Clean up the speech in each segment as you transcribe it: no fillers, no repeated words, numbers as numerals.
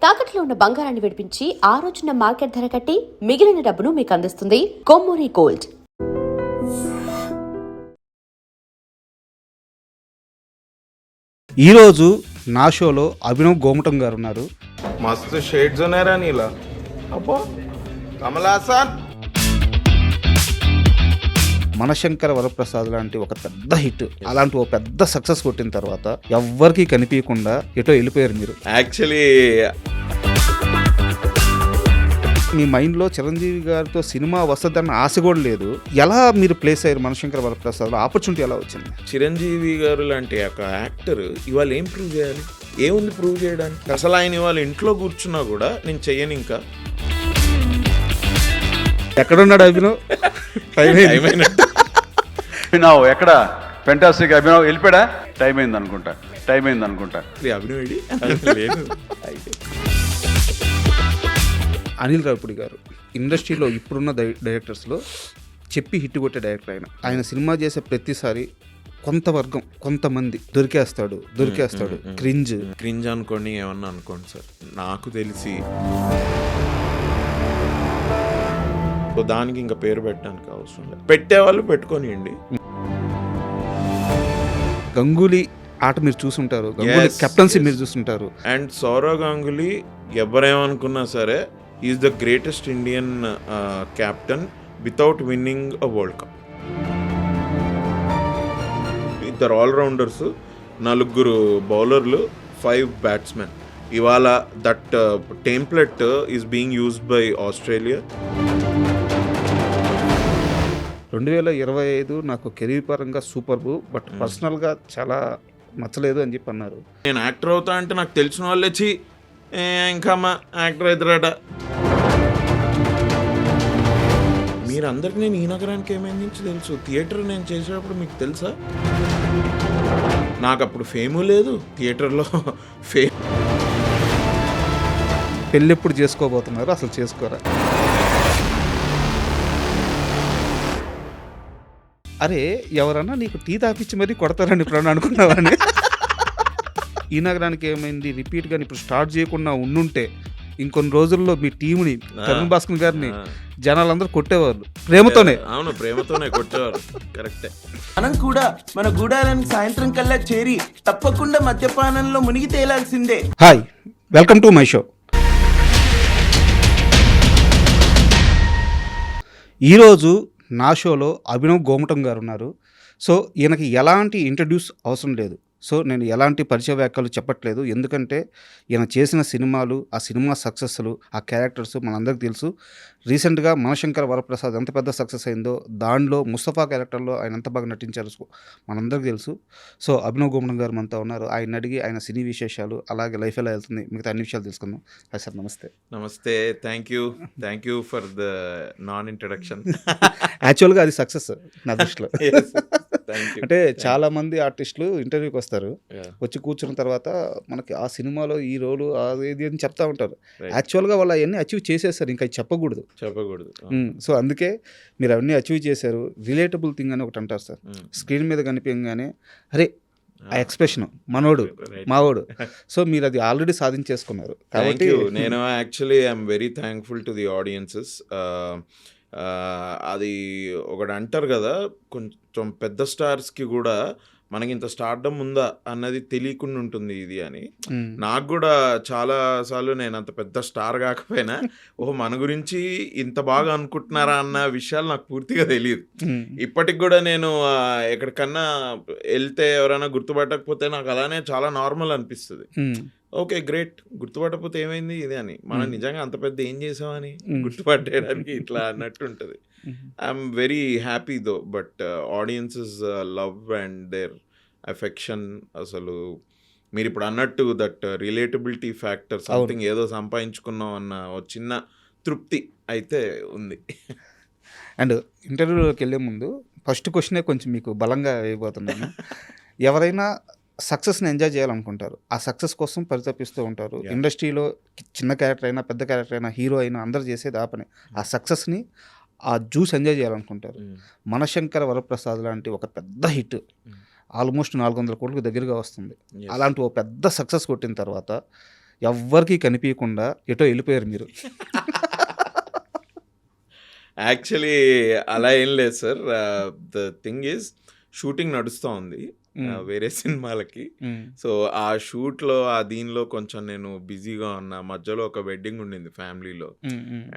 తాకట్లో ఉన్న బంగారాన్ని విడిపించి ఆ రోజున మార్కెట్ ధర కట్టి మిగిలిన డబ్బును మీకు అందిస్తుంది కొమ్మూరి గోల్డ్. ఈరోజు నా షోలో అభినవ్ గోమటం గారు ఉన్నారు. మస్తు షేడ్స్ ఉన్నారా నీలా అబ్బో కమల్ హాసన్. మనశంకర వరప్రసాద్ లాంటి ఒక పెద్ద హిట్, అలాంటి ఒక పెద్ద సక్సెస్ కొట్టిన తర్వాత ఎవ్వరికి కనిపించకుండా ఎటో వెళ్ళిపోయారు మీరు. యాక్చువల్లీ మీ మైండ్లో చిరంజీవి గారితో సినిమా వస్తుందన్న ఆశ కూడా లేదు. ఎలా మీరు ప్లేస్ అయ్యారు మనశంకర వరప్రసాద్లో? ఆపర్చునిటీ ఎలా వచ్చింది? చిరంజీవి గారు లాంటి ఒక యాక్టర్ ఇవాళ ఏం ప్రూవ్ చేయాలి? ఏముంది ప్రూవ్ చేయడానికి? అసలు ఆయన ఇవాళ ఇంట్లో కూర్చున్నా కూడా నేను చెయ్యను. ఇంకా ఎక్కడున్నాడు అభినవ్? అభినవ్ ఎక్కడ? ఫెంటాస్టిక్ అభినవ్ వెళ్ళిపోయాడా? టైం అయింది అనుకుంటా. అభినవ్ లేదు. అనిల్ రావిపూడి గారు ఇండస్ట్రీలో ఇప్పుడున్న డైరెక్టర్స్లో చెప్పి హిట్ కొట్టే డైరెక్టర్. ఆయన సినిమా చేసే ప్రతిసారి కొంతమంది దొరికేస్తాడు. క్రింజ్ అనుకోండి, ఏమన్నా అనుకోండి సార్. నాకు తెలిసి దానికి ఇంకా పేరు పెట్టడానికి అవసరం లేదు. పెట్టేవాళ్ళు పెట్టుకోనియండి. గంగూలీ ఆట మీరు చూసుంటారు, గంగూలీ కెప్టెన్సీ మీరు చూసుంటారు. అండ్ సౌరవ్ గంగూలీ ఎవరేమనుకున్నా సరే is the greatest Indian captain without winning a world cup. ఇద్దరు ఆల్రౌండర్స్, 4 బౌలర్లు, 5 బ్యాట్స్మెన్. ఇవాళ that template is being used by Australia. 2025 నాకు కెరీర్ పరంగా సూపర్, బట్ పర్సనల్గా చాలా నచ్చలేదు అని చెప్పి అన్నారు. నేను యాక్టర్ అవుతా అంటే నాకు తెలిసిన వాళ్ళే వచ్చి ఇంకా మా యాక్టర్ అవుతారట. మీరందరికీ నేను ఈ నగరానికి ఏమైంది నుంచి తెలుసు. థియేటర్ నేను చేసేటప్పుడు మీకు తెలుసా? నాకు అప్పుడు ఫేము లేదు థియేటర్లో. పెళ్ళి ఎప్పుడు చేసుకోబోతున్నారు? అసలు చేసుకోరా? అరే ఎవరన్నా నీకు టీ తాపించి మరీ కొడతారని ఇప్పుడు అనుకున్నావని. ఈ నగరానికి ఏమైంది రిపీట్గా ఇప్పుడు స్టార్ట్ చేయకుండా ఉండుంటే ఇంకొన్ని రోజుల్లో మీ టీంని, తరుణ్ భాస్కర్ గారిని జనాలందరూ కొట్టేవాళ్ళు ప్రేమతోనే. అవును, ప్రేమతోనే కొట్టేవారు. కరెక్టే. మనం కూడా మన గూడాలని సాయంత్రం కల్లా చేరి తప్పకుండా మద్యపానంలో మునిగి తేలాల్సిందే. Hi, welcome to my show. ఈరోజు నా షోలో అభినవ్ గోమటం గారు ఉన్నారు. సో ఈయనకి ఎలాంటి ఇంట్రడ్యూస్ అవసరం లేదు. సో నేను ఎలాంటి పరిచయ వ్యాఖ్యలు చెప్పట్లేదు, ఎందుకంటే ఈయన చేసిన సినిమాలు, ఆ సినిమా సక్సెస్లు, ఆ క్యారెక్టర్స్ మనందరికీ తెలుసు. రీసెంట్గా మనశంకర వరప్రసాద్ ఎంత పెద్ద సక్సెస్ అయిందో, దానిలో ముస్తఫా క్యారెక్టర్లో ఆయన ఎంత బాగా నటించారు మనందరికీ తెలుసు. సో అభినవ్ గోమటం గారు మనతో ఉన్నారు. ఆయన అడిగి ఆయన సినీ విశేషాలు, అలాగే లైఫ్ ఎలా వెళ్తుంది, మిగతా అన్ని విషయాలు తెలుసుకుందాం. హాయ్ సార్, నమస్తే. నమస్తే. Thank you for the non introduction. యాక్చువల్గా అది సక్సెస్ నా దృష్టిలో. అంటే చాలా మంది ఆర్టిస్టులు ఇంటర్వ్యూకి వస్తారు, వచ్చి కూర్చున్న తర్వాత మనకి ఆ సినిమాలో ఈ రోలు అది అని చెప్తా ఉంటారు. యాక్చువల్గా వాళ్ళు అవన్నీ అచీవ్ చేసేస్తారు, ఇంకా చెప్పకూడదు. సో అందుకే మీరు అవన్నీ అచీవ్ చేశారు. రిలేటబుల్ థింగ్ అని ఒకటి అంటారు సార్, స్క్రీన్ మీద కనిపించగానే అరే ఆ ఎక్స్ప్రెషన్ మనోడు మావోడు. సో మీరు అది ఆల్రెడీ సాధించేసుకున్నారు కాబట్టి నేను actually I'm very thankful to the audiences. అది ఒకటి అంటారు కదా, కొంచెం పెద్ద స్టార్స్కి కూడా మనకి ఇంత స్టార్డమ్ ఉందా అన్నది తెలియకుండా ఉంటుంది ఇది అని. నాకు కూడా చాలా సార్లు నేను అంత పెద్ద స్టార్ కాకపోయినా మన గురించి ఇంత బాగా అనుకుంటున్నారా అన్న విషయాలు నాకు పూర్తిగా తెలియదు. ఇప్పటికి కూడా నేను ఎక్కడికన్నా వెళ్తే ఎవరైనా గుర్తుపట్టకపోతే నాకు అలానే చాలా నార్మల్ అనిపిస్తుంది. ఓకే గ్రేట్, గుర్తుపట్టకపోతే ఏమైంది ఇది అని. మనం నిజంగా అంత పెద్ద ఏం చేసామని గుర్తుపట్టేయడానికి ఇట్లా అన్నట్టు ఉంటుంది. I'm very happy though, but audiences love and their affection. అసలు మీరు ఇప్పుడు అన్నట్టు దట్ రిలేటబిలిటీ ఫ్యాక్టర్, సంథింగ్ ఏదో సంపాదించుకున్నాం అన్న ఒక చిన్న తృప్తి అయితే ఉంది. అండ్ ఇంటర్వ్యూలోకి వెళ్ళే ముందు ఫస్ట్ క్వశ్చనే కొంచెం మీకు బలంగా వేయబోతున్నాను. ఎవరైనా సక్సెస్ని ఎంజాయ్ చేయాలనుకుంటారు, ఆ సక్సెస్ కోసం పరితపిస్తూ ఉంటారు. ఇండస్ట్రీలో చిన్న క్యారెక్టర్ అయినా పెద్ద క్యారెక్టర్ అయినా హీరో అయినా అందరు చేసేది ఆ పని. ఆ సక్సెస్ని, ఆ జ్యూస్ ఎంజాయ్ చేయాలనుకుంటారు. మనశంకర వరప్రసాద్ లాంటి ఒక పెద్ద హిట్, ఆల్మోస్ట్ 400 కోట్లకు దగ్గరగా వస్తుంది. అలాంటి ఒక పెద్ద సక్సెస్ కొట్టిన తర్వాత ఎవ్వరికీ కనిపించకుండా ఎటో వెళ్ళిపోయారు మీరు. యాక్చువల్లీ అలా ఏం లేదు sir. The thing is shooting నడుస్తూ ఉంది వేరే సినిమాలకి. సో ఆ షూట్లో ఆ దీనిలో కొంచెం నేను బిజీగా ఉన్నా. మధ్యలో ఒక వెడ్డింగ్ ఉండింది ఫ్యామిలీలో.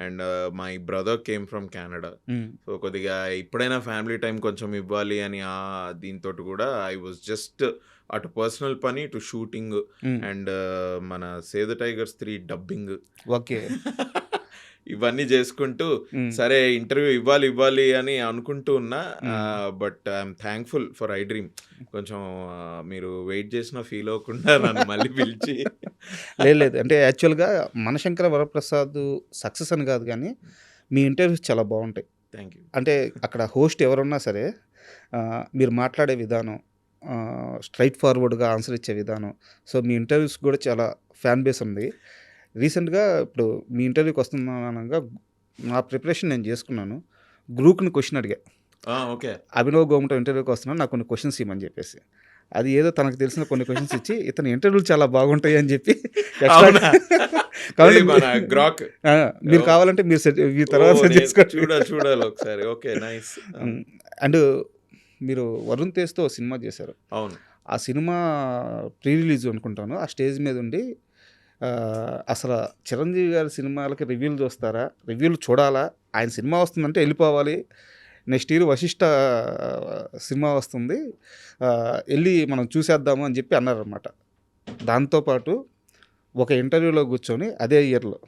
And my brother came from Canada. So కొద్దిగా ఎప్పుడైనా ఫ్యామిలీ టైం కొంచెం ఇవ్వాలి అని ఆ దీంతో కూడా ఐ వాజ్ జస్ట్ అటు పర్సనల్ పని, ఇటు షూటింగ్ అండ్ మన save the tigers 3 dubbing okay. ఇవన్నీ చేసుకుంటూ సరే ఇంటర్వ్యూ ఇవ్వాలి అని అనుకుంటూ ఉన్నా. But I'm thankful for I dream. కొంచెం మీరు వెయిట్ చేసిన ఫీల్ అవ్వకుండా నన్ను మళ్ళీ పిలిచి. లేదు అంటే యాక్చువల్గా మనశంకర వరప్రసాద్ సక్సెస్ అని కాదు, కానీ మీ ఇంటర్వ్యూస్ చాలా బాగుంటాయి. Thank you. అంటే అక్కడ హోస్ట్ ఎవరున్నా సరే మీరు మాట్లాడే విధానం, స్ట్రైట్ ఫార్వర్డ్గా ఆన్సర్ ఇచ్చే విధానం, సో మీ ఇంటర్వ్యూస్ కూడా చాలా ఫ్యాన్ బేస్ ఉంది. రీసెంట్గా ఇప్పుడు మీ ఇంటర్వ్యూకి వస్తున్నానగా నా ప్రిపరేషన్ నేను చేసుకున్నాను. గ్రూప్ని క్వశ్చన్ అడిగా, ఓకే అభినవ్ గోమటం ఇంటర్వ్యూకి వస్తున్నాను, నాకు కొన్ని క్వశ్చన్స్ ఇవ్వమని చెప్పేసి. అది ఏదో తనకు తెలిసిన కొన్ని క్వశ్చన్స్ ఇచ్చి ఇతను ఇంటర్వ్యూలు చాలా బాగుంటాయి అని చెప్పి గ్రాక్ మీరు కావాలంటే మీరు తర్వాత చూడాలి ఒకసారి. Okay nice. అండ్ మీరు వరుణ్ తేజ్తో సినిమా చేశారు. అవును. ఆ సినిమా ప్రీ రిలీజ్ అనుకుంటాను. ఆ స్టేజ్ మీద ఉండి అసలు చిరంజీవి గారి సినిమాలకి రివ్యూలు చూస్తారా, రివ్యూలు చూడాలా, ఆయన సినిమా వస్తుందంటే వెళ్ళిపోవాలి, నెక్స్ట్ ఇయర్ వశిష్ఠ సినిమా వస్తుంది, వెళ్ళి మనం చూసేద్దాము అని చెప్పి అన్నారనమాట. దాంతోపాటు ఒక ఇంటర్వ్యూలో కూర్చొని అదే ఇయర్లో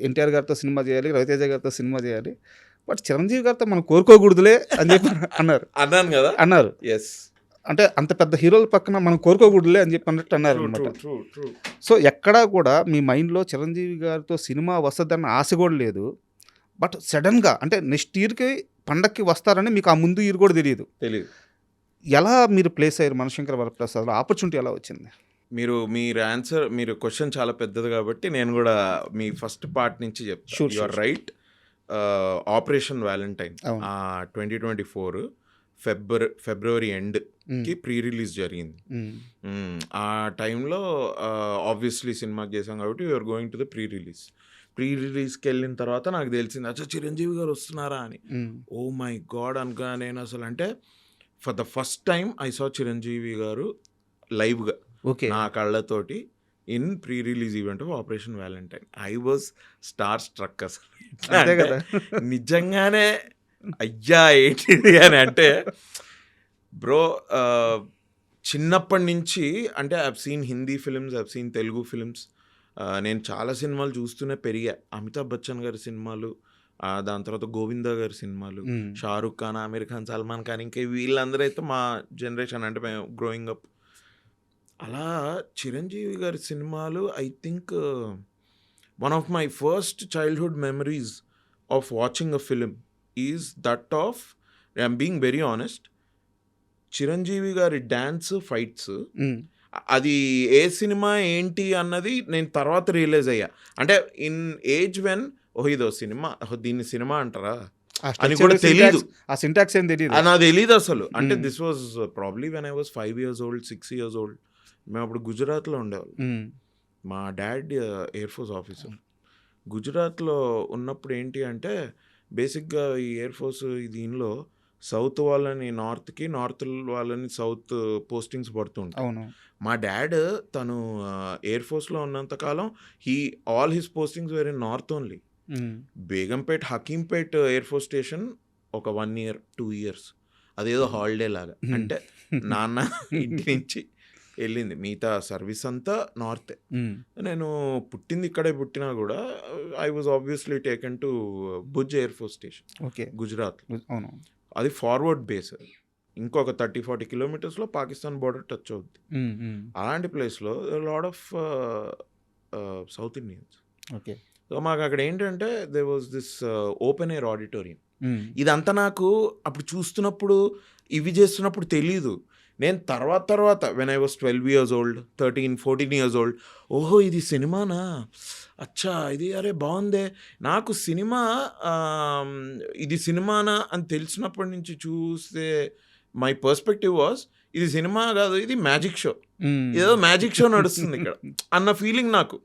ఎన్టీఆర్ గారితో సినిమా చేయాలి, రవితేజ గారితో సినిమా చేయాలి, బట్ చిరంజీవి గారితో మనం కోరుకోకూడదులే అని చెప్పి అన్నాను కదా. అన్నారు. ఎస్, అంటే అంత పెద్ద హీరోల పక్కన మనం కోరుకోకూడదులే అని చెప్పి అన్నట్టు అన్నారు అనమాట. సో ఎక్కడా కూడా మీ మైండ్లో చిరంజీవి గారితో సినిమా వస్తుందన్న ఆశ కూడా లేదు. బట్ సడన్గా అంటే నెక్స్ట్ ఇయర్కి పండక్కి వస్తారని మీకు ఆ ముందు ఇయర్ కూడా తెలియదు. ఎలా మీరు ప్లేస్ అయ్యారు మనశంకర వరప్రసాద్లో? ఆపర్చునిటీ ఎలా వచ్చింది? మీరు క్వశ్చన్ చాలా పెద్దది కాబట్టి నేను కూడా మీ ఫస్ట్ పార్ట్ నుంచి చెప్తాను. You are right. Operation Valentine 2024 ఫిబ్రవరి ఎండ్కి ప్రీ రిలీజ్ జరిగింది. ఆ టైంలో ఆబ్వియస్లీ సినిమాకి చేసాం కాబట్టి you are going to the pre రిలీజ్కి వెళ్ళిన తర్వాత నాకు తెలిసింది అచ్చా చిరంజీవి గారు వస్తున్నారా అని. ఓ మై గాడ్ అనుకున్నా నేను అసలు. అంటే for the first time I saw Chiranjeevi garu లైవ్గా నా కళ్ళతోటి in pre release event of operation Valentine. I was star struck అసలు. నిజంగానే అయ్యా ఏంటిది అని. అంటే బ్రో చిన్నప్పటి నుంచి అంటే I have scene Hindi films, I have scene Telugu films. నేను చాలా సినిమాలు చూస్తూనే పెరిగా. అమితాబ్ బచ్చన్ గారి సినిమాలు, దాని తర్వాత గోవిందా గారి సినిమాలు, షారుఖ్ ఖాన్, ఆమిర్ ఖాన్, సల్మాన్ ఖాన్, ఇంకా వీళ్ళందరూ అయితే మా జనరేషన్ అంటే మేము గ్రోయింగ్ అప్. అలా చిరంజీవి గారి సినిమాలు I think one of my first childhood memories of watching a film is that of, I'm being very honest, Chiranjeevi గారి డ్యాన్స్ ఫైట్స్. అది ఏ సినిమా ఏంటి అన్నది నేను తర్వాత రియలైజ్ అయ్యా. అంటే ఇన్ ఏజ్ వెన్ ఇదో సినిమా, దీన్ని సినిమా అంటారా అని కూడా తెలియదు. ఆ సింటాక్స్ ఏం తెలియదు, నాకు తెలియదు అసలు. అంటే this was probably when I was 5 years old, 6 years old. మేము అప్పుడు గుజరాత్లో ఉండేవాళ్ళం. మా డాడ్ ఎయిర్ ఫోర్స్ ఆఫీసర్. గుజరాత్లో ఉన్నప్పుడు ఏంటి అంటే బేసిక్గా ఈ ఎయిర్ ఫోర్స్ దీనిలో సౌత్ వాళ్ళని నార్త్కి, నార్త్ వాళ్ళని సౌత్ పోస్టింగ్స్ పడుతుంటాయి. మా డాడ్ తను ఎయిర్ ఫోర్స్లో ఉన్నంతకాలం all his postings were in north only. Begumpet, Hakimpet air force station ఒక 1 year, 2 years అదేదో హాలిడే లాగా. అంటే నాన్న ఇంటి నుంచి వెళ్ళింది, మిగతా సర్వీస్ అంతా నార్తే. నేను పుట్టింది ఇక్కడే పుట్టినా కూడా I was obviously taken to Bhuj air force station Gujarat. అది ఫార్వర్డ్ బేస్. ఇంకొక 30-40 kilometers పాకిస్తాన్ బోర్డర్ టచ్ అవుద్ది. అలాంటి ప్లేస్లో lot of south Indians. So మాకు అక్కడ ఏంటంటే they was this open air auditorium. ఇదంతా నాకు అప్పుడు చూస్తున్నప్పుడు, ఇవి చేస్తున్నప్పుడు తెలీదు. నేను తర్వాత when I was 12 years old, 13, 14 years old, ఓహో ఇది సినిమానా, అచ్చా ఇది అరే బాగుందే. నాకు సినిమా ఇది సినిమానా అని తెలిసినప్పటి నుంచి చూస్తే మై పర్స్పెక్టివ్ వాజ్ ఇది సినిమా కాదు, ఇది మ్యాజిక్ షో. ఏదో మ్యాజిక్ షో నడుస్తుంది ఇక్కడ అన్న ఫీలింగ్ నాకు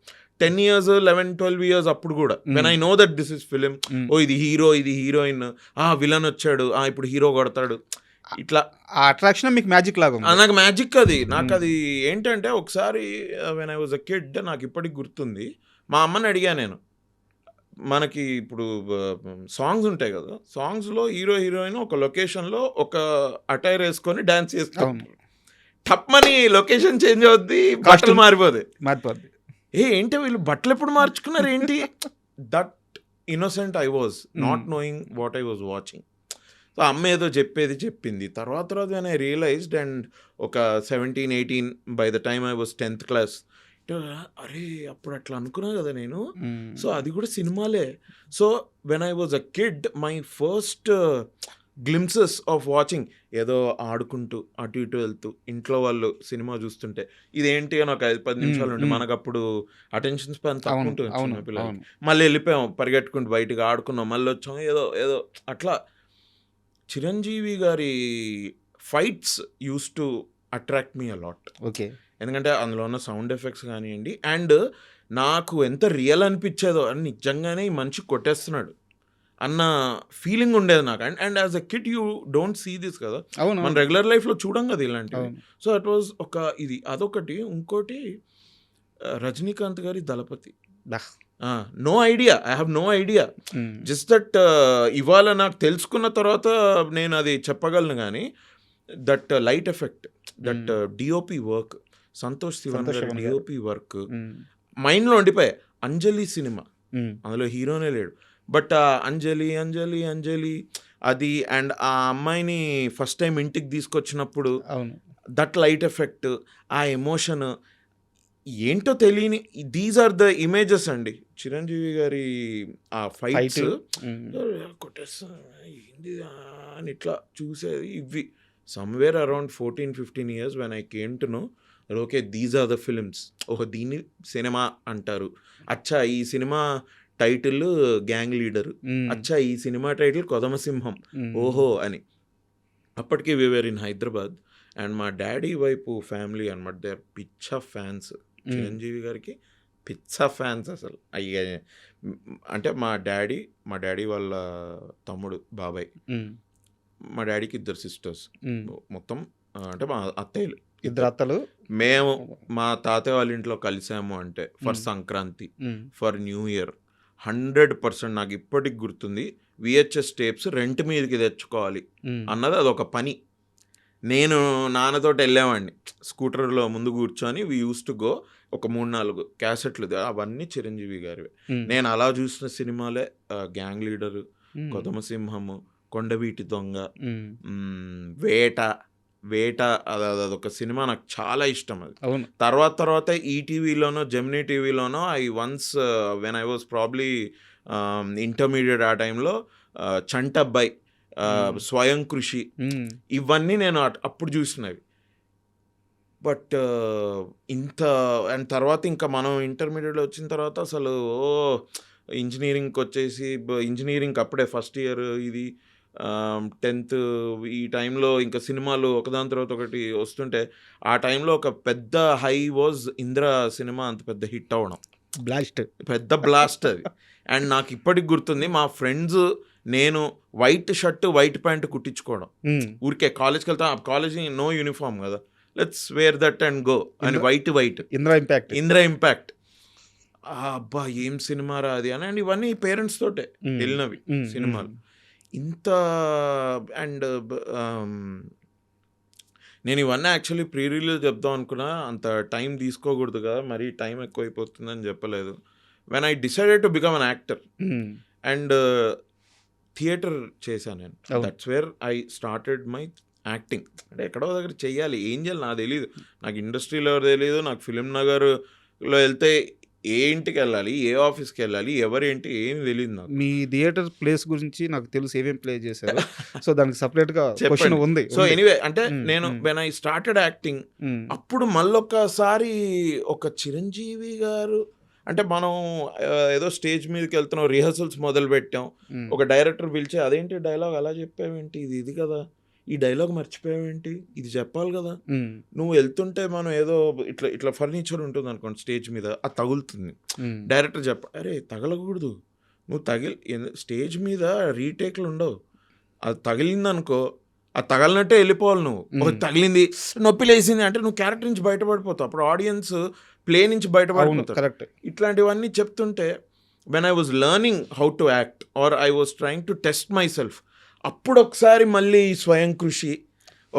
10 years 11-12 years అప్పుడు కూడా when I know that this is film, ఓ ఇది హీరో ఇది హీరోయిన్, విలన్ వచ్చాడు, ఇప్పుడు హీరో కొడతాడు, ఇట్లా ఆ అట్రాక్షన్ మీకు మ్యాజిక్ లాగా ఉంది. నాకు మ్యాజిక్ అది. నాకు అది ఏంటంటే ఒకసారి when I was a kid నాకు ఇప్పటికి గుర్తుంది, మా అమ్మని అడిగా నేను, మనకి ఇప్పుడు సాంగ్స్ ఉంటాయి కదా, సాంగ్స్లో హీరో హీరోయిన్ ఒక లొకేషన్లో ఒక అటైర్ వేసుకొని డాన్స్ చేస్తాం, టప్మని లొకేషన్ చేంజ్ అవుద్ది, బట్టలు మారిపోతాయి. ఏంటి వీళ్ళు బట్టలు ఎప్పుడు మార్చుకున్నారు ఏంటి? That innocent I was, not knowing what I was watching. So అమ్మ ఏదో చెప్పింది. తర్వాత వెన్ ఐ రియలైజ్డ్, అండ్ ఒక 17-18 by the time I was 10th class, అరే అప్పుడు అట్లా అనుకున్నా కదా నేను. సో అది కూడా సినిమాలే. So when I was a kid, my first glimpses of watching, ఏదో ఆడుకుంటూ అటు ఇటు వెళ్తూ ఇంట్లో వాళ్ళు సినిమా చూస్తుంటే ఇదేంటి అని ఒక 5-10 నిమిషాలు ఉంటే, మనకు అప్పుడు అటెన్షన్ స్పాన్ తక్కువ ఉంటుంది చిన్న పిల్లలకి. మళ్ళీ వెళ్ళిపోయాం పరిగెట్టుకుంటూ బయటకు ఆడుకున్నాం, మళ్ళీ వచ్చాం, ఏదో అట్లా. చిరంజీవి గారి fights use to attract me a lot. Okay, ఎందుకంటే అందులో ఉన్న సౌండ్ ఎఫెక్ట్స్ కానివ్వండి, అండ్ నాకు ఎంత రియల్ అనిపించేదో, అని నిజంగానే ఈ మనిషి కొట్టేస్తున్నాడు అన్న ఫీలింగ్ ఉండేది నాకు. And as a kid you don't see this కదా, మన రెగ్యులర్ లైఫ్లో చూడం కదా ఇలాంటివి. సో ఇట్ వాజ్ అదొకటి. ఇంకోటి రజనీకాంత్ గారి Thalapathi, no idea, I have no idea, just that ఇవాళ నాకు తెలుసుకున్న తర్వాత నేను అది చెప్పగలను. కానీ that light effect, that DOP work, Santosh Sivan గారి డిఓపి వర్క్ మైండ్లో ఉండిపోయాయి. అంజలి సినిమా, అందులో హీరోనే లేడు, బట్ అంజలి అంజలి అంజలి అది, అండ్ ఆ అమ్మాయిని ఫస్ట్ టైం ఇంటికి తీసుకొచ్చినప్పుడు దట్ లైట్ ఎఫెక్ట్, ఆ ఎమోషన్ ఏంటో తెలియని, దీస్ ఆర్ ద ఇమేజెస్ అండి చిరంజీవి గారి ఆ ఫైట్స్. కొట్టేస్తా ఏంది అని ఇట్లా చూసేది. ఇవి somewhere around 14-15 years when I came to know, okay these are the films, దీన్ని సినిమా అంటారు. అచ్చా ఈ సినిమా టైటిల్ గ్యాంగ్ లీడరు, అచ్చా ఈ సినిమా టైటిల్ కొదమసింహం, ఓహో అని. అప్పటికి వి వేర్ ఇన్ హైదరాబాద్, అండ్ మా డాడీ వైపు ఫ్యామిలీ అనమాట, దే ఆర్ పిచ్చ ఫ్యాన్స్ చిరంజీవి గారికి, పిచ్చ ఫ్యాన్స్ అసలు. అంటే మా డాడీ వాళ్ళ తమ్ముడు బాబాయ్, మా డాడీకి 2 sisters, మొత్తం అంటే మా అత్తయ్యలు 2 అత్తలు. మేము మా తాతయ్య వాళ్ళ ఇంట్లో కలిసాము అంటే for Sankranti, for new year, 100% నాకు ఇప్పటికి గుర్తుంది. VHS టేప్స్ రెంట్ మీదకి తెచ్చుకోవాలి అన్నది అదొక పని. నేను నాన్నతోటి వెళ్ళామండి, స్కూటర్లో ముందు కూర్చొని వి యూస్ టు గో, ఒక 3-4 క్యాసెట్లు, అవన్నీ చిరంజీవి గారివే. నేను అలా చూసిన సినిమాలే గ్యాంగ్ లీడరు, కొదమసింహము, కొండవీటి దొంగ, వేట అదొక సినిమా నాకు చాలా ఇష్టం. అది తర్వాత ఈటీవీలోనో జెమినీ టీవీలోనో I once when I was probably intermediate ఆ టైంలో చంటబ్బాయి, స్వయం కృషి, ఇవన్నీ నేను అప్పుడు చూసినవి. బట్ అండ్ తర్వాత ఇంకా మనం ఇంటర్మీడియట్లో వచ్చిన తర్వాత అసలు ఇంజనీరింగ్కి వచ్చేసి, ఇంజనీరింగ్ అప్పుడే ఫస్ట్ ఇయర్, ఇది 10th, ఈ టైంలో ఇంకా సినిమాలు ఒకదాని తర్వాత ఒకటి వస్తుంటే, ఆ టైంలో ఒక పెద్ద హై వాజ్ ఇంద్ర సినిమా, అంత పెద్ద హిట్ అవ్వడం, పెద్ద బ్లాస్ట్ అది. అండ్ నాకు ఇప్పటికి గుర్తుంది, మా ఫ్రెండ్స్ నేను వైట్ షర్ట్ వైట్ ప్యాంట్ కుట్టించుకోవడం, ఊరికే కాలేజ్కి వెళ్తాం, కాలేజ్ నో యూనిఫామ్ కదా, let's wear that and go అని, వైట్ ఇంద్ర ఇంపాక్ట్, అబ్బా ఏం సినిమారా అది అని. అండ్ ఇవన్నీ పేరెంట్స్ తోటే వెళ్ళినవి సినిమాలు. ఇంత అండ్ నేను ఇవన్నీ యాక్చువల్లీ ప్రీ రిలీజ్ చెప్దాం అనుకున్నా, అంత టైం తీసుకోకూడదు కదా, మరీ టైం ఎక్కువైపోతుందని చెప్పలేదు. When I decided to become an actor and theatre చేశాను నేను, that's where I started my acting. అంటే ఎక్కడో దగ్గర చెయ్యాలి, ఏం చేయాలి నాకు తెలియదు, నాకు ఇండస్ట్రీలో ఎవరు తెలియదు, నాకు ఫిలిం నగర్లో వెళ్తే ఏ ఇంటికి వెళ్ళాలి, ఏ ఆఫీస్కి వెళ్ళాలి, ఎవరేంటి ఏమి తెలియదు నాకు. మీ థియేటర్ ప్లేస్ గురించి నాకు తెలుసు, ఏమేమి ప్లే చేశారు, సో దానికి సపరేట్గా క్వశ్చన్ ఉంది. సో ఎనీవే, అంటే నేను వెన్ ఐ స్టార్టెడ్ యాక్టింగ్, అప్పుడు మళ్ళొక్కసారి ఒక చిరంజీవి గారు, అంటే మనం ఏదో స్టేజ్ మీదకి వెళ్తున్నాం, రిహర్సల్స్ మొదలు పెట్టాం, ఒక డైరెక్టర్ పిలిచి అదేంటి డైలాగ్ అలా చెప్పావేంటి, ఇది కదా, ఈ డైలాగ్ మర్చిపోయావేంటి, ఇది చెప్పాలి కదా. ఉమ్, నువ్వు వెళ్తుంటే మనం ఏదో ఇట్లా ఇట్లా ఫర్నిచర్ ఉంటుంది అనుకోండి స్టేజ్ మీద, అది తగులుతుంది. ఉమ్, డైరెక్టర్ అరే తగలకూడదు, నువ్వు స్టేజ్ మీద రీటేక్లు ఉండవు, అది తగిలిందనుకో అది తగలినట్టే వెళ్ళిపోవాలి. నువ్వు ఒక తగిలింది నొప్పి లేసింది అంటే నువ్వు క్యారెక్టర్ నుంచి బయటపడిపోతావు, అప్పుడు ఆడియన్స్ ప్లే నుంచి బయటపడిపోతారు. కరెక్ట్. ఇట్లాంటివన్నీ చెప్తుంటే when I was learning how to act or I was trying to test myself, అప్పుడు ఒకసారి మళ్ళీ స్వయం కృషి,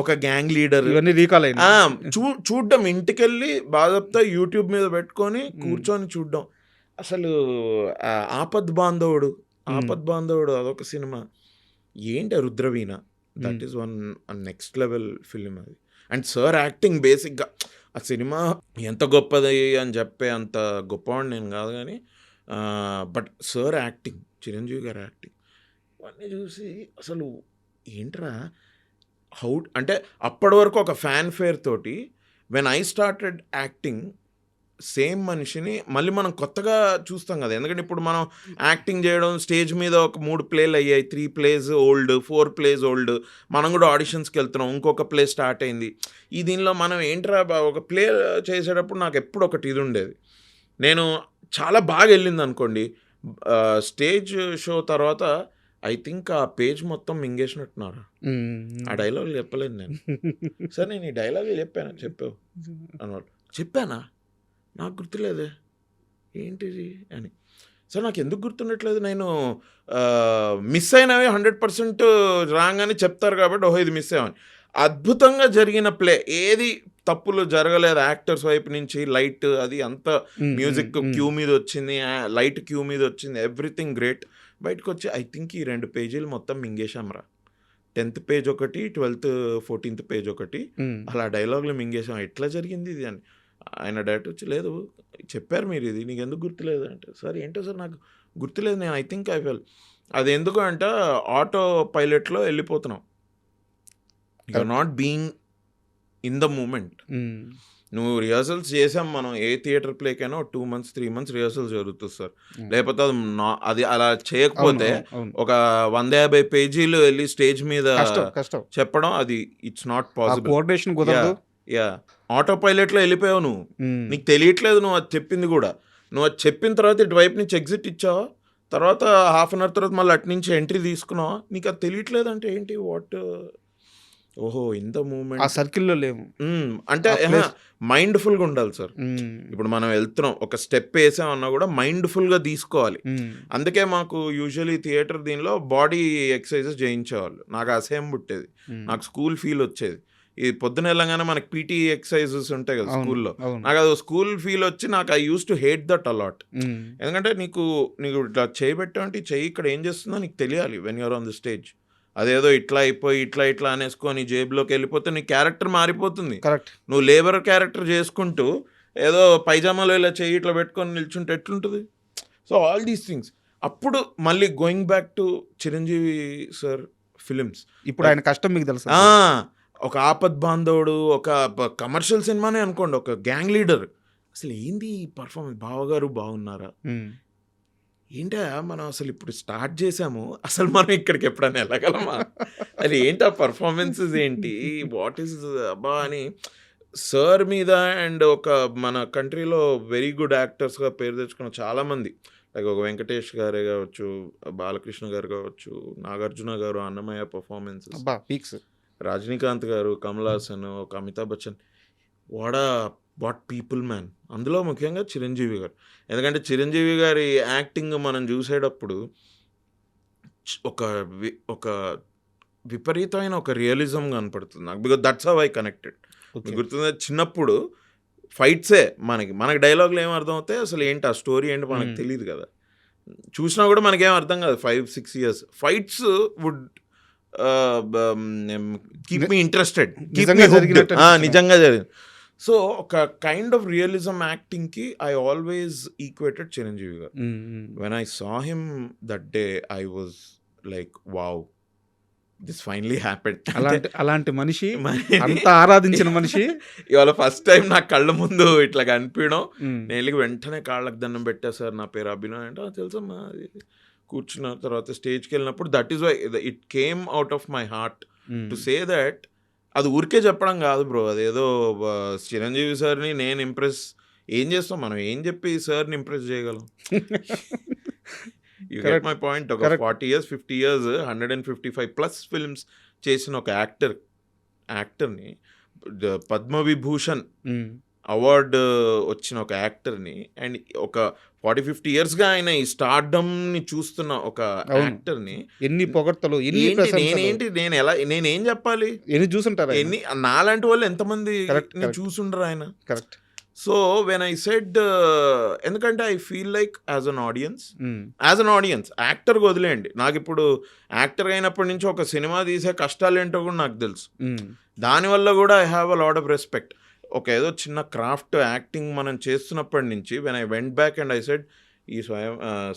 ఒక గ్యాంగ్ లీడర్ ఇవన్నీ రీకాల్ అయినా చూడ్డం, ఇంటికెళ్ళి బాధప్తా యూట్యూబ్ మీద పెట్టుకొని కూర్చొని చూడ్డం. అసలు ఆపద్ బాంధవుడు అదొక సినిమా, ఏంటి Rudraveena, that is one next level film అది. అండ్ సార్ యాక్టింగ్ బేసిక్గా ఆ సినిమా ఎంత గొప్పది అని చెప్పే అంత గొప్పవాడిని నేను కాదు కానీ, బట్ సార్ యాక్టింగ్, చిరంజీవి గారి యాక్టింగ్ అవన్నీ చూసి అసలు ఏంట్రా అంటే అప్పటి వరకు ఒక ఫ్యాన్ ఫేర్ తోటి when I started acting same మనిషిని మళ్ళీ మనం కొత్తగా చూస్తాం కదా. ఎందుకంటే ఇప్పుడు మనం యాక్టింగ్ చేయడం స్టేజ్ మీద ఒక 3 ప్లేలు అయ్యాయి, 3 ప్లేస్ ఓల్డ్, 4 ప్లేస్ ఓల్డ్, మనం కూడా ఆడిషన్స్కి వెళ్తున్నాం, ఇంకొక ప్లే స్టార్ట్ అయింది. ఈ దీనిలో మనం ఏంట్రా ఒక ప్లే చేసేటప్పుడు నాకు ఎప్పుడు ఒకటి ఇది ఉండేది, నేను చాలా బాగా వెళ్ళింది అనుకోండి స్టేజ్ షో తర్వాత ఐ థింక్ ఆ పేజ్ మొత్తం మింగేసినట్టున్నారు, ఆ డైలాగులు చెప్పలేదు నేను. సార్ నేను ఈ డైలాగులు చెప్పావు అన్నవాళ్ళు, చెప్పానా నాకు గుర్తులేదే ఏంటిది అని. సార్ నాకు ఎందుకు గుర్తుండట్లేదు, నేను మిస్ అయినవి 100% రాంగ్ అని చెప్తారు కాబట్టి ఓహో ఇది మిస్ అయ్యామని. అద్భుతంగా జరిగిన ప్లే, ఏది తప్పులు జరగలేదు యాక్టర్స్ వైపు నుంచి. లైట్ అది అంత మ్యూజిక్ క్యూ మీద వచ్చింది, లైట్ క్యూ మీద వచ్చింది, ఎవ్రీథింగ్ గ్రేట్. బయటకు వచ్చి ఐ థింక్ ఈ 2 పేజీలు మొత్తం మింగేశాంరా, 10th పేజ్ ఒకటి, 12th 14th పేజ్ ఒకటి, అలా డైలాగులు మింగేశాం. ఎట్లా జరిగింది ఇది అని ఆయన డైరెక్టర్ వచ్చి, లేదు చెప్పారు మీరు ఇది, నీకు ఎందుకు గుర్తులేదు అంటే, సార్ ఏంటో సార్ నాకు గుర్తులేదు, నేను ఐ థింక్ ఐ ఫెల్. అది ఎందుకు అంటే ఆటో పైలట్లో వెళ్ళిపోతున్నాం, you are not being in the moment. నువ్వు రిహర్సల్స్ చేసాం మనం, ఏ థియేటర్ ప్లేకైనా 2 months 3 months రిహర్సల్స్ జరుగుతుంది సార్. లేకపోతే అది అలా చేయకపోతే ఒక 150 పేజీలు వెళ్ళి స్టేజ్ మీద చెప్పడం, అది ఇట్స్ నాట్ పాసిబుల్. కోఆర్డినేషన్ కుదరదు. యా ఆటో పైలట్లో వెళ్ళిపోయావు నువ్వు, నీకు తెలియట్లేదు నువ్వు అది చెప్పింది కూడా. నువ్వు అది చెప్పిన తర్వాత ఇటువైపు నుంచి ఎగ్జిట్ ఇచ్చావా, తర్వాత హాఫ్ అన్ అవర్ తర్వాత మళ్ళీ అటు నుంచి ఎంట్రీ తీసుకున్నావా, నీకు అది తెలియట్లేదు అంటే ఏంటి, వాట్, ఓహో ఇంత మూమెంట్ ఆ సర్కిల్లో లేము అంటే మైండ్ఫుల్గా ఉండాలి సార్. ఇప్పుడు మనం వెళ్తున్నాం, ఒక స్టెప్ వేసామన్నా కూడా మైండ్ఫుల్గా తీసుకోవాలి. అందుకే మాకు యూజువలీ థియేటర్ దీనిలో బాడీ ఎక్సర్సైజెస్ చేయించేవాళ్ళు, నాకు అసహ్యం పుట్టేది, నాకు స్కూల్ ఫీల్ వచ్చేది. ఈ పొద్దున వెళ్ళగానే మనకి పీటీ ఎక్సర్సైజెస్ ఉంటాయి కదా స్కూల్లో, నాకు అది స్కూల్ ఫీల్ వచ్చి నాకు I used to hate that a lot. ఎందుకంటే నీకు ఇట్లా చేయబెట్టామంటే చెయ్యి ఇక్కడ ఏం చేస్తుందో నీకు తెలియాలి when you're on the stage. అదేదో ఇట్లా అయిపోయి ఇట్లా అనేసుకొని జేబులోకి వెళ్ళిపోతే నీ క్యారెక్టర్ మారిపోతుంది. కరెక్ట్. నువ్వు లేబర్ క్యారెక్టర్ చేసుకుంటూ ఏదో పైజామాలో ఇలా చెయ్యి ఇట్లా పెట్టుకొని నిల్చుంటే ఎట్లుంటుంది. So all these things. అప్పుడు మళ్ళీ going back to Chiranjeevi sir films, ఇప్పుడు ఆయన కష్టం మీకు తెలుసు. ఒక ఆపద్ బాంధవుడు, ఒక కమర్షియల్ సినిమానే అనుకోండి, ఒక గ్యాంగ్ లీడర్, అసలు ఏంది పర్ఫార్మెన్స్, బావగారు బాగున్నారా, ఏంటా మనం అసలు ఇప్పుడు స్టార్ట్ చేసాము, అసలు మనం ఇక్కడికి ఎప్పుడైనా వెళ్ళగలమా, అది ఏంటి ఆ పర్ఫార్మెన్సెస్ ఏంటి, వాట్ ఈస్ అబ్బా అని సార్ మీద. అండ్ ఒక మన కంట్రీలో వెరీ గుడ్ యాక్టర్స్గా పేరు తెచ్చుకున్న చాలామంది, లైక్ ఒక వెంకటేష్ గారే కావచ్చు, బాలకృష్ణ గారు కావచ్చు, నాగార్జున గారు, అన్నమయ్య పర్ఫార్మెన్సెస్, పీక్స్, రజనీకాంత్ గారు, కమల్ హాసన్, ఒక Amitabh Bachchan, what people man. అందులో ముఖ్యంగా చిరంజీవి గారు, ఎందుకంటే చిరంజీవి గారి యాక్టింగ్ మనం చూసేటప్పుడు ఒక విపరీతమైన ఒక రియలిజం కనపడుతుంది నాకు, because that's how I connected. గుర్తుందా చిన్నప్పుడు ఫైట్సే మనకి డైలాగులు ఏం అర్థం అవుతాయి, అసలు ఏంటి ఆ స్టోరీ ఏంటి మనకు తెలియదు కదా, చూసినా కూడా మనకేం అర్థం కాదు. 5-6 years fights would keep me interested, నిజంగా జరిగింది. సో ఒక కైండ్ ఆఫ్ రియలిజం యాక్టింగ్కి I always equated Chiranjeevi garu. When I saw him that day I was like wow, this finally happened. అలాంటి మనిషి, అంత ఆరాధించిన మనిషి ఇవాళ ఫస్ట్ టైం నా కళ్ళ ముందు ఇట్లా కనిపించడం, నేను వెంటనే కాళ్ళకి దండం పెట్టా, సార్ నా పేరు అభినవ్ అంటే తెలుసమ్మా. కూర్చున్న తర్వాత స్టేజ్కి వెళ్ళినప్పుడు that is why it came out of my heart. To say that అది ఊరికే చెప్పడం కాదు బ్రో, అదేదో చిరంజీవి సార్ని నేను ఇంప్రెస్ ఏం చేస్తాం, మనం ఏం చెప్పి సార్ని ఇంప్రెస్ చేయగలం? You get my point. ఒక 40 years 50 years 155+ ఫిల్మ్స్ చేసిన ఒక యాక్టర్ని పద్మవిభూషణ్ అవార్డు వచ్చిన ఒక యాక్టర్ని అండ్ ఒక 40-50 yearsగా ఆయన ఈ స్టార్డమ్ని చూస్తున్న ఒక యాక్టర్ని ఎన్ని పొగడ్తలు, ఎన్ని నేనేం చెప్పాలి? ఎన్ని చూసుంటారు, ఎన్ని నాలాంటి వాళ్ళు ఎంతమంది Correct. చూసుండరు ఆయన. Correct. So when I said, ఎందుకంటే I feel like as an audience యాక్టర్కి వదిలేయండి, నాకు ఇప్పుడు యాక్టర్ అయినప్పటి నుంచి ఒక సినిమా తీసే కష్టాలు ఏంటో కూడా నాకు తెలుసు. దానివల్ల కూడా I have a lot of respect. ఒక ఏదో చిన్న క్రాఫ్ట్ యాక్టింగ్ మనం చేస్తున్నప్పటి నుంచి when I went back and I said, ఈ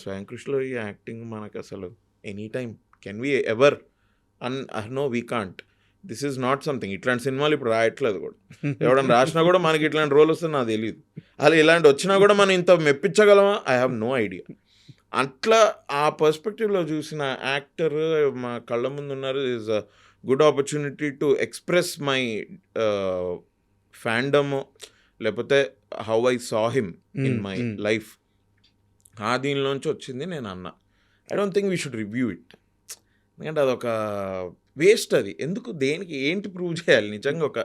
స్వయం కృషిలో ఈ యాక్టింగ్ మనకు అసలు any time can we ever know we can't, this is not something. ఇట్లాంటి సినిమాలు ఇప్పుడు రాయట్లేదు కూడా, ఎవడన్నా రాసినా కూడా మనకి ఇట్లాంటి రోల్ వస్తుంది నాకు తెలియదు. అలా ఇలాంటి వచ్చినా కూడా మనం ఇంత మెప్పించగలమా? I have no idea. అట్లా ఆ పర్స్పెక్టివ్లో చూసిన యాక్టర్ మా కళ్ళ ముందు ఉన్నారు. Is a good opportunity to express my fandom, లేకపోతే how I saw him in my life. ఆ దీనిలోంచి వచ్చింది. నేను అన్నా I don't think we should review it, ఎందుకంటే అదొక వేస్ట్. అది ఎందుకు, దేనికి, ఏంటి ప్రూవ్ చేయాలి? నిజంగా ఒక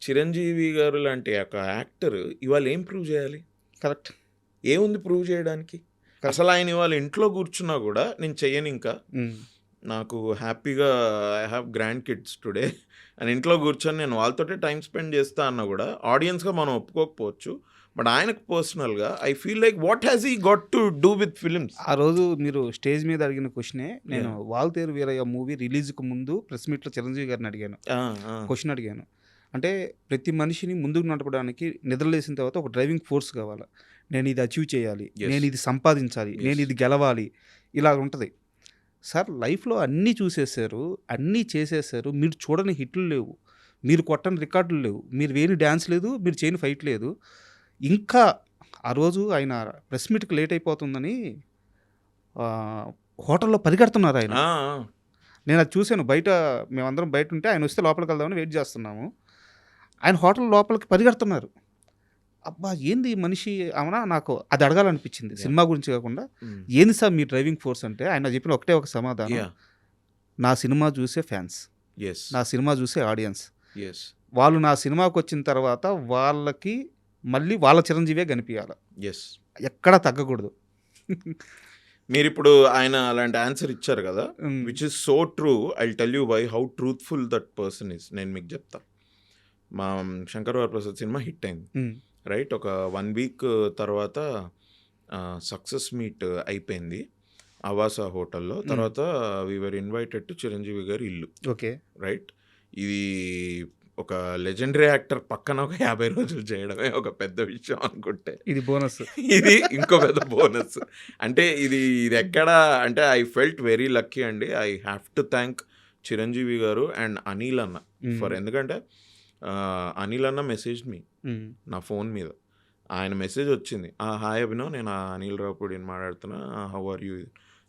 చిరంజీవి గారు లాంటి ఒక యాక్టర్ ఇవాళ ఏం ప్రూవ్ చేయాలి? కరెక్ట్. ఏముంది ప్రూవ్ చేయడానికి? అసలు ఆయన ఇవాళ ఇంట్లో కూర్చున్నా కూడా నేను చెయ్యను, ఇంకా నాకు హ్యాపీగా I have grand kids today అని ఇంట్లో కూర్చొని నేను వాళ్ళతోటే టైం స్పెండ్ చేస్తా అన్నా కూడా ఆడియన్స్గా మనం ఒప్పుకోకపోవచ్చు, బట్ ఆయనకు పర్సనల్గా I feel like what has he got to do with films? ఆ రోజు మీరు స్టేజ్ మీద అడిగిన క్వశ్చనే నేను వాల్తేరు వీరయ్య మూవీ రిలీజ్కి ముందు ప్రెస్ మీట్లో చిరంజీవి గారిని అడిగాను, క్వశ్చన్ అడిగాను. అంటే ప్రతి మనిషిని ముందుకు నడపడానికి నిద్రలేసిన తర్వాత ఒక డ్రైవింగ్ ఫోర్స్ కావాలి, నేను ఇది అచీవ్ చేయాలి, నేను ఇది సంపాదించాలి, నేను ఇది గెలవాలి, ఇలా ఉంటుంది. సార్ లైఫ్లో అన్నీ చూసేశారు, అన్నీ చేసేసారు, మీరు చూడని హిట్లు లేవు, మీరు కొట్టని రికార్డులు లేవు, మీరు వేని డ్యాన్స్ లేదు, మీరు చేయని ఫైట్ లేదు. ఇంకా ఆ రోజు ఆయన ప్రెస్ మీట్కి లేట్ అయిపోతుందని హోటల్లో పరిగెడుతున్నారు ఆయన. నేను అది చూశాను, బయట మేమందరం బయట ఉంటే ఆయన వస్తే లోపలికి వెళ్దామని వెయిట్ చేస్తున్నాము. ఆయన హోటల్ లోపలికి పరిగెడుతున్నారు. అబ్బా ఏంది ఈ మనిషి అవునా, నాకు అది అడగాలనిపించింది. సినిమా గురించి కాకుండా ఏంది సార్ మీ డ్రైవింగ్ ఫోర్స్ అంటే ఆయన చెప్పిన ఒకటే ఒక సమాధానం, నా సినిమా చూసే ఫ్యాన్స్, నా సినిమా చూసే ఆడియన్స్, వాళ్ళు నా సినిమాకి వచ్చిన తర్వాత వాళ్ళకి మళ్ళీ వాళ్ళ చిరంజీవే కనిపించాలి, ఎక్కడా తగ్గకూడదు. మీరు ఇప్పుడు ఆయన అలాంటి ఆన్సర్ ఇచ్చారు కదా, which is so true. I tell you why how truthful that person is. నేను మీకు చెప్తా. మా శంకర్ వరప్రసాద్ సినిమా హిట్ అయింది, రైట్? ఒక 1 week తర్వాత సక్సెస్ మీట్ అయిపోయింది ఆవాస హోటల్లో. తర్వాత వీఆర్ ఇన్వైటెడ్ టు చిరంజీవి గారి ఇల్లు, ఓకే రైట్? ఇది ఒక లెజెండరీ యాక్టర్ పక్కన ఒక 50 రోజులు చేయడమే ఒక పెద్ద విషయం అనుకుంటే, ఇది బోనస్, ఇది ఇంకో పెద్ద బోనస్. అంటే ఇది ఎక్కడ అంటే ఐ ఫెల్ట్ వెరీ లక్కీ అండి. I have to thank Chiranjeevi garu and Anil అన్న ఫర్, ఎందుకంటే అనిల్ అన్న మెసేజ్ మీ నా ఫోన్ మీద, ఆయన మెసేజ్ వచ్చింది, హాయ్ అభినవ్, నేను అనిల్ రావుపూడిని మాట్లాడుతున్నా, how are you?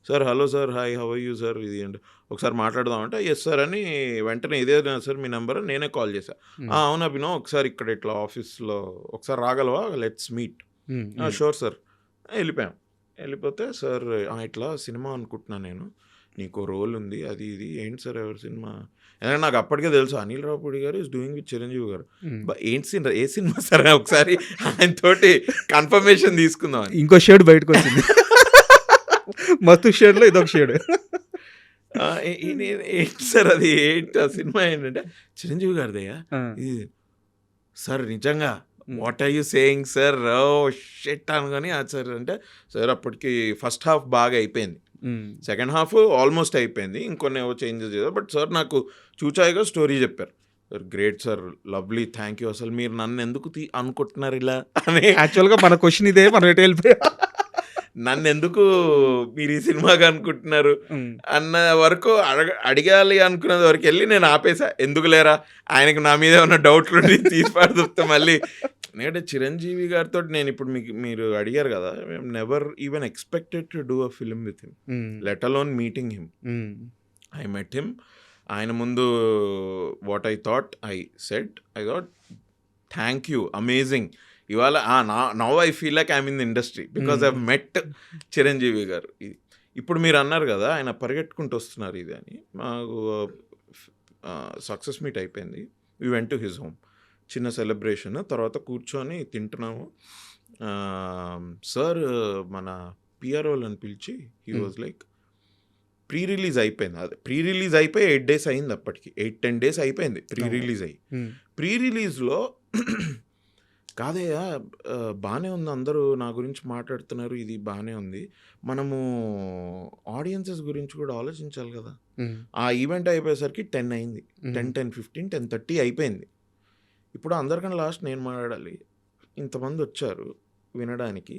Sir hello sir, hi how are you sir, ఇది అంటే ఒకసారి మాట్లాడదామంటే ఎస్ సార్ అని వెంటనే ఇదే సార్ మీ నెంబర్, నేనే కాల్ చేశాను. అవును అభినవ్, ఒకసారి ఇక్కడ ఇట్లా ఆఫీస్లో ఒకసారి రాగలవా, లెట్స్ మీట్. Sure sir. వెళ్ళిపోతే సార్ ఇట్లా సినిమా అనుకుంటున్నాను నేను, నీకు రోల్ ఉంది, అది ఇది. ఏంటి సార్ ఎవరి సినిమా? ఎందుకంటే నాకు అప్పటికే తెలుసు అనిల్ రావుపూడి గారు ఈజ్ డూయింగ్ విత్ చిరంజీవి గారు. ఏంటి ఏ సినిమా సార్? ఒకసారి ఆయన తోటి కన్ఫర్మేషన్ తీసుకుందాం. ఇంకో షేడ్ బయటకు వచ్చింది, మస్తు షేడ్లో ఇదొక షేడ్. ఏంటి సార్ అది, ఏంటి ఆ సినిమా ఏంటంటే చిరంజీవి గారిదయ్యా ఇది సార్. నిజంగా what are you saying sir? Oh shit అనుకొని సార్ అంటే, సార్ అప్పటికి ఫస్ట్ హాఫ్ బాగా అయిపోయింది, సెకండ్ హాఫ్ ఆల్మోస్ట్ అయిపోయింది, ఇంకొన్ని ఏవో చేంజెస్ చేశారు, బట్ సార్ నాకు చూచాయిగా స్టోరీ చెప్పారు. Sir great sir, lovely, thank you. అసలు మీరు నన్ను ఎందుకు అనుకుంటున్నారు ఇలా అని? యాక్చువల్గా మన క్వశ్చన్ ఇదే, మనం ఎటు వెళ్ళిపోయా, నన్ను ఎందుకు మీరు ఈ సినిమాగా అనుకుంటున్నారు అన్న వరకు అడగాలి అనుకున్నది వరకు వెళ్ళి నేను ఆపేసా. ఎందుకు లేరా, ఆయనకు నా మీద ఏమన్నా డౌట్లు తీసి పడుతుంటే మళ్ళీ. ఎందుకంటే చిరంజీవి గారితో నేను ఇప్పుడు మీరు అడిగారు కదా, never even expected to do a film with him, let alone meeting him. I met him ఆయన ముందు what I thought thank you, amazing. ఇవాళ now I feel like I'm in the industry because I met Chiranjeevi garu. ఇప్పుడు మీరు అన్నారు కదా ఆయన పరిగెట్టుకుంటూ వస్తున్నారు ఇది అని. మాకు సక్సెస్ మీట్ అయిపోయింది. We went to his home, చిన్న సెలబ్రేషన్. తర్వాత కూర్చొని తింటున్నాము. సార్ మన పిఆర్ఓలను పిలిచి he was like, pre release అయిపోయింది. అదే ప్రీ రిలీజ్ అయిపోయి 8 days అయింది, అప్పటికి 8-10 days అయిపోయింది ప్రీ రిలీజ్ అయ్యి. ప్రీ రిలీజ్లో కాదయ్యా బాగానే ఉంది, అందరూ నా గురించి మాట్లాడుతున్నారు, ఇది బాగానే ఉంది, మనము ఆడియన్సెస్ గురించి కూడా ఆలోచించాలి కదా. ఆ ఈవెంట్ అయిపోయేసరికి 10 అయింది, 10:15, 10:30 అయిపోయింది. ఇప్పుడు అందరికన్నా లాస్ట్ నేను మాట్లాడాలి. ఇంతమంది వచ్చారు వినడానికి.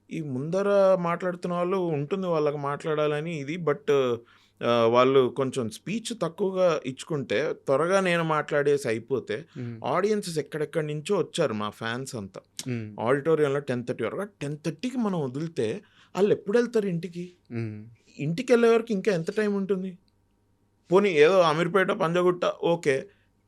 ఈ ముందర మాట్లాడుతున్న వాళ్ళు ఉంటుంది వాళ్ళకి మాట్లాడాలని ఇది, బట్ వాళ్ళు కొంచెం స్పీచ్ తక్కువగా ఇచ్చుకుంటే త్వరగా నేను మాట్లాడేసి అయిపోతే ఆడియన్సెస్ ఎక్కడెక్కడి నుంచో వచ్చారు మా ఫ్యాన్స్ అంతా ఆడిటోరియంలో 10:30 వరకు. 10:30కి మనం వదిలితే వాళ్ళు ఎప్పుడు వెళ్తారు ఇంటికి? ఇంటికి వెళ్ళే వరకు ఇంకా ఎంత టైం ఉంటుంది? పోనీ ఏదో అమీర్పేట, పంజగుట్ట ఓకే,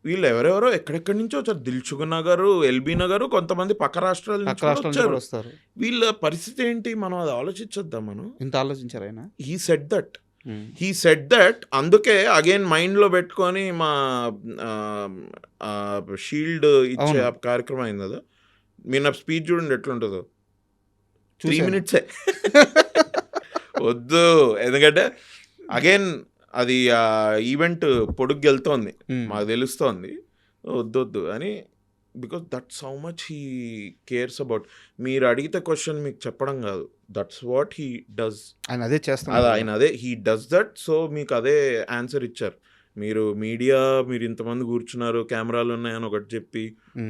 వీళ్ళు ఎవరెవరో ఎక్కడెక్కడి నుంచో వచ్చారు. దిల్సుఖ్ నగర్, ఎల్బీ నగర్, కొంతమంది పక్క రాష్ట్రాల నుంచి వచ్చారు. వీళ్ళ పరిస్థితి ఏంటి? మనం అది ఆలోచించొద్దాం. మనం ఇంత ఆలోచించారు ఆయన. హీ సెడ్ దట్ అందుకే అగైన్ మైండ్లో పెట్టుకొని మా షీల్డ్ ఇచ్చే కార్యక్రమం అయింది కదా. మీరు నా స్పీచ్ చూడండి ఎట్లుంటుందో, 3 minutes వద్దు. ఎందుకంటే అగైన్ అది ఈవెంట్ పొడుగు వెళ్తోంది, మాకు తెలుస్తోంది, వద్దొద్దు అని. Because that's how much he cares about. మీరు అడిగితే క్వశ్చన్ మీకు చెప్పడం కాదు, దట్స్ వాట్ హీ డస్. ఆయన అదే చేస్తారు, ఆయన అదే హీ డస్ దట్. సో మీకు అదే ఆన్సర్ ఇచ్చారు. మీరు మీడియా, మీరు ఇంతమంది కూర్చున్నారు, కెమెరాలు ఉన్నాయని ఒకటి చెప్పి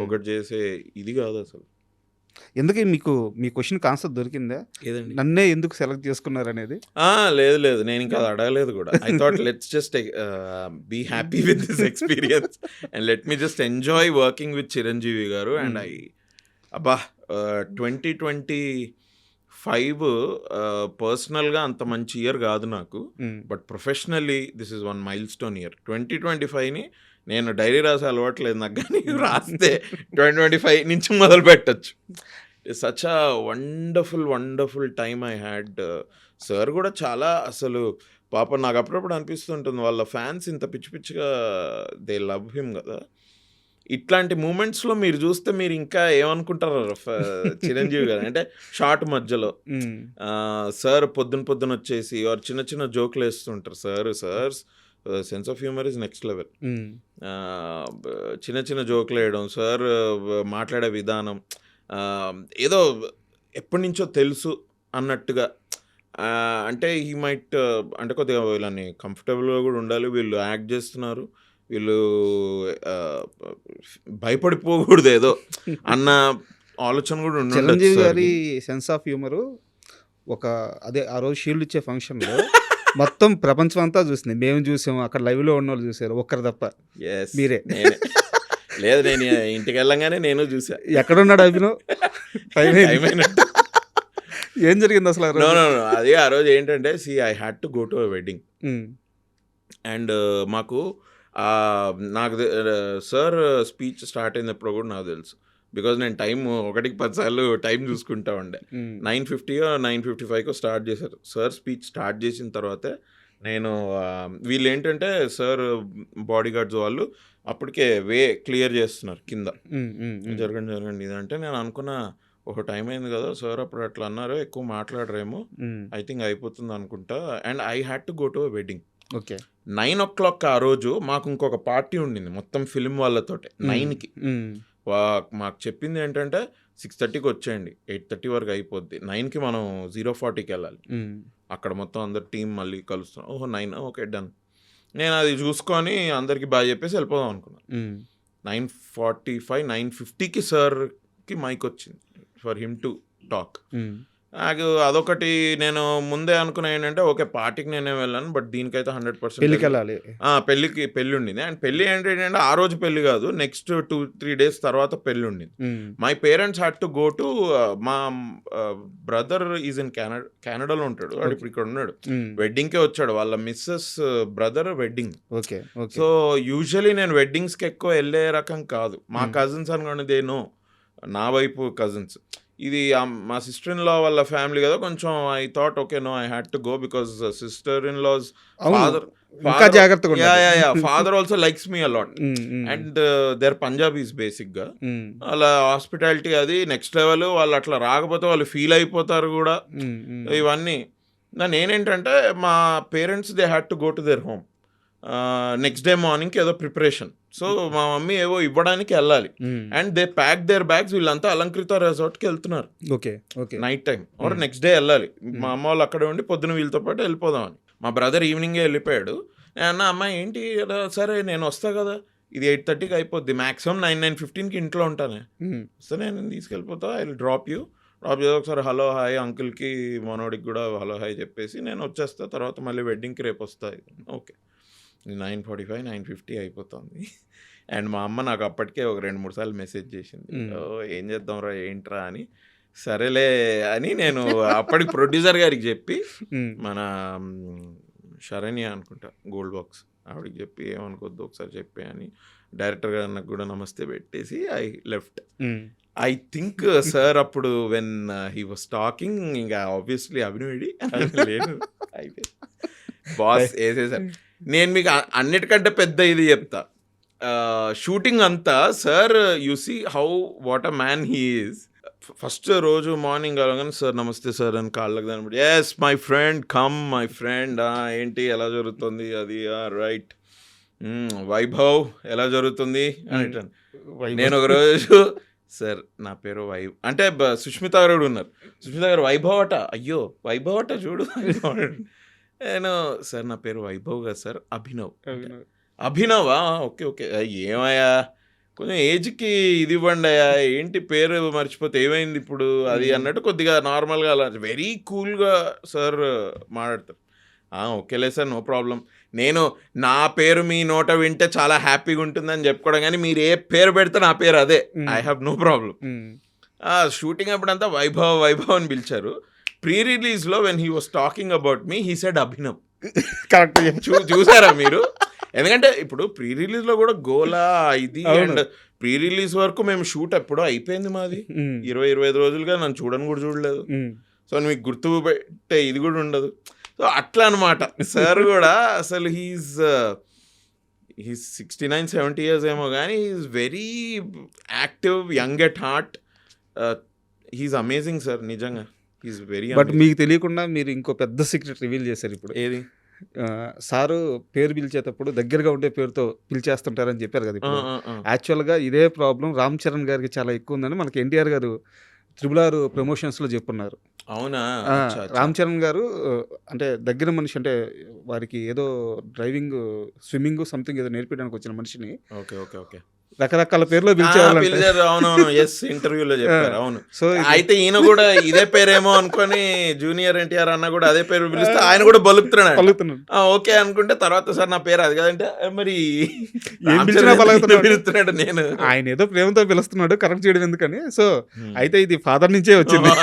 ఒకటి చేసే ఇది కాదు అసలు. ఎందుకే మీకు మీ క్వశ్చన్ ఆన్సర్ దొరికిందా? ఏదండి, నన్నే ఎందుకు సెలెక్ట్ చేసుకున్నారు అనేది? లేదు, నేను ఇంకా అది అడగలేదు కూడా. I thought let's just be happy with this experience and let me just enjoy working with Chiranjeevi garu. And 2025 పర్సనల్గా అంత మంచి ఇయర్ కాదు నాకు, but professionally this is 1 milestone year. 2025ని నేను డైరీ రాసే అలవాట్లేదు నాకు, కానీ రాస్తే 2025 నుంచి మొదలు పెట్టచ్చు. Such a wonderful time I had. Sir కూడా చాలా అసలు పాప నాకు అప్పుడప్పుడు అనిపిస్తుంటుంది, వాళ్ళ ఫ్యాన్స్ ఇంత పిచ్చి పిచ్చిగా దే లవ్ హిమ్ కదా. ఇట్లాంటి మూమెంట్స్లో మీరు చూస్తే మీరు ఇంకా ఏమనుకుంటారు చిరంజీవి గారు అంటే, షార్ట్ మధ్యలో సార్ పొద్దున వచ్చేసి చిన్న చిన్న జోకులు వేస్తుంటారు. Sir sense of humour is next level. చిన్న జోకులు వేయడం, సార్ మాట్లాడే విధానం ఏదో ఎప్పటి నుంచో తెలుసు అన్నట్టుగా. అంటే ఈ మైట్ అంటే కొద్దిగా వీళ్ళని కంఫర్టబుల్గా కూడా ఉండాలి, వీళ్ళు యాక్ట్ చేస్తున్నారు, వీళ్ళు భయపడిపోకూడదు ఏదో అన్న ఆలోచన కూడా ఉండాలి. చిరంజీవి గారి సెన్స్ ఆఫ్ హ్యూమరు అదే ఆ రోజు షీల్డ్ ఇచ్చే ఫంక్షన్లో మొత్తం ప్రపంచం అంతా చూసింది. మేము చూసాము, అక్కడ లైవ్లో ఉన్న వాళ్ళు చూసారు, ఒక్కరు తప్ప. మీరే లేదు, నేను ఇంటికి వెళ్ళంగానే నేను చూసా. ఎక్కడున్నాడు అభినవ్? ఏం జరిగింది అసలు? అదే ఆ రోజు ఏంటంటే, I had to go to a wedding. And మాకు నాకు సార్ స్పీచ్ స్టార్ట్ అయినప్పుడు కూడా నాకు తెలుసు, బికాజ్ నేను టైం 1-10 సార్లు టైం చూసుకుంటా ఉండే. 9:50 9:55 స్టార్ట్ చేశారు. సార్ స్పీచ్ స్టార్ట్ చేసిన తర్వాతే నేను వీళ్ళు ఏంటంటే సార్ బాడీ గార్డ్స్ వాళ్ళు అప్పటికే క్లియర్ చేస్తున్నారు కింద, జరగండి ఇదంటే నేను అనుకున్నా, ఒక టైం అయింది కదా సార్ అప్పుడు అట్లా అన్నారు, ఎక్కువ మాట్లాడరేమో, ఐ థింక్ అయిపోతుంది అనుకుంటా. And I had to go to a wedding. Okay, 9 o'clock ఆ రోజు మాకు ఇంకొక పార్టీ ఉండింది మొత్తం ఫిల్మ్ వాళ్ళతోటే. 9కి మాకు చెప్పింది ఏంటంటే 6:30కి వచ్చేయండి, 8:30 వరకు అయిపోద్ది, 9కి మనం 0:40కి వెళ్ళాలి. అక్కడ మొత్తం అందరు టీం మళ్ళీ కలుస్తున్నాం. 9 ఓకే డన్. నేను అది చూసుకొని అందరికి బాగా చెప్పేసి వెళ్ళిపోదాం అనుకున్నాను. 9:45 9:50కి సార్కి మైక్ వచ్చింది ఫర్ హిమ్ టు టాక్. నాకు అదొకటి నేను ముందే అనుకున్నా ఏంటంటే ఓకే పార్టీకి నేనే వెళ్ళాను బట్ దీనికైతే 100% పెళ్ళికి వెళ్ళాలి. పెళ్ళి ఉండింది. అండ్ పెళ్ళి ఏంటంటే ఆ రోజు పెళ్ళి కాదు, నెక్స్ట్ 2-3 days తర్వాత పెళ్ళి ఉండింది. My parents had to go to మా బ్రదర్ ఈజ్ ఇన్ కెనడాలో ఉంటాడు, వాడు ఇప్పుడు ఇక్కడ ఉన్నాడు. వెడ్డింగ్కే వచ్చాడు, వాళ్ళ missus brother wedding. Okay. Okay. So usually నేను వెడ్డింగ్స్కి ఎక్కువ వెళ్ళే రకం కాదు. మా కజిన్స్ అనుకోండి దేనో, నా వైపు కజిన్స్. ఇది మా సిస్టర్ ఇన్ లా వాళ్ళ ఫ్యామిలీ కదా, కొంచెం I thought okay no I had to go because sister in laws ఇంకా జాగ్రత్తగా ఉండాలి. Father also likes me a lot and they're Punjabis basic గా. అలా హాస్పిటాలిటీ అది నెక్స్ట్ లెవెల్. వాళ్ళు అట్లా రాకపోతే వాళ్ళు ఫీల్ అయిపోతారు కూడా. ఇవన్నీ నేనేంటంటే మా parents they had to go to their home next day మార్నింగ్కి ఏదో ప్రిపరేషన్. సో మా మమ్మీ ఏవో ఇవ్వడానికి వెళ్ళాలి and they pack their bags. వీళ్ళంతా అలంకృత రిసార్ట్కి వెళ్తున్నారు. Okay. Okay. Night time or next day వెళ్ళాలి. మా అమ్మ వాళ్ళు అక్కడే ఉండి పొద్దున వీళ్ళతో పాటు వెళ్ళిపోదామని. మా బ్రదర్ ఈవినింగే వెళ్ళిపోయాడు. నేను అన్న అమ్మాయి ఏంటి సరే నేను వస్తా కదా, ఇది 8:30కి అయిపోద్ది, మ్యాక్సిమం 9-9:15కి ఇంట్లో ఉంటానే, సరే నేను తీసుకెళ్ళిపోతా, ఐ విల్ డ్రాప్ యూ చేసి ఒకసారి హలో హాయ్ అంకుల్కి మనోడికి కూడా హలో హాయ్ చెప్పేసి నేను వచ్చేస్తా, తర్వాత మళ్ళీ వెడ్డింగ్కి రేపు వస్తాయి. ఓకే 9:45 9:50 అయిపోతుంది. అండ్ మా అమ్మ నాకు అప్పటికే ఒక 2-3 సార్లు మెసేజ్ చేసింది, ఏం చేద్దాంరా ఏంట్రా అని. సరేలే అని నేను అప్పటికి ప్రొడ్యూసర్ గారికి చెప్పి, మన శరణ్య అనుకుంటా గోల్డ్ బాక్స్, ఆవిడకి చెప్పి ఏమనుకోద్దు ఒకసారి చెప్పే అని డైరెక్టర్ గారు నాకు కూడా నమస్తే పెట్టేసి I left. I think sir అప్పుడు వెన్ హీ వాస్ టాకింగ్ ఇంకా ఆబ్వియస్లీ అభినయుడి లేదు అయిపోయింది, బాస్ వేసేసారు. నేను మీకు అన్నిటికంటే పెద్ద ఇది చెప్తా, షూటింగ్ అంతా sir you see how what a man he is. First రోజు మార్నింగ్ అలాగని సార్ నమస్తే సార్ అని కాళ్ళకి దాని yes my friend come my friend, ఏంటి ఎలా జరుగుతుంది అది రైట్, వైభవ్ ఎలా జరుగుతుంది అని. నేను ఒక రోజు సార్ నా పేరు వైభవ్ అంటే సుష్మిత గారు కూడా ఉన్నారు, సుష్మిత గారు వైభవ్ అట, అయ్యో వైభవ్ అట చూడు. నేను సార్ నా పేరు వైభవ్ కదా సార్, అభినవా ఓకే ఓకే ఏమయ్యా కొంచెం ఏజ్కి ఇది ఇవ్వండి అయ్యా, ఏంటి పేరు మర్చిపోతే ఏమైంది ఇప్పుడు అది అన్నట్టు కొద్దిగా నార్మల్గా అలా వెరీ కూల్గా సార్ మాట్లాడతారు. ఓకేలే సార్ నో ప్రాబ్లం, నేను నా పేరు మీ నోట వింటే చాలా హ్యాపీగా ఉంటుందని చెప్పుకోవడం, కానీ మీరు ఏ పేరు పెడితే నా పేరు అదే, I have no problem. Shooting అప్పుడంతా వైభవ్ వైభవ్ అని పిలిచారు. ప్రీ రిలీజ్లో when he was talking about me he said Abhinav. Correct. చూసారా మీరు? ఎందుకంటే ఇప్పుడు ప్రీ రిలీజ్లో కూడా గోలా ఇది అండ్ ప్రీ రిలీజ్ వరకు మేము షూట్ ఎప్పుడో అయిపోయింది మాది, 20-25 రోజులుగా నన్ను చూడని కూడా చూడలేదు. సో మీకు గుర్తు పెట్టే ఇది కూడా ఉండదు. సో అట్లా అనమాట. సార్ కూడా అసలు హీస్ 69-70 years ఏమో కానీ he's very active, young at heart, he's amazing sir నిజంగా. He's very. బట్ మీకు తెలియకుండా మీరు ఇంకో పెద్ద సీక్రెట్ రివీల్ చేశారు ఇప్పుడు. ఏది? సారు పేరు పిలిచేటప్పుడు దగ్గరగా ఉండే పేరుతో పిలిచేస్తుంటారని చెప్పారు కదా. ఇప్పుడు యాక్చువల్గా ఇదే ప్రాబ్లం రామ్ చరణ్ గారికి చాలా ఎక్కువ ఉందని మనకి ఎన్టీఆర్ గారు RRR ప్రమోషన్స్లో చెప్పున్నారు. అవునా? రామ్ చరణ్ గారు అంటే దగ్గర మనిషి, అంటే వారికి ఏదో డ్రైవింగ్ స్విమ్మింగ్ సంథింగ్ ఏదో నేర్పించడానికి వచ్చిన మనిషిని ఓకే ఓకే ఓకే రకరకాల పేర్లో పిలిచేవాళ్ళు. అవునవును, ఎస్ ఇంటర్వ్యూలో చెప్పారు. అవును. సో అయితే ఈయన కూడా ఇదే పేరేమో అనుకొని జూనియర్ ఎన్టీఆర్ అన్న కూడా అదే పేరు పిలిస్తే ఆయన కూడా బలుపుతున్నాడు. ఓకే అనుకుంటే తర్వాత సార్ నా పేరు అది కదంటే మరి పిలుస్తున్నాడు. నేను ఆయన ఏదో ప్రేమతో పిలుస్తున్నాడు, కరెక్ట్ చేయడం ఎందుకని. సో అయితే ఇది ఫాదర్ నుంచే వచ్చింది.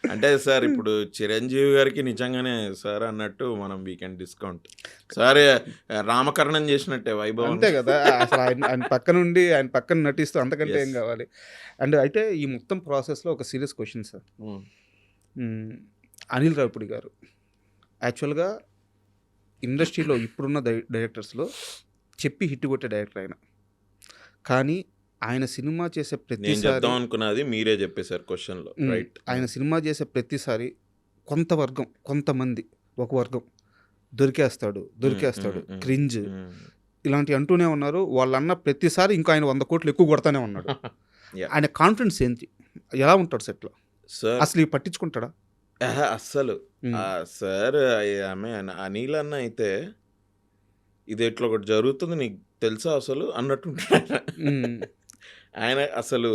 అంటే సార్ ఇప్పుడు చిరంజీవి గారికి నిజంగానే సార్ అన్నట్టు మనం వీకెండ్ డిస్కౌంట్ సార్ రామకరణం చేసినట్టే వైభవ్. అంతే కదా, అసలు ఆయన పక్కనుండి ఆయన పక్కన నటిస్తూ అంతకంటే ఏం కావాలి. అండ్ అయితే ఈ మొత్తం ప్రాసెస్లో ఒక serious question sir. Anil Ravipudi గారు యాక్చువల్గా ఇండస్ట్రీలో ఇప్పుడున్న డైరెక్టర్స్లో చెప్పి హిట్ కొట్టే డైరెక్టర్ ఆయన. కానీ ఆయన సినిమా చేసే ప్రతిసారి అనుకున్నది మీరే చెప్పేశారు క్వశ్చన్లో, రైట్? ఆయన సినిమా చేసే ప్రతిసారి కొంతమంది ఒక వర్గం దొరికేస్తాడు క్రింజ్ ఇలాంటి అంటూనే ఉన్నారు. వాళ్ళన్న ప్రతిసారి ఇంకా ఆయన 100 కోట్లు ఎక్కువ కొడతానే ఉన్నాడు. ఆయన కాన్ఫిడెన్స్ ఏంటి, ఎలా ఉంటాడు సెట్లో, అసలు ఇవి పట్టించుకుంటాడా? అస్సలు సార్ ఆమె అనిల్ అన్న అయితే ఇది ఇట్లా ఒకటి జరుగుతుంది నీకు తెలుసా అసలు అన్నట్టుంటాడు ఆయన. అసలు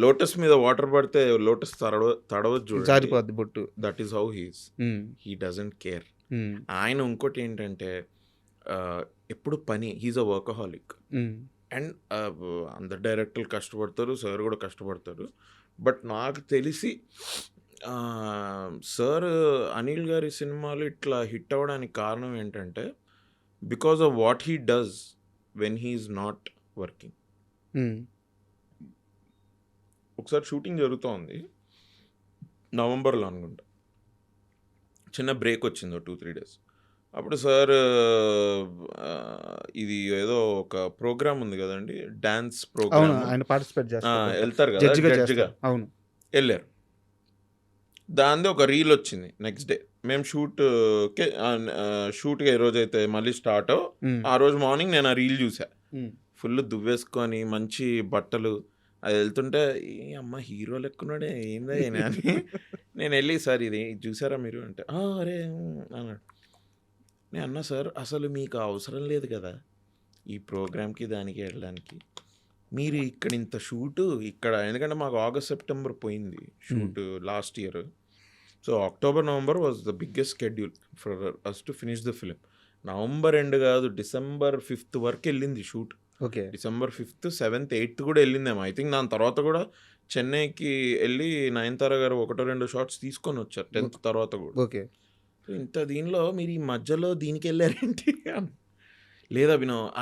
లోటస్ మీద వాటర్ పడితే లోటస్ తడవద్దు చూడండి. జారిపోద్ది బొట్టు. That is how he doesn't care. ఆయన ఇంకోటి ఏంటంటే ఎప్పుడు పని, హీజ్ అ వర్కహాలిక్. అండ్ అందరు డైరెక్టర్లు కష్టపడతారు, సార్ కూడా కష్టపడతారు. బట్ నాకు తెలిసి సార్ అనిల్ గారి సినిమాలు ఇట్లా హిట్ అవ్వడానికి కారణం ఏంటంటే because of what he does when he's not working. ఒకసారి షూటింగ్ జరుగుతోంది నవంబర్లో అనుకుంటా, చిన్న బ్రేక్ వచ్చింది 2-3 days. అప్పుడు సార్ ఇది ఏదో ఒక ప్రోగ్రామ్ ఉంది కదండి, డాన్స్ అవును, ప్రోగ్రామ్, ఆయన పార్టిసిపేట్ చేస్తారు, వెళ్తారు కదా జడ్జిగా జడ్జిగా, చేస్తారు. అవును. వెళ్ళారు. దాంతో ఒక రీల్ వచ్చింది నెక్స్ట్ డే. మేము షూట్కి ఏ రోజు అయితే మళ్ళీ స్టార్ట్ ఆ రోజు మార్నింగ్ నేను ఆ రీల్ చూసా. ఫుల్ దువ్వేసుకొని మంచి బట్టలు అది వెళ్తుంటే, ఏ అమ్మ హీరో లెక్కున్నాడే ఏందా అని నేను వెళ్ళి, సార్ ఇది చూసారా మీరు అంటే, అరే అన్నాడు. నేను అన్నా, సార్ అసలు మీకు అవసరం లేదు కదా ఈ ప్రోగ్రామ్కి దానికి వెళ్ళడానికి, మీరు ఇక్కడ ఇంత షూటు ఇక్కడ, ఎందుకంటే మాకు August, September పోయింది shoot last year. So October, November was the biggest schedule for us to finish the film. November end కాదు, December 5th వరకు వెళ్ళింది shoot. Okay. December 5th, 7th, 8th కూడా వెళ్ళిందేమో ఐ థింక్. దాని తర్వాత కూడా చెన్నైకి వెళ్ళి నయనతార గారు 1-2 షాట్స్ తీసుకొని వచ్చారు 10th తర్వాత కూడా. ఓకే. ఇంత దీనిలో మీరు ఈ మధ్యలో దీనికి వెళ్ళారేంటి లేదా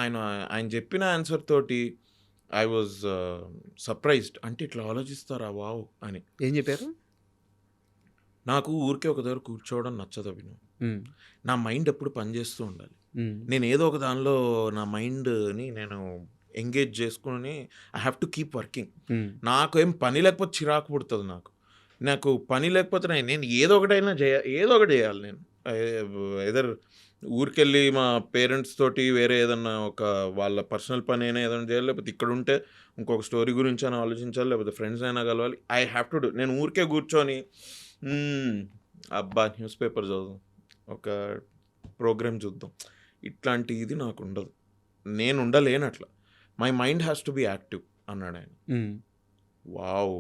ఆయన చెప్పిన ఆన్సర్ తోటి ఐ వాజ్ సర్ప్రైజ్డ్. అంటే ఇట్లా ఆలోచిస్తారా వావ్ అని. ఏం చెప్పారు? నాకు ఊరికే ఒక దగ్గర కూర్చోవడం నచ్చదు అభినవ్. నా మైండ్ ఎప్పుడు పనిచేస్తూ ఉండాలి. నేను ఏదో ఒక దానిలో నా మైండ్ని నేను ఎంగేజ్ చేసుకుని I have to keep working. నాకు ఏం పని లేకపోతే చిరాకు పుడుతుంది. నాకు పని లేకపోతే నేను ఏదో ఒకటి చేయాలి. నేను ఎదర్ ఊరికెళ్ళి మా పేరెంట్స్ తోటి వేరే ఏదన్నా ఒక వాళ్ళ పర్సనల్ పని అయినా ఏదైనా చేయాలి, లేకపోతే ఇక్కడ ఉంటే ఇంకొక స్టోరీ గురించి అయినా ఆలోచించాలి, లేకపోతే ఫ్రెండ్స్ అయినా కలవాలి. I have to do. నేను ఊరికే కూర్చొని అబ్బా న్యూస్ పేపర్ చదువు, ఒక ప్రోగ్రామ్ చూద్దాం, ఇట్లాంటి ఇది నాకు ఉండదు. నేను ఉండలేను అట్లా. My mind has to be active అన్నాడు ఆయన. వావ్.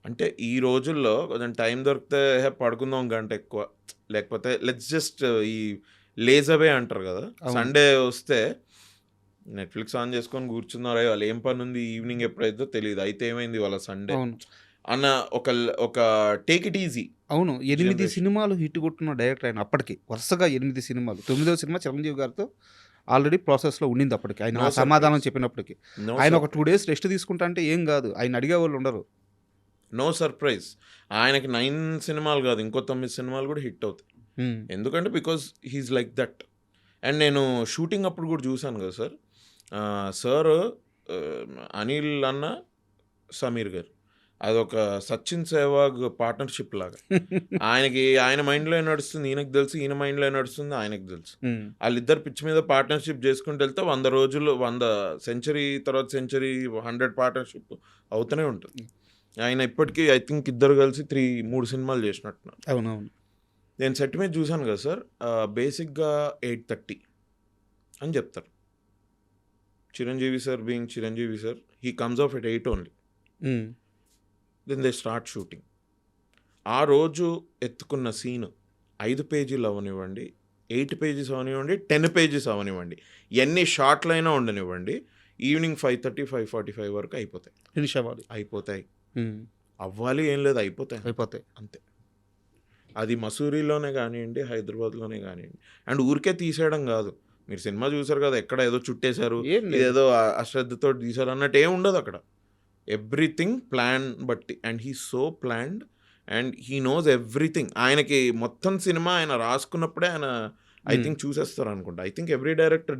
అంటే ఈ రోజుల్లో కొంచెం టైం దొరికితే పడుకుందాం గంట ఎక్కువ, లేకపోతే లెట్స్ జస్ట్ ఈ లేజవే అంటారు కదా, సండే వస్తే నెట్ఫ్లిక్స్ ఆన్ చేసుకొని కూర్చున్నారా, వాళ్ళు ఏం పని ఉంది ఈవినింగ్ ఎప్పుడైతే తెలియదు, అయితే ఏమైంది వాళ్ళ సండే అన్న ఒక టేక్ ఇట్ ఈజీ. అవును, 8 సినిమాలు హిట్ కొట్టున్న డైరెక్టర్ ఆయన. అప్పటికి వరుసగా 8 సినిమాలు. 9వ సినిమా చిరంజీవి గారితో ఆల్రెడీ ప్రాసెస్లో ఉండింది అప్పటికి. ఆయన సమాధానం చెప్పినప్పటికీ ఆయన ఒక 2 days రెస్ట్ తీసుకుంటా అంటే ఏం కాదు, ఆయన అడిగే వాళ్ళు ఉండరు. No surprise. ఆయనకి 9 సినిమాలు కాదు, ఇంకో 9 సినిమాలు కూడా హిట్ అవుతాయి. ఎందుకంటే because he's like that. And నేను షూటింగ్ అప్పుడు కూడా చూశాను కదా సార్ అనిల్ అన్న, సమీర్ గారు, అదొక సచిన్ సెహ్వాగ్ పార్ట్నర్షిప్ లాగా. ఆయన మైండ్లో ఏం నడుస్తుంది ఈయనకు తెలుసు, ఈయన మైండ్లో ఏం నడుస్తుంది ఆయనకు తెలుసు. వాళ్ళిద్దరు పిచ్ మీద పార్ట్నర్షిప్ చేసుకుంటూ వెళ్తే 100 రోజులు 100 సెంచరీ తర్వాత సెంచరీ 100 పార్ట్నర్షిప్ అవుతూనే ఉంటుంది. ఆయన ఇప్పటికీ ఐ థింక్ ఇద్దరు కలిసి 3 సినిమాలు చేసినట్టున్నారు. అవునవును. నేను సెట్ మీద చూశాను కదా సార్, బేసిక్గా 8:30 అని చెప్తారు. Chiranjeevi sir being Chiranjeevi sir, he comes off at 8 only. Then they start shooting. ఆ రోజు ఎత్తుకున్న సీను 5 పేజీలు అవనివ్వండి, 8 pages అవనివ్వండి, 10 pages అవనివ్వండి, ఎన్ని షార్ట్లైనా ఉండనివ్వండి, ఈవినింగ్ 5:30, 5:45 వరకు అయిపోతాయి. ఫినిష్ అవ్వాలి. అయిపోతాయి. అవ్వాలి ఏం లేదు, అయిపోతాయి అంతే. అది మసూరిలోనే కానివ్వండి, హైదరాబాద్లోనే కానివ్వండి. అండ్ ఊరికే తీసేయడం కాదు. మీరు సినిమా చూసారు కదా, ఎక్కడ ఏదో చుట్టేశారు, ఏదో అశ్రద్ధతో తీశారు అన్నట్టు ఏం ఉండదు అక్కడ. ఎవ్రీథింగ్ ప్లాన్ బట్టి. And he so planned and he knows everything. ఆయనకి మొత్తం సినిమా ఆయన రాసుకున్నప్పుడే ఆయన ఐ థింక్ చూసేస్తారు అనుకుంటా. I think every director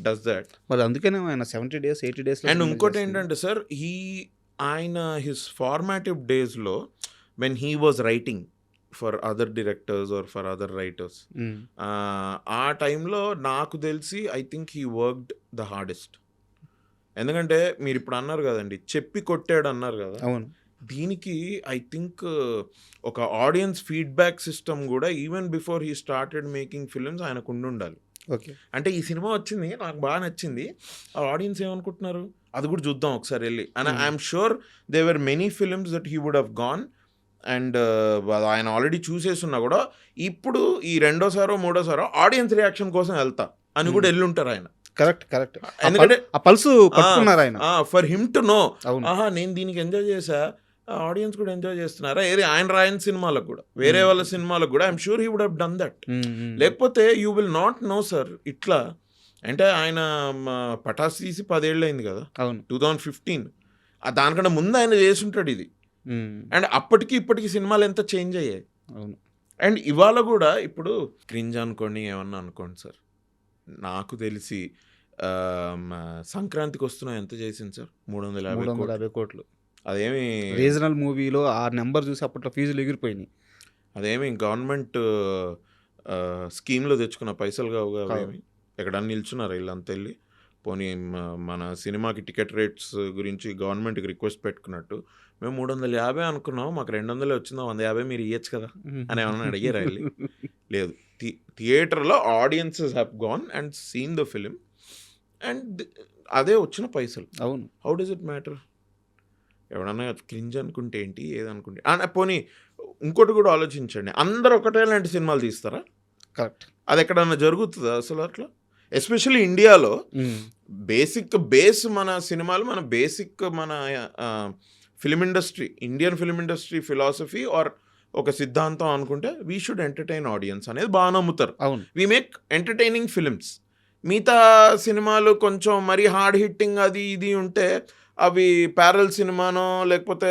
does that. మరి అందుకనే ఆయన 70 days 80 days. అండ్ ఇంకోటి ఏంటంటే సార్, ఆయన హిస్ ఫార్మాటివ్ డేస్లో when he was writing for other directors or for other writers, ఆ టైంలో నాకు తెలిసి I think he worked the hardest. ఎందుకంటే మీరు ఇప్పుడు అన్నారు కదండి, చెప్పి కొట్టాడు అన్నారు కదా. అవును. దీనికి ఐ థింక్ ఒక ఆడియన్స్ ఫీడ్బ్యాక్ సిస్టమ్ కూడా even before he started making films ఆయనకు ఉండాలి. ఓకే. అంటే ఈ సినిమా వచ్చింది, నాకు బాగా నచ్చింది, ఆ ఆడియన్స్ ఏమనుకుంటున్నారు, అది కూడా చూద్దాం ఒకసారి వెళ్ళి. And I'm sure they were many films that he would have gone and ఆయన ఆల్రెడీ చూసేస్తున్నా కూడా ఇప్పుడు ఈ రెండోసారో మూడోసారో ఆడియన్స్ రియాక్షన్ కోసం వెళ్తా అని కూడా వెళ్ళుంటారు ఆయన. కరెక్ట్ ఎందుకంటే ఆ పల్సు పట్టుకున్నారు ఆయన. ఫర్ హిమ్ టు నో, అవును. ఆహా నేను దీనికి ఎంజాయ్ చేసా, ఆడియన్స్ కూడా ఎంజాయ్ చేస్తున్నారా, ఏది ఆయన రాయని సినిమాలకు కూడా వేరే వాళ్ళ సినిమాలకు కూడా I'm sure he would have done that. లేకపోతే you will not know sir. ఇట్లా అంటే ఆయన పటాస్ తీసి 10 ఏళ్ళు అయింది కదా, అవును 2015. దానికన్నా ముందు ఆయన చేసుంటాడు ఇది. అండ్ అప్పటికి ఇప్పటికి సినిమాలు ఎంత చేంజ్ అయ్యాయి. అవును. అండ్ ఇవాళ కూడా ఇప్పుడు క్రింజ్ అనుకోండి ఏమన్నా అనుకోండి సార్, నాకు తెలిసి సంక్రాంతికి వస్తున్నా ఎంత చేసింది సార్? 350 కోట్లు. అదేమి రీజనల్ మూవీలో ఆ నెంబర్ చూసి అప్పట్లో ఫీజులు ఎగిరిపోయినాయి. అదేమి గవర్నమెంట్ స్కీమ్లో తెచ్చుకున్న పైసలు కావు అవేమి. ఎక్కడన్నా నిల్చున్నారు వీళ్ళంతా వెళ్ళి. పోనీ మన సినిమాకి టికెట్ రేట్స్ గురించి గవర్నమెంట్కి రిక్వెస్ట్ పెట్టుకున్నట్టు మేము 350 అనుకున్నాం, మాకు 200 వచ్చిందా, 150 మీరు ఇవ్వచ్చు కదా అని ఏమన్నా అడిగారు వెళ్ళి? లేదు. థియేటర్లో audiences have gone and seen the film and అదే వచ్చిన పైసలు. అవును. How does it matter? ఎవడన్నా క్రింజ్ అనుకుంటే ఏంటి, ఏదనుకుంటే. పోనీ ఇంకోటి కూడా ఆలోచించండి, అందరు ఒకటే లాంటి సినిమాలు తీస్తారా? కరెక్ట్. అది ఎక్కడన్నా జరుగుతుందా అసలు అట్లా? ఎస్పెషల్లీ ఇండియాలో బేస్ మన సినిమాలు, మన బేసిక్ మన film industry, Indian film industry philosophy or ఒక సిద్ధాంతం అనుకుంటే వీ షుడ్ ఎంటర్టైన్ ఆడియన్స్ అనేది బాగా నమ్ముతారు. అవును. We make entertaining films. మిగతా సినిమాలు కొంచెం మరీ హార్డ్ హిట్టింగ్ అది ఇది ఉంటే అవి ప్యారల్ సినిమానో లేకపోతే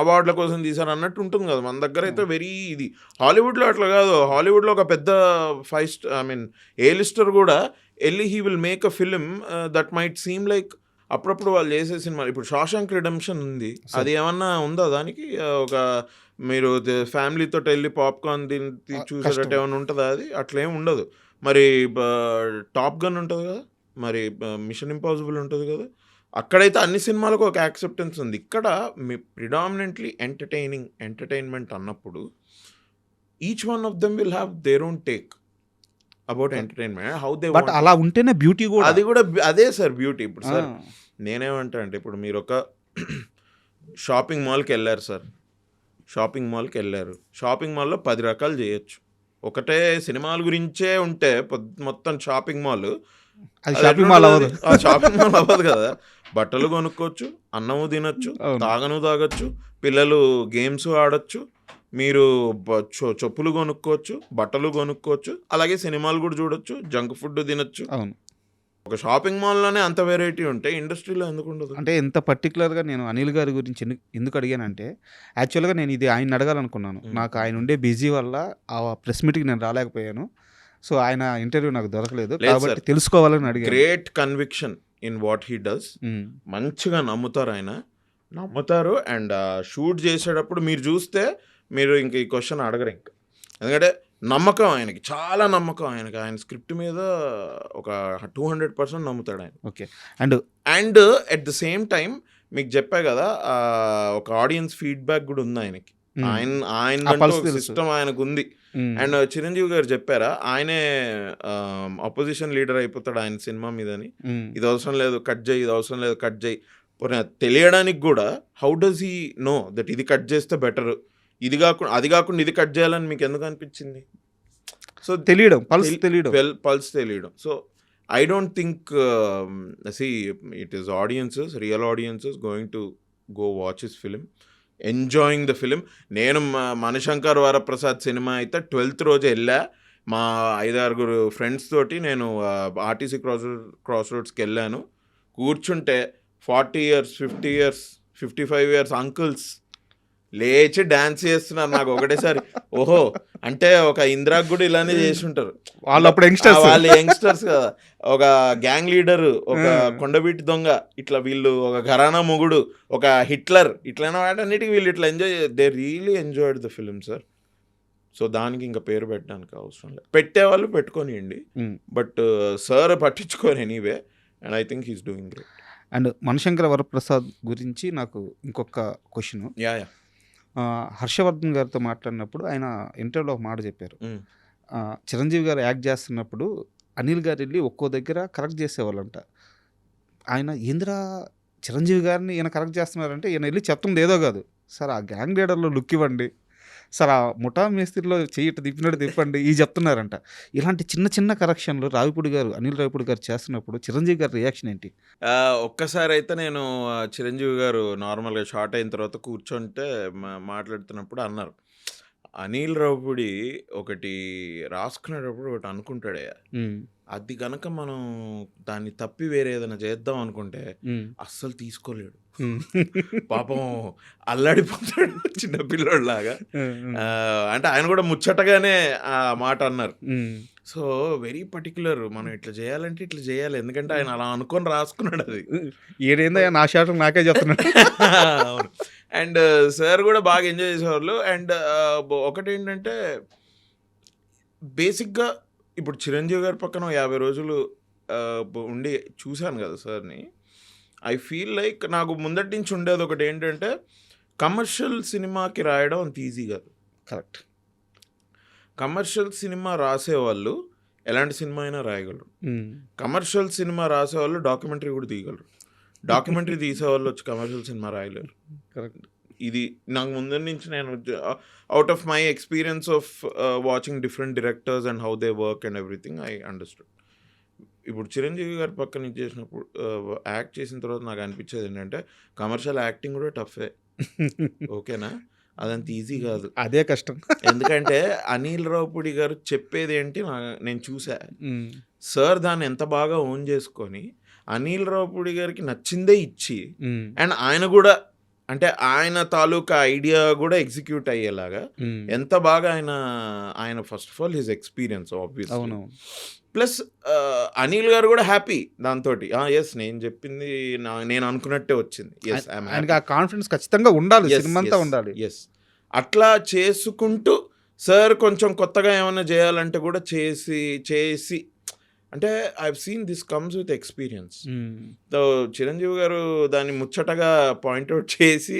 అవార్డుల కోసం తీసారు అన్నట్టు ఉంటుంది కదా. మన దగ్గర అయితే వెరీ ఇది. హాలీవుడ్లో అట్లా కాదు. హాలీవుడ్లో ఒక పెద్ద ఏ లిస్టర్ కూడా వెళ్ళి he will make a film that might seem like అప్పుడప్పుడు వాళ్ళు చేసే సినిమాలు. ఇప్పుడు షాషాంక్ రిడెంప్షన్ ఉంది, అది ఏమన్నా ఉందా దానికి? ఒక మీరు ఫ్యామిలీతో వెళ్ళి పాప్కార్న్ చూసేటట్టు ఏమైనా ఉంటుందా? అది అట్లేం ఉండదు. మరి టాప్ గన్ ఉంటుంది కదా, మరి మిషన్ ఇంపాసిబుల్ ఉంటుంది కదా. అక్కడైతే అన్ని సినిమాలకు ఒక యాక్సెప్టెన్స్ ఉంది. ఇక్కడ మీ ప్రిడామినెంట్లీ ఎంటర్టైన్మెంట్ అన్నప్పుడు each one of them will have their own take about entertainment, how they but అలా ఉంటేనే బ్యూటీ కూడా. అది కూడా అదే సార్ బ్యూటీ. ఇప్పుడు సార్ నేనేమంటా అంటే, ఇప్పుడు మీరు ఒక షాపింగ్ మాల్కి వెళ్ళారు సార్, షాపింగ్ మాల్లో 10 రకాలు చేయొచ్చు. ఒకటే సినిమాల గురించే ఉంటే మొత్తం షాపింగ్ మాల్ షాపింగ్ మాల్ అవ్వదు కదా. బట్టలు కొనుక్కోవచ్చు, అన్నము తినొచ్చు, తాగొచ్చు, పిల్లలు గేమ్స్ ఆడొచ్చు, మీరు చెప్పులు కొనుక్కోవచ్చు, బట్టలు కొనుక్కోవచ్చు, అలాగే సినిమాలు కూడా చూడొచ్చు, జంక్ ఫుడ్ తినొచ్చు. అవును. ఒక షాపింగ్ మాల్లోనే అంత వెరైటీ ఉంటే ఇండస్ట్రీలో ఎందుకు ఉండదు? అంటే ఎంత పర్టికులర్గా నేను అనిల్ గారి గురించి ఎందుకు అడిగానంటే, యాక్చువల్గా నేను ఇది ఆయన అడగాలనుకున్నాను. నాకు ఆయన ఉండే బిజీ వల్ల ఆ ప్రెస్ మీట్కి నేను రాలేకపోయాను. సో ఆయన ఇంటర్వ్యూ నాకు దొరకలేదు కాబట్టి తెలుసుకోవాలని అడిగాను. Great conviction in what he does. మంచిగా నమ్ముతారు ఆయన, నమ్ముతారు. అండ్ షూట్ చేసేటప్పుడు మీరు చూస్తే మీరు ఇంక ఈ క్వశ్చన్ అడగరు ఇంకా. ఎందుకంటే నమ్మకం ఆయనకి, చాలా నమ్మకం ఆయనకి. ఆయన స్క్రిప్ట్ మీద ఒక 200% నమ్ముతాడు ఆయన. Okay. And at the same time మీకు చెప్పా కదా, ఒక ఆడియన్స్ ఫీడ్బ్యాక్ కూడా ఉంది ఆయనకి. ఆయన సిస్టమ్ ఆయనకు ఉంది. అండ్ చిరంజీవి గారు చెప్పారా, ఆయనే అపోజిషన్ లీడర్ అయిపోతాడు ఆయన సినిమా మీదని. ఇది అవసరం లేదు కట్ చేయి, ఇది అవసరం లేదు కట్ చేయి. తెలియడానికి కూడా how does he know that ఇది కట్ చేస్తే బెటర్, ఇది కాకుండా అది కాకుండా ఇది కట్ చేయాలని మీకు ఎందుకు అనిపించింది? సో పల్స్ తెలియడం. So I don't think it is audiences, real audiences going to go watch his film, enjoying the film. నేను మణిశంకర్ వరప్రసాద్ సినిమా అయితే 12th రోజు వెళ్ళా. మా 5-6 ఫ్రెండ్స్ తోటి నేను ఆర్టీసీ క్రాస్ రోడ్స్కి వెళ్ళాను. కూర్చుంటే 40 years, 50 years, 55 years అంకుల్స్ లేచి డాన్స్ చేస్తున్నారు. నాకు ఒకటేసారి ఓహో, అంటే ఒక ఇందిరాకు కూడా ఇలానే చేసి ఉంటారు. వాళ్ళు యంగ్స్టర్స్ కదా, ఒక గ్యాంగ్ లీడర్, ఒక కొండబీటి దొంగ, ఇట్లా వీళ్ళు ఒక ఘరానా మొగుడు, ఒక హిట్లర్, ఇట్లైనా వాటన్నిటికీ వీళ్ళు ఇట్లా they really enjoyed the film sir. So దానికి ఇంకా పేరు పెట్టడానికి అవసరం లేదు. పెట్టేవాళ్ళు పెట్టుకోనియండి, బట్ సార్ పట్టించుకోని anyway. And I think he's doing great. And Manishankar Varaprasad గురించి నాకు ఇంకొక క్వశ్చన్. హర్షవర్ధన్ గారితో మాట్లాడినప్పుడు ఆయన ఇంటర్వ్యూలో ఒక మాట చెప్పారు. చిరంజీవి గారు యాక్ట్ చేస్తున్నప్పుడు అనిల్ గారు వెళ్ళి ఒక్కో దగ్గర కరెక్ట్ చేసేవాళ్ళంట. ఆయన ఏందిరా చిరంజీవి గారిని ఈయన కరెక్ట్ చేస్తున్నారంటే ఈయన వెళ్ళి చెప్తుంది ఏదో కాదు, సార్ ఆ గ్యాంగ్ లీడర్లో లుక్ ఇవ్వండి, సార్ ఆ ముఠా మేస్త్రిలో చెయ్యి తిప్పినట్టు తిప్పండి, ఈ చెప్తున్నారంట. ఇలాంటి చిన్న చిన్న కరెక్షన్లు అనిల్ రావిపూడి గారు చేస్తున్నప్పుడు చిరంజీవి గారి రియాక్షన్ ఏంటి? ఒక్కసారి అయితే నేను చిరంజీవి గారు నార్మల్గా షార్ట్ అయిన తర్వాత కూర్చుంటే మాట్లాడుతున్నప్పుడు అన్నారు, అనిల్ రావిపూడి ఒకటి రాసుకునేటప్పుడు ఒకటి అనుకుంటాడయ్యా, అది గనక మనం దాన్ని తప్పి వేరే ఏదైనా చేద్దాం అనుకుంటే అస్సలు తీసుకోలేడు, పాపం అల్లాడిపోతాడు చిన్నపిల్లోడిలాగా. అంటే ఆయన కూడా ముచ్చటగానే ఆ మాట అన్నారు. సో వెరీ పర్టికులర్, మనం ఇట్లా చేయాలంటే ఇట్లా చేయాలి, ఎందుకంటే ఆయన అలా అనుకొని రాసుకున్నాడు. అది ఏడైందా నా శాతం నాకే చెప్తున్నాడు. అవును. అండ్ సార్ కూడా బాగా ఎంజాయ్ చేసేవాళ్ళు. అండ్ ఒకటి ఏంటంటే బేసిక్గా ఇప్పుడు చిరంజీవి గారి పక్కన 50 రోజులు ఉండి చూశాను కదా సార్ని. ఐ ఫీల్ లైక్ నాకు ముందటి నుంచి ఉండేది ఒకటి ఏంటంటే, కమర్షియల్ సినిమాకి రాయడం అంత ఈజీ కాదు. కరెక్ట్. కమర్షియల్ సినిమా రాసేవాళ్ళు ఎలాంటి సినిమా అయినా రాయగలరు. కమర్షియల్ సినిమా రాసేవాళ్ళు డాక్యుమెంటరీ కూడా తీయగలరు. డాక్యుమెంటరీ తీసేవాళ్ళు వచ్చి కమర్షియల్ సినిమా రాయలేరు. కరెక్ట్. ఇది నాకు ముందు నుంచి నేను out of my experience of watching different directors and how they work and everything I understood. ఇప్పుడు చిరంజీవి గారి పక్కన ఇది చేసినప్పుడు యాక్ట్ చేసిన తర్వాత నాకు అనిపించేది ఏంటంటే, కమర్షియల్ యాక్టింగ్ కూడా టఫే. ఓకేనా, అదంత ఈజీ కాదు, అదే కష్టం. ఎందుకంటే అనిల్ రావిపూడి గారు చెప్పేది ఏంటి నేను చూసా. సార్ దాన్ని ఎంత బాగా ఓన్ చేసుకొని అనిల్ రావిపూడి గారికి నచ్చిందే ఇచ్చి, అండ్ ఆయన కూడా అంటే ఆయన తాలూకా ఐడియా కూడా ఎగ్జిక్యూట్ అయ్యేలాగా ఎంత బాగా ఆయన first of all his experience obviously, plus Anil గారు కూడా హ్యాపీ దాంతో. ఎస్, నేను చెప్పింది నేను అనుకున్నట్టే వచ్చింది. ఎస్, ఆయనకి ఆ కాన్ఫిడెన్స్ ఖచ్చితంగా ఉండాలి, సినిమా అంతా ఉండాలి. ఎస్, అట్లా చేసుకుంటూ సార్ కొంచెం కొత్తగా ఏమైనా చేయాలంటే కూడా చేసి అంటే I seen this comes with experience. So Chiranjeevi గారు దాన్ని ముచ్చటగా పాయింట్అవుట్ చేసి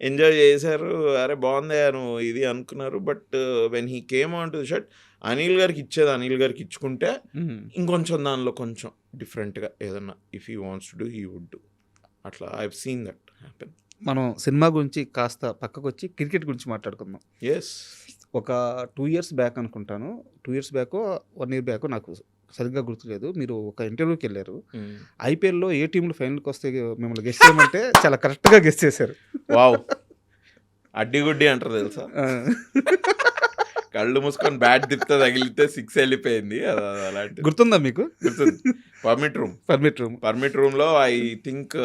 ఎంజాయ్ చేశారు. అరే బాగుంది నువ్వు ఇది అనుకున్నారు. But when he came on to the shirt, Anil గారికి ఇచ్చేది అనిల్ గారికి ఇచ్చుకుంటే ఇంకొంచెం దానిలో కొంచెం డిఫరెంట్గా ఏదన్నా if he wants to do he would do. అట్లా ఐ సీన్ దట్ హ్యాపెన్. మనం సినిమా గురించి కాస్త పక్కకు వచ్చి క్రికెట్ గురించి మాట్లాడుకుందాం. ఎస్, ఒక 2 years బ్యాక్ అనుకుంటాను, 2 years బ్యాక్ 1 year బ్యాక్, నాకు సరిగ్గా గుర్తులేదు, మీరు ఒక ఇంటర్వ్యూకి వెళ్ళారు. ఐపీఎల్లో ఏ టీంలు ఫైనల్కి వస్తే మిమ్మల్ని గెస్ట్ చేయమంటే చాలా కరెక్ట్గా గెస్ట్ చేశారు. వావ్, అడ్డిగుడ్డి అంటారు తెలుసా, కళ్ళు మూసుకొని బ్యాట్ తిప్పితే తగిలితే 6 వెళ్ళిపోయింది. అలాంటి గుర్తుందా మీకు? గుర్తుంది. పర్మిట్ రూమ్లో I think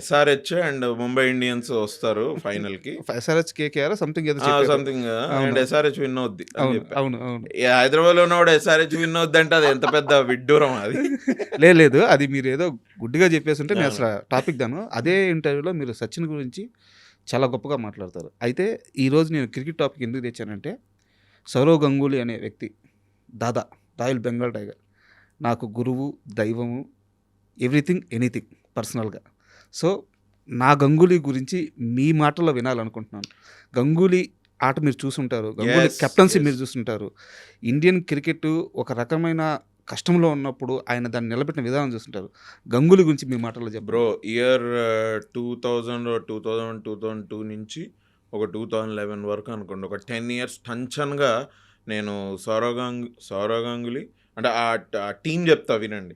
SRH and Mumbai Indians వస్తారు ఫైనల్ కి. SRH KKR something and SRH win అవుద్ది అని చెప్పి. అవును. హైదరాబాద్ లో ఉన్నవాడు SRH విన్ అవుద్ది అంటే అది ఎంత పెద్ద విడ్డూరం అది. లేదు, అది మీరు ఏదో గుడ్డిగా చెప్పేసి ఉంటే నేను అసలు టాపిక్ దాను. అదే ఇంటర్వ్యూలో మీరు సచిన్ గురించి చాలా గొప్పగా మాట్లాడతారు. అయితే ఈరోజు నేను క్రికెట్ టాపిక్ ఎందుకు తెచ్చానంటే, సౌరవ్ గంగూలీ అనే వ్యక్తి, దాదా రాయల్ బెంగాల్ టైగర్, నాకు గురువు, దైవము, ఎవ్రీథింగ్ ఎనీథింగ్ పర్సనల్గా. సో నా గంగూలీ గురించి మీ మాటల్లో వినాలనుకుంటున్నాను. గంగూలీ ఆట మీరు చూసుంటారు, గంగూలీ కెప్టెన్సీ మీరు చూసుంటారు. ఇండియన్ క్రికెట్ ఒక రకమైన కష్టంలో ఉన్నప్పుడు ఆయన దాన్ని నిలబెట్టిన విధానం చూస్తుంటారు. గంగూలీ గురించి మీ మాటల్లో చెప్పు. బ్రో, ఇయర్ 2002 నుంచి ఒక 2011 వరకు అనుకోండి, ఒక 10 years టంచన్గా నేను సౌరవ్ గంగూలీ అంటే ఆ టీం చెప్తా వినండి.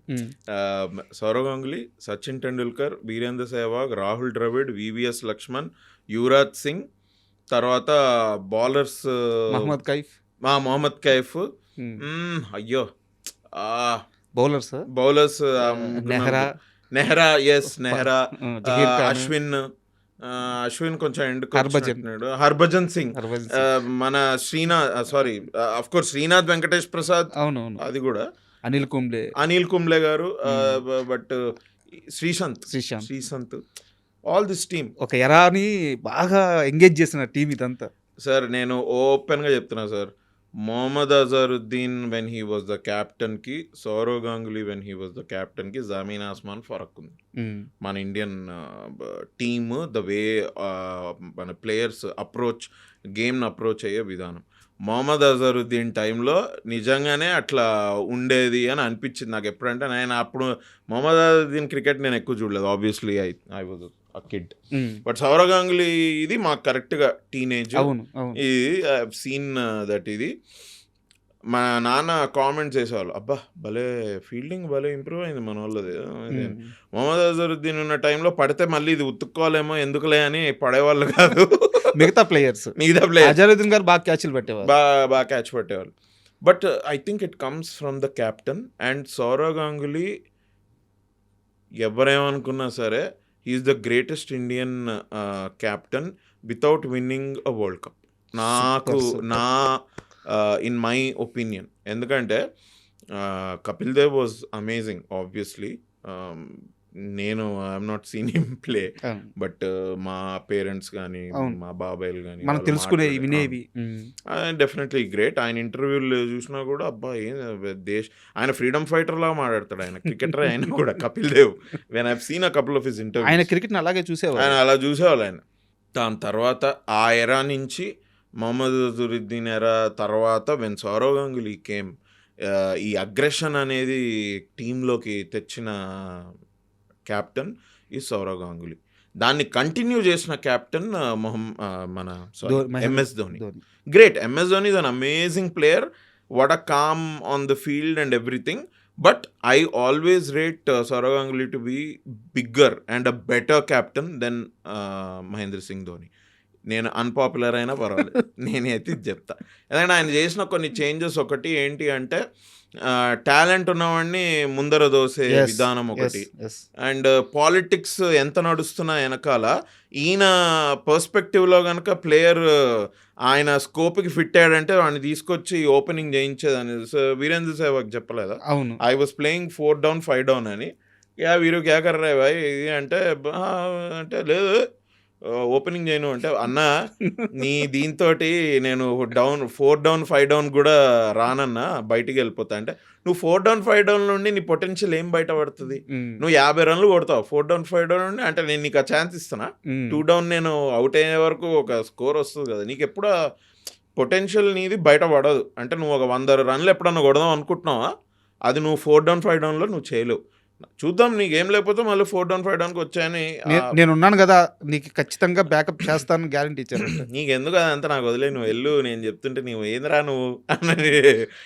సౌరవ్ గంగూలీ, సచిన్ టెండూల్కర్, వీరేంద్ర సెహ్వాగ్, రాహుల్ ద్రవిడ్, VVS లక్ష్మణ్, యువరాజ్ సింగ్, తర్వాత బౌలర్స్ మొహమ్మద్ కైఫ్, అయ్యో బౌలర్స్ నెహ్రా, అశ్విన్ కొంచెం ఎండ్, హర్భజన్ సింగ్, మన శ్రీనాథ్ వెంకటేష్ ప్రసాద్, అది కూడా అనిల్ కుంబ్లే గారు, but Sreesanth, all this team ఒక ఎరాని బాగా ఎంగేజ్ చేసిన టీం ఇదంతా. సార్ నేను ఓపెన్గా చెప్తున్నా sir, Mohammad Azharuddin when he was the captain కి, Sourav Ganguly when he was the captain కి జమీన్ ఆస్మాన్ ఫరక్ ఉంది. మన ఇండియన్ టీమ్ ద వే మన ప్లేయర్స్ గేమ్ని అప్రోచ్ అయ్యే విధానం. మొహమ్మద్ అజరుద్దీన్ టైంలో నిజంగానే అట్లా ఉండేది అని అనిపించింది నాకు. ఎప్పుడంటే నేను అప్పుడు మొహమ్మద్ అజరుద్దీన్ క్రికెట్ నేను ఎక్కువ చూడలేదు, obviously I was a kid. But Sourav Ganguly ఇది మాకు కరెక్ట్గా టీనేజ్. అవును అవును ఇది ఐ హావ్ సీన్ దట్. ఇది మా నాన్న కామెంట్స్ చేసేవాళ్ళు, అబ్బా భలే ఫీల్డింగ్ భలే ఇంప్రూవ్ అయింది మన వాళ్ళది. మొహమ్మద్ అజరుద్దీన్ ఉన్న టైంలో పడితే మళ్ళీ ఇది ఉతుక్కోవాలేమో ఎందుకులే అని పడేవాళ్ళు కాదు. మిగతా ప్లేయర్స్ మిగతా ప్లేయర్ అజరుద్దీన్ గారు బాగా క్యాచ్లు పెట్టేవారు. బాగా క్యాచ్ పట్టేవాళ్ళు. But I think it comes from the captain. And Sourav Ganguly ఎవరేమనుకున్నా సరే he's the greatest Indian captain without winning a world cup. నాకు నా ఇన్ మై ఒపీనియన్. ఎందుకంటే Kapil Dev was amazing obviously. నేను I'm not seen him play, but మా parents కానీ మా బాబాయ్లు కానీ మనం తెలుసుకునే వినేవి డెఫినెట్లీ గ్రేట్. ఆయన ఇంటర్వ్యూలు చూసినా కూడా అబ్బా ఏం ఆయన ఫ్రీడమ్ ఫైటర్ లాగా మాట్లాడతాడు. ఆయన క్రికెటర్ ఆయన కూడా Kapil Dev. When I have seen a couple of his interviews ఆయన క్రికెట్ని అలాగే చూసేవారు. ఆయన అలా చూసేవాళ్ళు. ఆయన దాని తర్వాత ఆ ఎరా నుంచి మొహమ్మద్ అజరుద్దీన్ ఎరా తర్వాత వెన్ సౌరవ్ గంగూలీ కేమ్, ఈ అగ్రెషన్ అనేది టీంలోకి తెచ్చిన క్యాప్టెన్ ఈ సౌరవ్ గంగూలీ. దాన్ని కంటిన్యూ చేసిన క్యాప్టెన్ మన MS Dhoni. Great. MS Dhoni is an amazing player. What a calm on the field and everything. But I always rate Sourav Ganguly to be bigger and a better captain than Mahendra Singh Dhoni. నేను unpopular అయినా పర్వాలేదు, నేనైతే ఇది చెప్తా. ఎందుకంటే ఆయన చేసిన కొన్ని చేంజెస్ ఒకటి ఏంటి అంటే టాలెంట్ ఉన్నవాడిని ముందర దోసే విధానం ఒకటి. అండ్ పాలిటిక్స్ ఎంత నడుస్తున్నా వెనకాల ఈయన పర్స్పెక్టివ్లో కనుక ప్లేయర్ ఆయన స్కోప్కి ఫిట్ అయ్యాడంటే వాడిని తీసుకొచ్చి ఓపెనింగ్ చేయించేదని. వీరేంద్ర సెహ్వాగ్ చెప్పలేదా, అవును, I was playing 4 down 5 down అని. యా వీరు క్యా కర్ రే భాయ్ ఇది అంటే లేదు ఓపెనింగ్ చేయను అంటే, అన్నా నీ దీంతో నేను 4 down 5 down కూడా రానన్నా, బయటికి వెళ్ళిపోతా అంటే, నువ్వు 4 down 5 down నుండి నీ పొటెన్షియల్ ఏం బయటపడుతుంది? నువ్వు 50 runs కొడతావు 4 down 5 down నుండి అంటే నేను నీకు ఆ ఛాన్స్ ఇస్తానా? 2 down నేను అవుట్ అయ్యే వరకు ఒక స్కోర్ వస్తుంది కదా, నీకు ఎప్పుడు పొటెన్షియల్ నీది బయటపడదు. అంటే నువ్వు ఒక 100 runs ఎప్పుడన్నా కొడదాం అనుకుంటున్నావా, అది నువ్వు 4 down 5 downలో నువ్వు చేయలేవు. చూద్దాం, నీకేం లేకపోతే మళ్ళీ 4 down 5 downకి వచ్చాయని నేను ఉన్నాను కదా, నీకు ఖచ్చితంగా బ్యాకప్ చేస్తాను గ్యారంటీ ఇచ్చాను. నీకెందుకు అదంతా నాకు వదిలే, నువ్వు వెళ్ళు, నేను చెప్తుంటే నువ్వు ఏందిరా నువ్వు అని.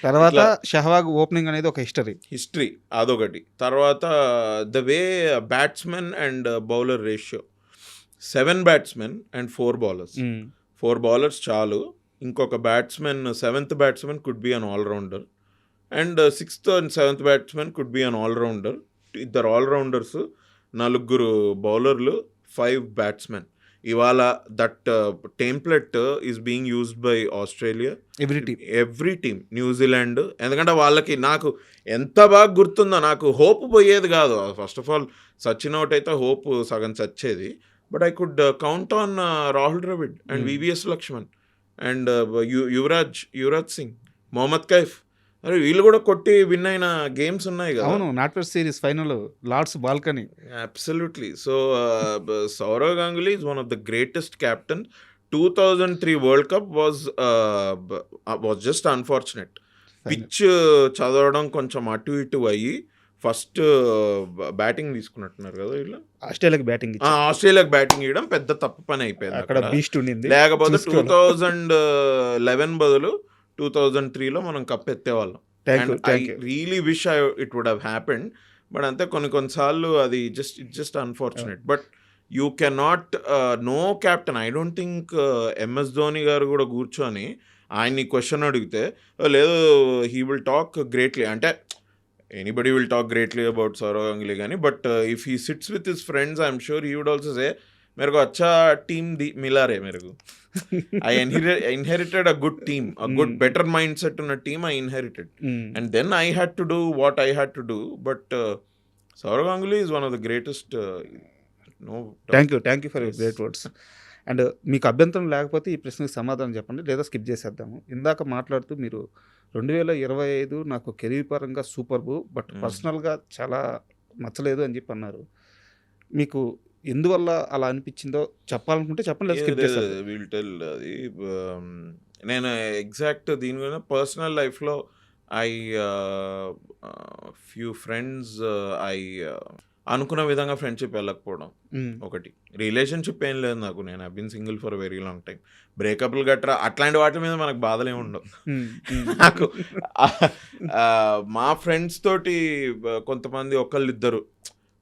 తర్వాత షహవాగ్ ఓపెనింగ్ అనేది ఒక హిస్టరీ అదొకటి. తర్వాత the way batsmen and bowler ratio, 7 batsmen and 4 bowlers. 4 bowlers చాలు. ఇంకొక batsmen 7th batsman could be an allrounder and 6th and 7th batsman could be an allrounder. 2 allrounders, 4 బౌలర్లు, 5 batsmen. ఇవాళ that template is being used by Australia, every team, New Zealand. ఎందుకంటే వాళ్ళకి నాకు ఎంత బాగా గుర్తుందో, నాకు హోప్ పోయేది కాదు. First of all Sachin out అయితే హోప్ సగం చచ్చేది. But I could count on Rahul Dravid and VVS Laxman and Yuvraj Singh, Mohammad Kaif. అరే వీళ్ళు కూడా కొట్టి విన్ అయిన గేమ్స్ ఉన్నాయి కదా. అవును, NatWest series final, Lord's balcony. Absolutely. So Sourav Ganguly is one of the greatest captain. 2003 world cup was just unfortunate. Pitch చదవడం కొంచెం అటు ఇటు అయ్యి ఫస్ట్ బ్యాటింగ్ తీసుకున్నట్టున్నారు కదా వీళ్ళు. ఆస్ట్రేలియాకి బ్యాటింగ్ ఇవ్వడం పెద్ద తప్పు పని అయిపోయింది అక్కడ. బీస్ట్ ఉండింది. లేకపోతే 2011 బదులు 2003లో మనం కప్ ఎత్తేవాళ్ళం. I really wish it would have happened. But అంతే కొన్నిసార్లు అది just unfortunate. But you can not know captain. I don't think MS Dhoni garu కూడా కూర్చొని ఆయన్ని క్వశ్చన్ అడిగితే లేదు హీ విల్ టాక్ గ్రేట్లీ అంటే, anybody will talk greatly about Sourav Ganguly కానీ, but if he sits with his friends I'm sure he would also say मेरे को अच्छा टीम मिला रे मेरे को. I inherited a good team, a good better mindset in a team I inherited. And then I had to do what I had to do. But Saurav Ganguly is one of the greatest. Thank you for your great words. And మీకు అభ్యంతరం లేకపోతే ఈ ప్రశ్నకి సమాధానం చెప్పండి, లేదా skip చేసేద్దాము. ఇందాక మాట్లాడుతూ మీరు 2025 నాకు కెరీర్ పరంగా సూపర్బు, బట్ పర్సనల్గా చాలా నచ్చలేదు అని చెప్పి అన్నారు. మీకు ఎందువల్ల అలా అనిపించిందో చెప్పాలనుకుంటే చెప్పండి, లేదా స్కిప్ చేస్తారు. విల్ టెల్ అది. నేను ఎగ్జాక్ట్ దీని మీద పర్సనల్ లైఫ్లో ఐ ఫ్యూ ఫ్రెండ్స్ ఐ అనుకున్న విధంగా ఫ్రెండ్షిప్ వెళ్ళకపోవడం ఒకటి. రిలేషన్షిప్ ఏం లేదు నాకు, నేను I been single for very long time. బ్రేకప్లు గట్రా అట్లాంటి వాటి మీద మనకు బాధలు ఏమి ఉండవు. నాకు మా ఫ్రెండ్స్ తోటి కొంతమంది ఒకళ్ళిద్దరు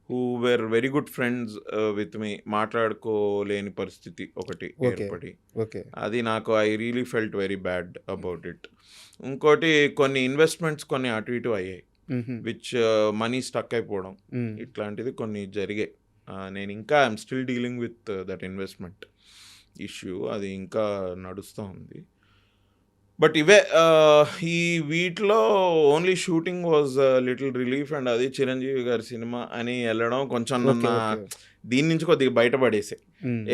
who were very good friends with me మాట్లాడుకోలేని పరిస్థితి ఒకటి ఏర్పడి, ఓకే, అది నాకు I really felt very bad about it. ఇంకోటి కొన్ని ఇన్వెస్ట్మెంట్స్ కొన్ని అటు ఇటు అయ్యాయి, విచ్ మనీ స్టక్ అయిపోవడం, ఇట్లాంటిది కొన్ని జరిగాయి. నేను ఇంకా I'm still dealing with that investment issue, అది ఇంకా నడుస్తూ ఉంది. బట్ ఇవే ఈ వీటిలో only shooting was little relief. And అది చిరంజీవి గారి సినిమా అని వెళ్ళడం కొంచెం నన్ను దీని నుంచి కొద్దిగా బయటపడేసే.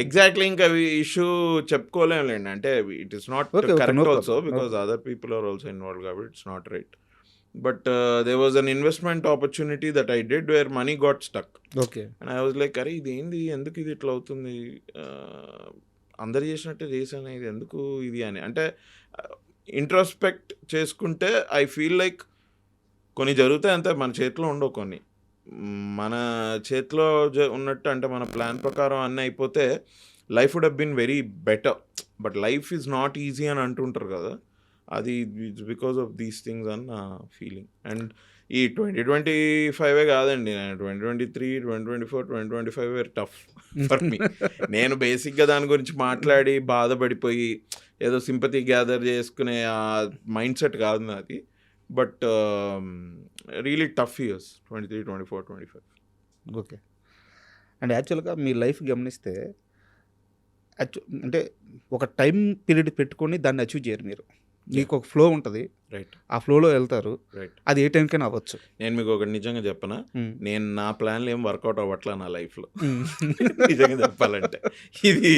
ఎగ్జాక్ట్లీ ఇంకా ఇష్యూ చెప్పుకోలేండి, అంటే it is not correct also because other people are also involve కాబట్టి it's not right. But there was an investment opportunity that I did where money got stuck. Okay. And I was like, అరే ఇది ఏంది, ఎందుకు ఇది ఇట్లా అవుతుంది, అందరు చేసినట్టే చేశాను, ఇది ఎందుకు ఇది అని. అంటే ఇంట్రోస్పెక్ట్ చేసుకుంటే ఐ ఫీల్ లైక్ కొన్ని జరుగుతాయి అంతే, మన చేతిలో ఉండవు కొన్ని. మన చేతిలో ఉన్నట్టు అంటే మన ప్లాన్ ప్రకారం అన్నీ అయిపోతే life would have been very better. But life is not easy అని అంటుంటారు కదా, అది it's because of these things అన్న ఫీలింగ్. అండ్ ఈ 2025 కాదండి, 2023, 2024, 2025 వేర్ టఫ్ ఫర్ మీ. నేను బేసిక్గా దాని గురించి మాట్లాడి బాధపడిపోయి ఏదో సింపతి గ్యాదర్ చేసుకునే ఆ మైండ్ సెట్ కాదు నాది. But really tough years 23, 24, 25. Okay. And యాక్చువల్గా మీ లైఫ్ గమనిస్తే అంటే ఒక టైం పీరియడ్ పెట్టుకొని దాన్ని అచీవ్ చేయరు మీరు. మీకు ఒక ఫ్లో ఉంటుంది, రైట్, ఆ ఫ్లోలో వెళ్తారు, రైట్. అది ఏ టైంకైనా అవ్వచ్చు. నేను మీకు ఒకటి నిజంగా చెప్పనా, నేను నా ప్లాన్లు ఏం వర్కౌట్ అవ్వట్లా నా లైఫ్లో నిజంగా చెప్పాలంటే. ఇది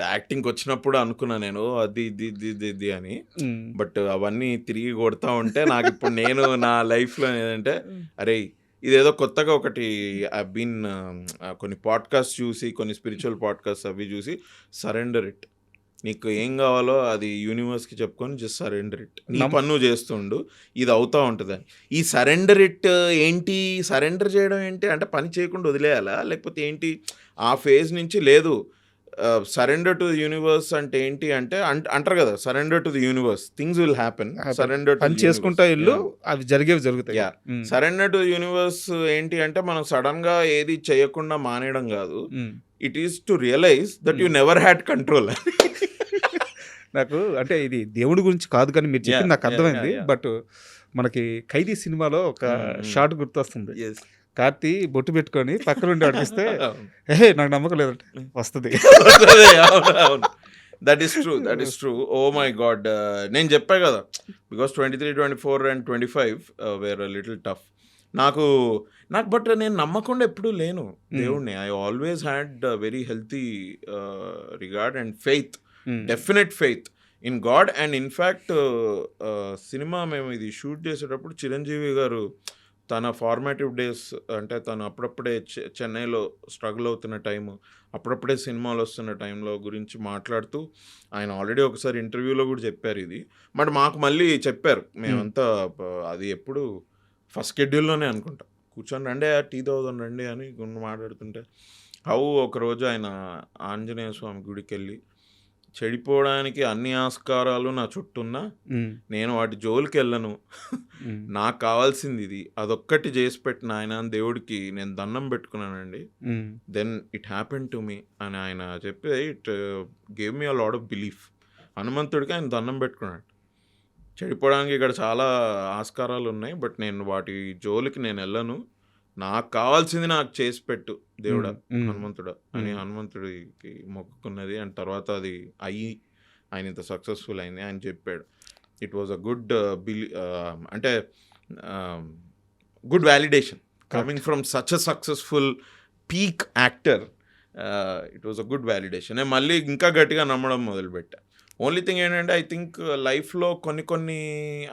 యాక్టింగ్కి వచ్చినప్పుడు అనుకున్నా నేను అది ఇది అని, బట్ అవన్నీ తిరిగి కొడతా ఉంటే నాకు ఇప్పుడు నేను నా లైఫ్లో ఏంటంటే అరే ఇదేదో కొత్తగా ఒకటి ఐ బీన్ కొన్ని పాడ్కాస్ట్ చూసి, కొన్ని స్పిరిచువల్ పాడ్కాస్ట్ అవి చూసి, సరెండర్ ఇట్, నీకు ఏం కావాలో అది యూనివర్స్కి చెప్పుకొని జస్ట్ సరెండర్ ఇట్, నీ పన్ను చేస్తుండు, ఇది అవుతూ ఉంటుంది. ఈ సరెండర్ ఇట్ ఏంటి, సరెండర్ చేయడం ఏంటి అంటే పని చేయకుండా వదిలేయాలా లేకపోతే ఏంటి, ఆ ఫేజ్ నుంచి లేదు. సరెండర్ టు ది యూనివర్స్ అంటే ఏంటి అంటే అంటారు కదా, surrender to the universe, things will happen. Surrender పని చేసుకుంటా ఇల్లు అవి జరిగేవి జరుగుతాయి. సరెండర్ టు యూనివర్స్ ఏంటి అంటే మనం సడన్ గా ఏది చేయకుండా మానేయడం కాదు, it is to realise that you never had control. నాకు అంటే ఇది దేవుడి గురించి కాదు కానీ మీరు చెప్పింది నాకు అర్థమైంది. బట్ మనకి ఖైదీ సినిమాలో ఒక షార్ట్ గుర్తొస్తుంది, కార్తీ బొట్టు పెట్టుకొని పక్కన ఉండి అడిగిస్తే ఏ నాకు నమ్మకం లేదంటే వస్తుంది. That is true. Oh my God, నేను చెప్పా కదా, because 23, 24 and 25 were little tough. నాకు బట్ నేను నమ్మకుండా ఎప్పుడూ లేను దేవుడిని. I always had very healthy regard and faith, definite faith in God. And in fact cinema మేము ఇది షూట్ చేసేటప్పుడు చిరంజీవి గారు తన ఫార్మాటివ్ డేస్, అంటే తను అప్పుడప్పుడే చెన్నైలో స్ట్రగుల్ అవుతున్న టైము, అప్పుడప్పుడే సినిమాలు వస్తున్న టైంలో గురించి మాట్లాడుతూ ఆయన ఆల్రెడీ ఒకసారి ఇంటర్వ్యూలో కూడా చెప్పారు ఇది. బట్ మాకు మళ్ళీ చెప్పారు, మేమంతా అది ఎప్పుడు ఫస్ట్ షెడ్యూల్లోనే అనుకుంటా, కూర్చొని రండి టీ తాగుదాం రండి అని మాట్లాడుతుంటే, ఒకరోజు ఆయన ఆంజనేయ స్వామి గుడికి వెళ్ళి, చెడిపోవడానికి అన్ని ఆస్కారాలు నా చుట్టూన్నా నేను వాటి జోలికి వెళ్ళను, నాకు కావాల్సింది ఇది, అదొక్కటి చేసి పెట్టిన ఆయన దేవుడికి నేను దండం పెట్టుకున్నానండి, then it happen to me అని ఆయన చెప్పి it gave me a lot of belief. హనుమంతుడికి ఆయన దండం పెట్టుకున్నాడు, చెడిపోవడానికి ఇక్కడ చాలా ఆస్కారాలు ఉన్నాయి, బట్ నేను వాటి జోలికి నేను వెళ్ళను, నాకు కావాల్సింది నాకు చేసి పెట్టు దేవుడా హనుమంతుడా అని హనుమంతుడికి మొక్కుకున్నది. అండ్ తర్వాత అది ఆయన ఇంత సక్సెస్ఫుల్ అయింది ఆయన చెప్పాడు. ఇట్ వాజ్ అ గుడ్ అంటే good validation coming from such a successful peak actor. It was a good validation. నేను మళ్ళీ ఇంకా గట్టిగా నమ్మడం మొదలుపెట్టా. ఓన్లీ థింగ్ ఏంటంటే ఐ థింక్ లైఫ్లో కొన్ని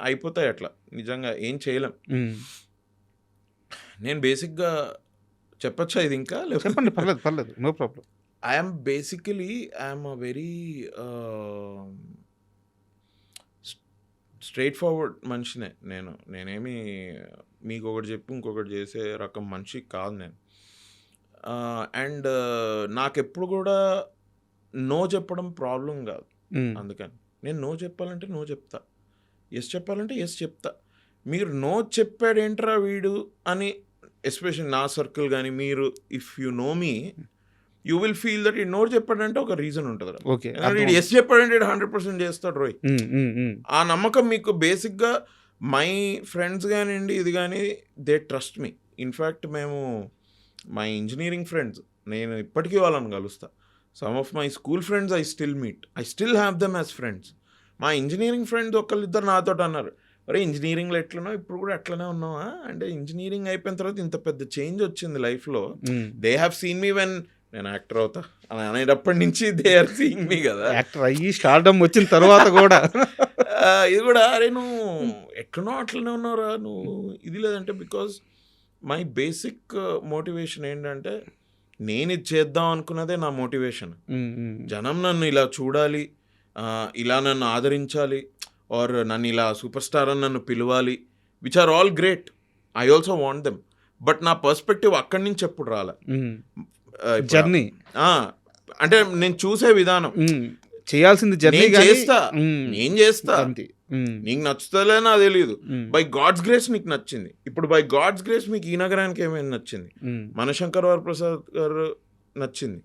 అయిపోతాయి అట్లా, నిజంగా ఏం చేయలేం. నేను బేసిక్గా చెప్పచ్చా ఇది ఇంకా? చెప్పండి, పర్లేదు పర్లేదు, no problem. I'm a very straightforward మనిషినే నేనేమి మీకు ఒకటి చెప్పి ఇంకొకటి చేసే రకం మనిషి కాదు నేను. అండ్ నాకెప్పుడు కూడా నో చెప్పడం ప్రాబ్లం కాదు. అందుకని నేను నో చెప్పాలంటే నో చెప్తా, ఎస్ చెప్పాలంటే ఎస్ చెప్తా. మీరు నో చెప్పాడేంట్రా వీడు అని, ఎస్పెషల్లీ నా సర్కిల్ కానీ మీరు, if you know me, you will feel that ఈ నో చెప్పాడంటే ఒక రీజన్ ఉంటుంది. ఓకే, వీడు ఎస్ చెప్పాడంటే 100% చేస్తాడు రోయ్. ఆ నమ్మకం మీకు బేసిక్గా మై ఫ్రెండ్స్ కానివ్వండి, ఇది కానీ, దే ట్రస్ట్ మీ. ఇన్ఫ్యాక్ట్ మేము మై ఇంజనీరింగ్ ఫ్రెండ్స్, నేను ఇప్పటికీ వాళ్ళని కలుస్తా. Some of my school friends I still meet, I still have them as friends. మా ఇంజనీరింగ్ ఫ్రెండ్స్ ఒకళ్ళిద్దరు నాతో అన్నారు, అరే ఇంజనీరింగ్లో ఎట్లనో ఇప్పుడు కూడా అట్లనే ఉన్నావా అంటే, ఇంజనీరింగ్ అయిపోయిన తర్వాత ఇంత పెద్ద చేంజ్ వచ్చింది లైఫ్లో. They have seen me when నేను యాక్టర్ అవుతా అని అనేటప్పటి నుంచి దే ఆర్ సీయింగ్ మీ కదా. యాక్టర్ అయ్యి స్టార్డమ్ వచ్చిన తర్వాత కూడా ఇది కూడా, అరే నువ్వు ఎట్లనో అట్లనే ఉన్నావురా నువ్వు, ఇది లేదంటే బికాజ్ మై బేసిక్ మోటివేషన్ ఏంటంటే, నేను ఇది చేద్దాం అనుకున్నదే నా మోటివేషన్. జనం నన్ను ఇలా చూడాలి, ఇలా నన్ను ఆదరించాలి, ఆర్ నన్ను ఇలా సూపర్ స్టార్ అని నన్ను పిలవాలి, which are all great. I also want them. But నా పర్స్పెక్టివ్ అక్కడి నుంచి ఎప్పుడు రాలే. జర్నీ అంటే నేను చూసే విధానం, చేయాల్సింది జర్నీ నేను చేస్తా, నీకు నచ్చుతలే నాకు తెలియదు. బై గాడ్స్ గ్రేస్ నీకు నచ్చింది. ఇప్పుడు బై గాడ్స్ గ్రేస్ మీకు ఈ నగరానికి ఏమైనా నచ్చింది, మనశంకర్ వరప్రసాద్ గారు నచ్చింది,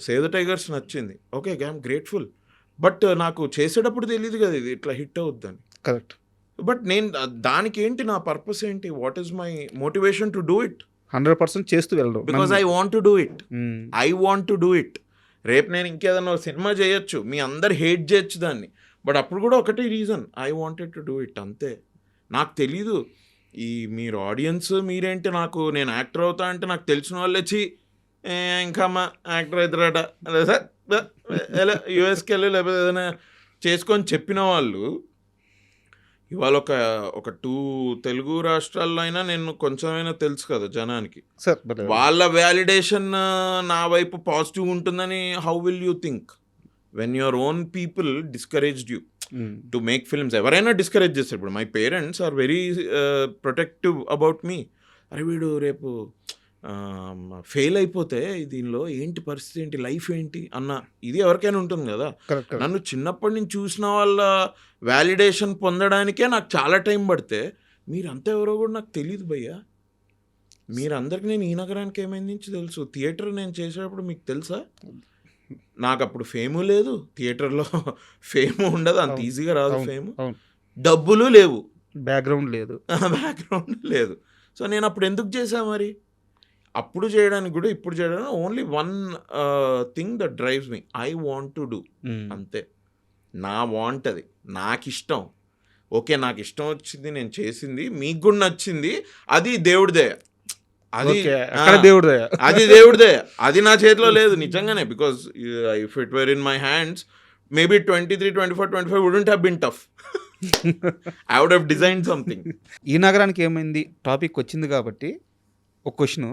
సేవ్ ద టైగర్స్ నచ్చింది, ఓకే ఐఎమ్ గ్రేట్ఫుల్. బట్ నాకు చేసేటప్పుడు తెలియదు కదా ఇది ఇట్లా హిట్ అవుద్దని. కరెక్ట్. బట్ నేను దానికి ఏంటి నా పర్పస్ ఏంటి, what is my motivation to do it? 100% చేస్తూ వెళ్ళడం, because I want to do it. I want to do it. రేపు నేను ఇంకేదన్నా సినిమా చేయొచ్చు, మీ అందరు హేట్ చేయొచ్చు దాన్ని, బట్ అప్పుడు కూడా ఒకటే reason, I wanted to do it, అంతే. నాకు తెలీదు ఈ మీరు ఆడియన్స్ మీరేంటి, నేను యాక్టర్ అవుతా అంటే నాకు తెలిసిన వాళ్ళు వచ్చి ఇంకా మా యాక్టర్ అవుతారట యూఎస్కి వెళ్ళి లేకపోతే ఏదైనా చేసుకొని చెప్పిన వాళ్ళు ఇవాళ ఒక 2 తెలుగు రాష్ట్రాల్లో అయినా నేను కొంచెమైనా తెలుసు కదా జనానికి, వాళ్ళ వ్యాలిడేషన్ నా వైపు పాజిటివ్ ఉంటుందని how will you think when your own people discouraged you to make films? ఎవరైనా డిస్కరేజ్ చేస్తారు. ఇప్పుడు my parents are very protective about me. అరే వీడు రేపు ఫెయిల్ అయిపోతే దీనిలో ఏంటి పరిస్థితి, ఏంటి లైఫ్ ఏంటి అన్న ఇది ఎవరికైనా ఉంటుంది కదా. నన్ను చిన్నప్పటి నుంచి చూసిన వాళ్ళ వ్యాలిడేషన్ పొందడానికే నాకు చాలా టైం పడితే, మీరంతా ఎవరో కూడా నాకు తెలియదు భయ్యా. మీరందరికీ నేను ఈ నగరానికి ఏమైంది నుంచి తెలుసు. థియేటర్ నేను చేసేటప్పుడు మీకు తెలుసా, నాకు అప్పుడు ఫేము లేదు, థియేటర్లో ఫేము ఉండదు, అంత ఈజీగా రాదు ఫేము, డబ్బులు లేవు, బ్యాక్గ్రౌండ్ లేదు. సో నేను అప్పుడు ఎందుకు చేశా మరి? అప్పుడు చేయడానికి కూడా ఇప్పుడు చేయడానికి only one thing that drives me, I want to do, అంతే. నా వాంట్ అది, నాకు ఇష్టం, ఓకే నాకు ఇష్టం వచ్చింది, నేను చేసింది, మీకు కూడా నచ్చింది, అది దేవుడిదే. అది దేవుడిదే, అది నా చేతిలో లేదు నిజంగానే. Because if it were in my hands maybe 23, 24, 25 wouldn't have been tough. I would have designed something. ఈ నగరానికి ఏమైంది టాపిక్ వచ్చింది కాబట్టి ఒక క్వశ్చన్.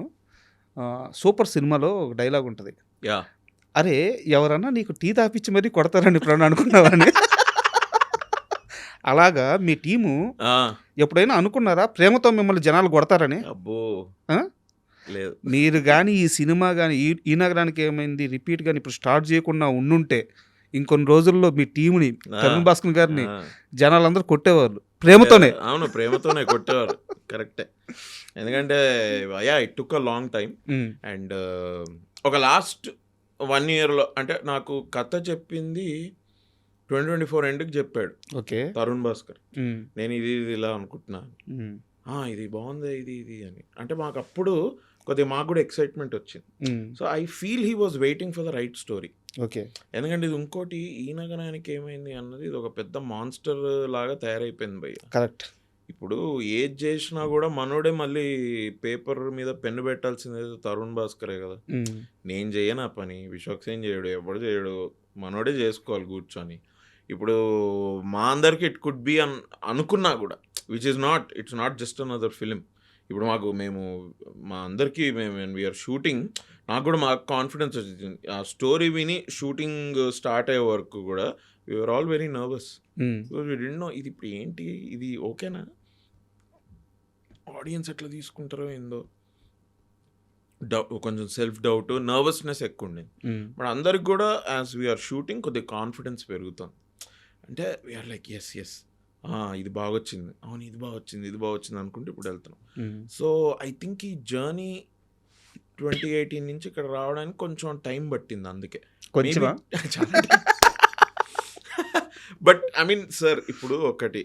సూపర్ సినిమాలో ఒక డైలాగ్ ఉంటుంది, అరే ఎవరన్నా నీకు టీ తాపించి మరీ కొడతారని ఇప్పుడు అనుకున్నావని. అలాగా మీ టీము ఎప్పుడైనా అనుకున్నారా ప్రేమతో మిమ్మల్ని జనాలు కొడతారని? అబ్బో లేదు. మీరు కానీ ఈ సినిమా కానీ ఈ నగరానికి ఏమైంది రిపీట్ కానీ ఇప్పుడు స్టార్ట్ చేయకుండా ఉండుంటే ఇంకొన్ని రోజుల్లో మీ టీముని తరుణ్ భాస్కర్ గారిని జనాలందరూ కొట్టేవాళ్ళు ప్రేమతోనే. అవును, ప్రేమతోనే కొట్టేవారు, కరెక్టే. ఎందుకంటే it took a long time. And ఒక లాస్ట్ 1 yearలో అంటే నాకు కథ చెప్పింది 2024 ఎండ్కి చెప్పాడు తరుణ్ భాస్కర్. నేను ఇది ఇలా అనుకుంటున్నాను, ఇది బాగుంది, ఇది అని అంటే మాకు అప్పుడు కొద్దిగా మాకు కూడా ఎక్సైట్మెంట్ వచ్చింది. So I feel he was waiting for the right story. ఎందుకంటే ఇది ఇంకోటి, ఈ నగరానికి ఏమైంది అన్నది ఇది ఒక పెద్ద మాన్స్టర్ లాగా తయారైపోయింది భయ్య. కరెక్ట్. ఇప్పుడు ఏది చేసినా కూడా మనోడే మళ్ళీ పేపర్ మీద పెన్ను పెట్టాల్సింది తరుణ్ భాస్కరే కదా. నేను చేయను ఆ పని, విశ్వక్సేన్ చేయడు, ఎవడు చేయడు, మనోడే చేసుకోవాలి కూర్చొని. ఇప్పుడు మా అందరికి ఇట్ కుడ్ బి అనుకున్నా కూడా, it's not just another film. ఇప్పుడు మేము మా అందరికీ మేము వీఆర్ షూటింగ్, నాకు కూడా మాకు కాన్ఫిడెన్స్ వచ్చింది. ఆ స్టోరీ విని షూటింగ్ స్టార్ట్ అయ్యే వరకు కూడా we are all very nervous. Because we didn't know ఇది ఇప్పుడు ఏంటి, ఇది ఓకేనా, ఆడియన్స్ ఎట్లా తీసుకుంటారో ఏందో, కొంచెం సెల్ఫ్ డౌట్, నర్వస్నెస్ ఎక్కువ ఉండేది. బట్ అందరికి కూడా యాజ్ వీఆర్ షూటింగ్ కొద్దిగా కాన్ఫిడెన్స్ పెరుగుతుంది. అంటే వీఆర్ లైక్ ఎస్ ఇది బాగా వచ్చింది, అవును ఇది బాగా వచ్చింది అనుకుంటే ఇప్పుడు వెళ్తున్నాం. సో ఐ థింక్ ఈ జర్నీ 2018 నుంచి ఇక్కడ రావడానికి కొంచెం టైం పట్టింది. అందుకే కొంచెమా? బట్ ఐ మీన్ సార్ ఇప్పుడు ఒకటి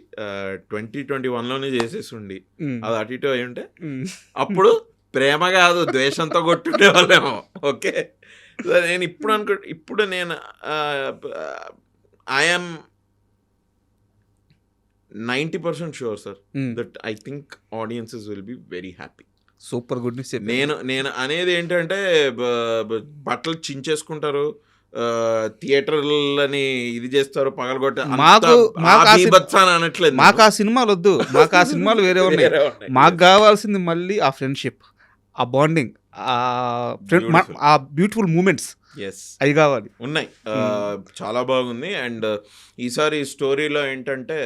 2021లోనే చేసేసి ఉండి అది అటు ఇటు అయి ఉంటే అప్పుడు ప్రేమ కాదు ద్వేషంతో కొట్టుండే వాళ్ళేమో. ఓకే, నేను ఇప్పుడు నేను I'm 90% sure sir that I think audiences will be very happy. Super good news. నేను అనేది ఏంటంటే బట్టలు చించేసుకుంటారు, థియేటర్లని ఇది చేస్తారు, పగలగొట్ట అనట్లేదు. మాకు ఆ సినిమాలు వద్దు, మాకు ఆ సినిమాలు వేరే ఉన్నాయి. మాకు కావాల్సింది మళ్ళీ ఆ ఫ్రెండ్షిప్, ఆ బాండింగ్, ఆ బ్యూటిఫుల్ మూమెంట్స్ అవి కావాలి. ఉన్నాయి, చాలా బాగుంది. అండ్ ఈసారి స్టోరీలో ఏంటంటే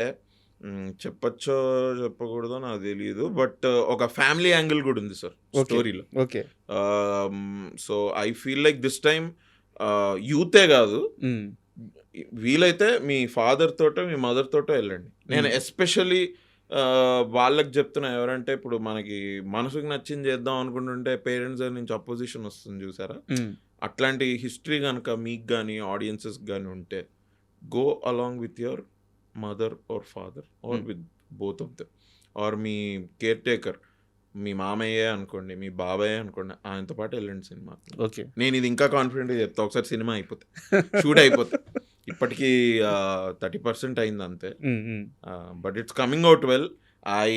చెప్పచ్చో చెప్పకూడదో నాకు తెలియదు, బట్ ఒక ఫ్యామిలీ యాంగిల్ కూడా ఉంది సార్ స్టోరీలో. Okay, so I feel like this time యూతే కాదు, వీలైతే మీ ఫాదర్ తోటో మీ మదర్ తోటో వెళ్ళండి. నేను ఎస్పెషల్లీ వాళ్ళకి చెప్తున్నా, ఎవరంటే ఇప్పుడు మనకి మనసుకు నచ్చింది చేద్దాం అనుకుంటుంటే పేరెంట్స్ నుంచి అపోజిషన్ వస్తుంది చూసారా, అట్లాంటి హిస్టరీ కనుక మీకు కానీ ఆడియన్సెస్ కానీ ఉంటే go along with your mother or father or with both of them, or మీ కేర్ టేకర్, మీ మామయ్యే అనుకోండి, మీ బాబాయ్ అనుకోండి, ఆయనతో పాటు వెళ్ళండి సినిమా. ఓకే, నేను ఇది ఇంకా కాన్ఫిడెంట్గా చెప్తా. ఒకసారి సినిమా అయిపోతే షూట్ అయిపోతే ఇప్పటికీ 30% అయింది అంతే, but it's coming out well. I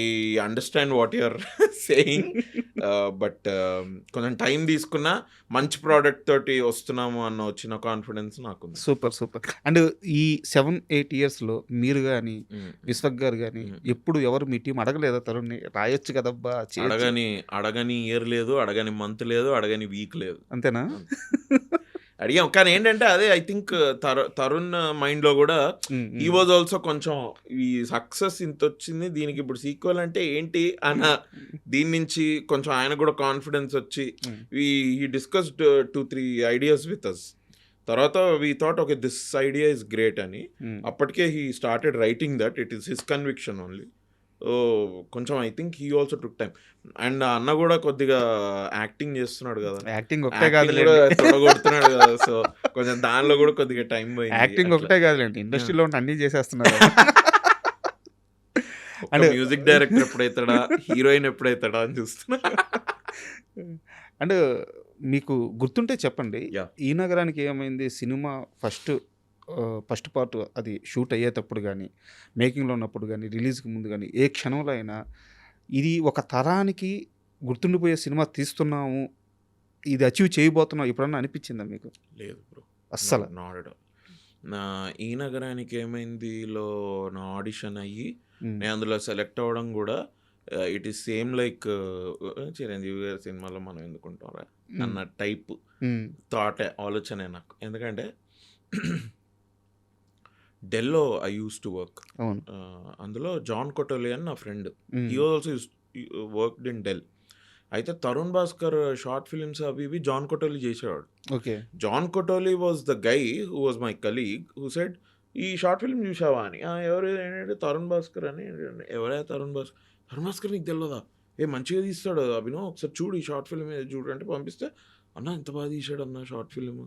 understand what you are saying, but కొంచెం టైం తీసుకున్నా మంచి ప్రోడక్ట్ తోటి వస్తున్నాము అన్న వచ్చిన కాన్ఫిడెన్స్ నాకు. సూపర్. అండ్ ఈ 7-8 yearsలో మీరు కానీ విశ్వక్ గారు కానీ ఎప్పుడు ఎవరు మీ టీం అడగలేదా తరుణ్ని రాయొచ్చు కదబ్బా? అడగని ఇయర్ లేదు, అడగని మంత్ లేదు, అడగని వీక్ లేదు. అంతేనా? అడిగాం, కానీ ఏంటంటే అదే ఐ థింక్ తరుణ్ మైండ్లో కూడా ఈ వాజ్ ఆల్సో కొంచెం ఈ సక్సెస్ ఇంత వచ్చింది, దీనికి ఇప్పుడు సీక్వెల్ అంటే ఏంటి అన్న దీని నుంచి కొంచెం ఆయన కూడా కాన్ఫిడెన్స్ వచ్చి ఈ డిస్కస్డ్ 2-3 ఐడియాస్ విత్ అస్. తర్వాత we thought okay this idea is great అని. అప్పటికే he started writing that, it is his conviction only. కొంచెం I think he also took time. And అన్న కూడా కొద్దిగా యాక్టింగ్ చేస్తున్నాడు కదా, యాక్టింగ్ ఒకటే కాదు కొడుతున్నాడు కదా, సో కొంచెం దానిలో కూడా కొద్దిగా టైం పోయింది. యాక్టింగ్ ఒకటే కాదులేండి, ఇండస్ట్రీలో ఉంటే అన్ని చేసేస్తున్నారు. అంటే మ్యూజిక్ డైరెక్టర్ ఎప్పుడైతాడా, హీరోయిన్ ఎప్పుడైతాడా అని చూస్తున్నా. అండ్ మీకు గుర్తుంటే చెప్పండి, ఈ నగరానికి ఏమైంది సినిమా ఫస్ట్ పార్ట్ అది షూట్ అయ్యేటప్పుడు కానీ, మేకింగ్లో ఉన్నప్పుడు కానీ, రిలీజ్కి ముందు కానీ, ఏ క్షణంలో అయినా ఇది ఒక తరానికి గుర్తుండిపోయే సినిమా తీస్తున్నాము, ఇది అచీవ్ చేయబోతున్నాం ఎప్పుడన్నా అనిపించిందా మీకు? లేదు బ్రో, అస్సలు నాట్. నా ఈ నగరానికి ఏమైందిలో నా ఆడిషన్ అయ్యి నేను అందులో సెలెక్ట్ అవ్వడం కూడా it is same like Chiranjeevi గారి సినిమాలో మనం ఎందుకుంటారా అన్న టైప్ థాటే, ఆలోచనే నాకు. ఎందుకంటే డెల్లో ఐ యూస్ టు వర్క్, అందులో జాన్ కొటోలి అని నా friend, he also worked in Dell. అయితే తరుణ్ భాస్కర్ షార్ట్ ఫిల్మ్స్ అవి ఇవి జాన్ కొటోలి చేసేవాడు. ఓకే, జాన్ కొటోలి was the guy who was my colleague who said ఈ షార్ట్ ఫిల్మ్ చూసావా అని. ఎవరు ఏంటంటే తరుణ్ భాస్కర్ అని. ఎవరే తరుణ్ భాస్కర్ నీకు తెలియదా? మంచిగా తీస్తాడు అభినవ్, ఒకసారి చూడు ఈ షార్ట్ ఫిల్మ్ చూడు అంటే పంపిస్తే, అన్న ఎంత బాగా తీసాడు అన్న షార్ట్ ఫిల్మ్.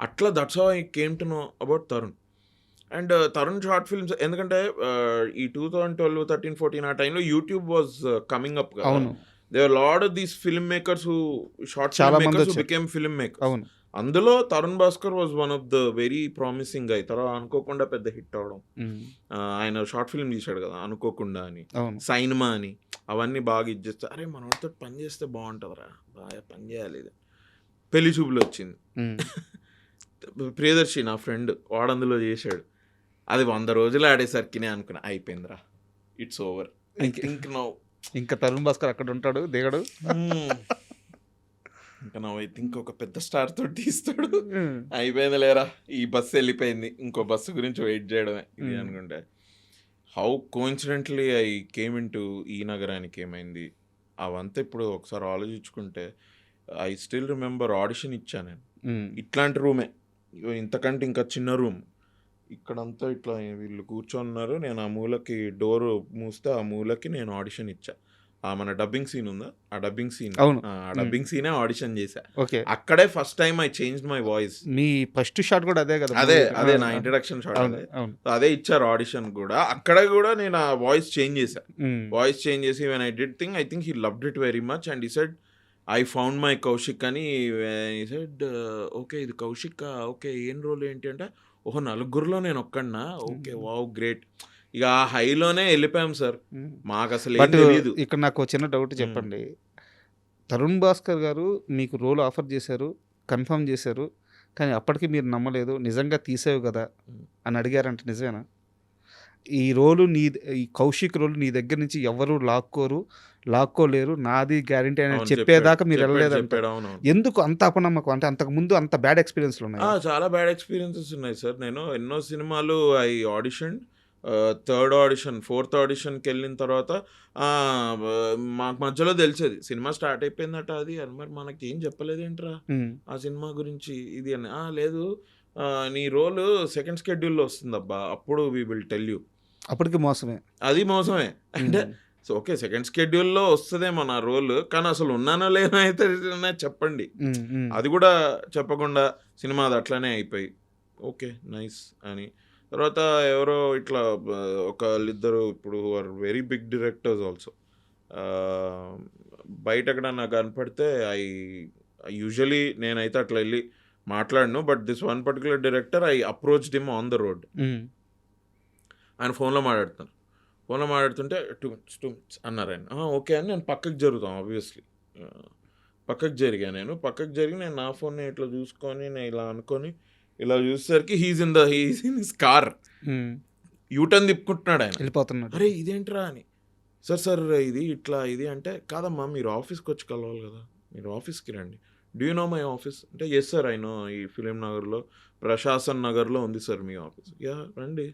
అట్లా that's how I came to know about Tarun. And Tarun short films ఎందుకంటే ఈ 2012, 13, 14 ఆ టైంలో యూట్యూబ్ వాజ్ కమింగ్ అప్ కదా. They are lot of these film makers who short film makers who became film makers. అందులో Tarun Bhaskar was one of the very promising guy. తర్వాత అనుకోకుండా పెద్ద hit అవడం, ఆయన షార్ట్ ఫిల్మ్ తీశాడు కదా అనుకోకుండా అని, సైన్మా అని, అవన్నీ బాగా ఇచ్చేస్తే అరే మనతో పని చేస్తే బాగుంటుందిరా, బాగా పని చేయాలి. ఇది పెళ్లి చూపులు వచ్చింది, ప్రియదర్శి నా ఫ్రెండ్ వాడు అందులో చేశాడు. అది 100 రోజులు ఆడేసరికి నేను అనుకున్నా అయిపోయిందిరా, it's over. I think now ఇంకా తరుణ్ భాస్కర్ అక్కడ ఉంటాడు దిగడు. ఇంకా నా ఐ థింక్ ఒక పెద్ద స్టార్ తోటి తీస్తాడు. అయిపోయింది లేరా, ఈ బస్సు వెళ్ళిపోయింది, ఇంకో బస్సు గురించి వెయిట్ చేయడమే ఇది అనుకుంటే. How coincidentally I came in to ఈ నగరానికి ఏమైంది అవంతా ఇప్పుడు ఒకసారి ఆలోచించుకుంటే, ఐ స్టిల్ రిమెంబర్ ఆడిషన్ ఇచ్చాను నేను. ఇట్లాంటి రూమే, ఇంతకంటే ఇంకా చిన్న రూమ్, ఇక్కడంతా ఇట్లా వీళ్ళు కూర్చొన్నారు, నేను ఆ మూలకి డోర్ మూస్తే ఆ మూలకి నేను ఆడిషన్ ఇచ్చా. మన డబ్బింగ్ సీన్ ఉందా, ఆ డబ్బింగ్ సీన్, అవును. ఆ డబ్బింగ్ సీనే ఆడిషన్ చేశా. ఓకే, అక్కడే first time I change my voice. Me first shot కూడా అదే కదా? అదే నా ఇంట్రడక్షన్ షాట్. అవును. అదే ఇచ్చారు ఆడిషన్ కూడా. అక్కడ కూడా నేను ఆ వాయిస్ చేంజ్ చేశా. వాయిస్ చేంజ్ చేసి when I did thing, I think he loved it very much and he said I found my Kaushik అని. హీ సెడ్ ఓకే ఇది కౌశిక్, ఓకే ఏం రోల్ ఏంటి అంటే, ఓహో నలుగురిలో నేను ఒక్కడినా, ఓకే వావ్ గ్రేట్. ఇక ఆ హైలోనే వెళ్ళిపోయాం సార్. మాకు అసలు ఏం తెలియదు. ఇక్కడ నాకు చిన్న డౌట్ చెప్పండి. తరుణ్ భాస్కర్ గారు మీకు రోల్ ఆఫర్ చేశారు, కన్ఫర్మ్ చేశారు, కానీ అప్పటికి మీరు నమ్మలేదు, నిజంగా తీసేవు కదా అని అడిగారంటే నిజమేనా? ఈ రోలు ఈ కౌశిక్ రోలు నీ దగ్గర నుంచి ఎవరు లాక్కోలేరు, నాది గ్యారంటీ అని చెప్పేదాకా మీరు వెళ్ళలేదంటే ఎందుకు అంత అపనమ్మకం? అంటే అంతకు ముందు అంత బ్యాడ్ ఎక్స్పీరియన్స్లు ఉన్నాయి? చాలా బ్యాడ్ ఎక్స్పీరియన్సెస్ ఉన్నాయి సార్. నేను ఎన్నో సినిమాలు I audition, third audition, fourth ఆడిషన్కి వెళ్ళిన తర్వాత మాకు మధ్యలో తెలిసేది సినిమా స్టార్ట్ అయిపోయిందట అది అని. మరి మనకి ఏం చెప్పలేదేంట్రా ఆ సినిమా గురించి ఇది అని. లేదు నీ రోల్ సెకండ్ స్కెడ్యూల్లో వస్తుందబ్బా, అప్పుడు వీ విల్ టెల్ యూ. అప్పటికి మోసమే, అది మోసమే. అంటే సో ఓకే సెకండ్ స్కెడ్యూల్లో వస్తుందేమో నా రోల్, కానీ అసలు ఉన్నానో లేనో అయితే చెప్పండి. అది కూడా చెప్పకుండా సినిమా అది అట్లానే అయిపోయి ఓకే నైస్ అని. తర్వాత ఎవరో ఇట్లా ఒకళ్ళిద్దరు ఇప్పుడు are very big directors also, బయట ఎక్కడ నాకు కనపడితే యూజువలీ నేనైతే అట్లా వెళ్ళి మాట్లాడను, but this one particular director I approached him on the road. ఆయన ఫోన్లో మాట్లాడుతుంటే 2 minutes అన్నారు ఆయన. ఓకే అని నేను పక్కకి జరుగుతాం, ఆబ్వియస్లీ పక్కకి జరిగి నేను నా ఫోన్ని ఇట్లా చూసుకొని నేను ఇలా అనుకొని ఇలా చూసేసరికి he's in his car, U turn తిప్పుకుంటున్నాడు ఆయన, వెళ్ళిపోతున్నాడు. అరే ఇదేంట్రా అని. సార్ ఇది ఇట్లా ఇది అంటే, కాదమ్మా మీరు ఆఫీస్కి వచ్చి కలవాలి కదా, మీరు ఆఫీస్కి రండి. Do you know my office అంటే, ఎస్ సార్ ఐ నో, ఈ ఫిలిం నగర్లో ప్రశాసన్ నగర్లో ఉంది సార్ మీ ఆఫీస్. యా రండి.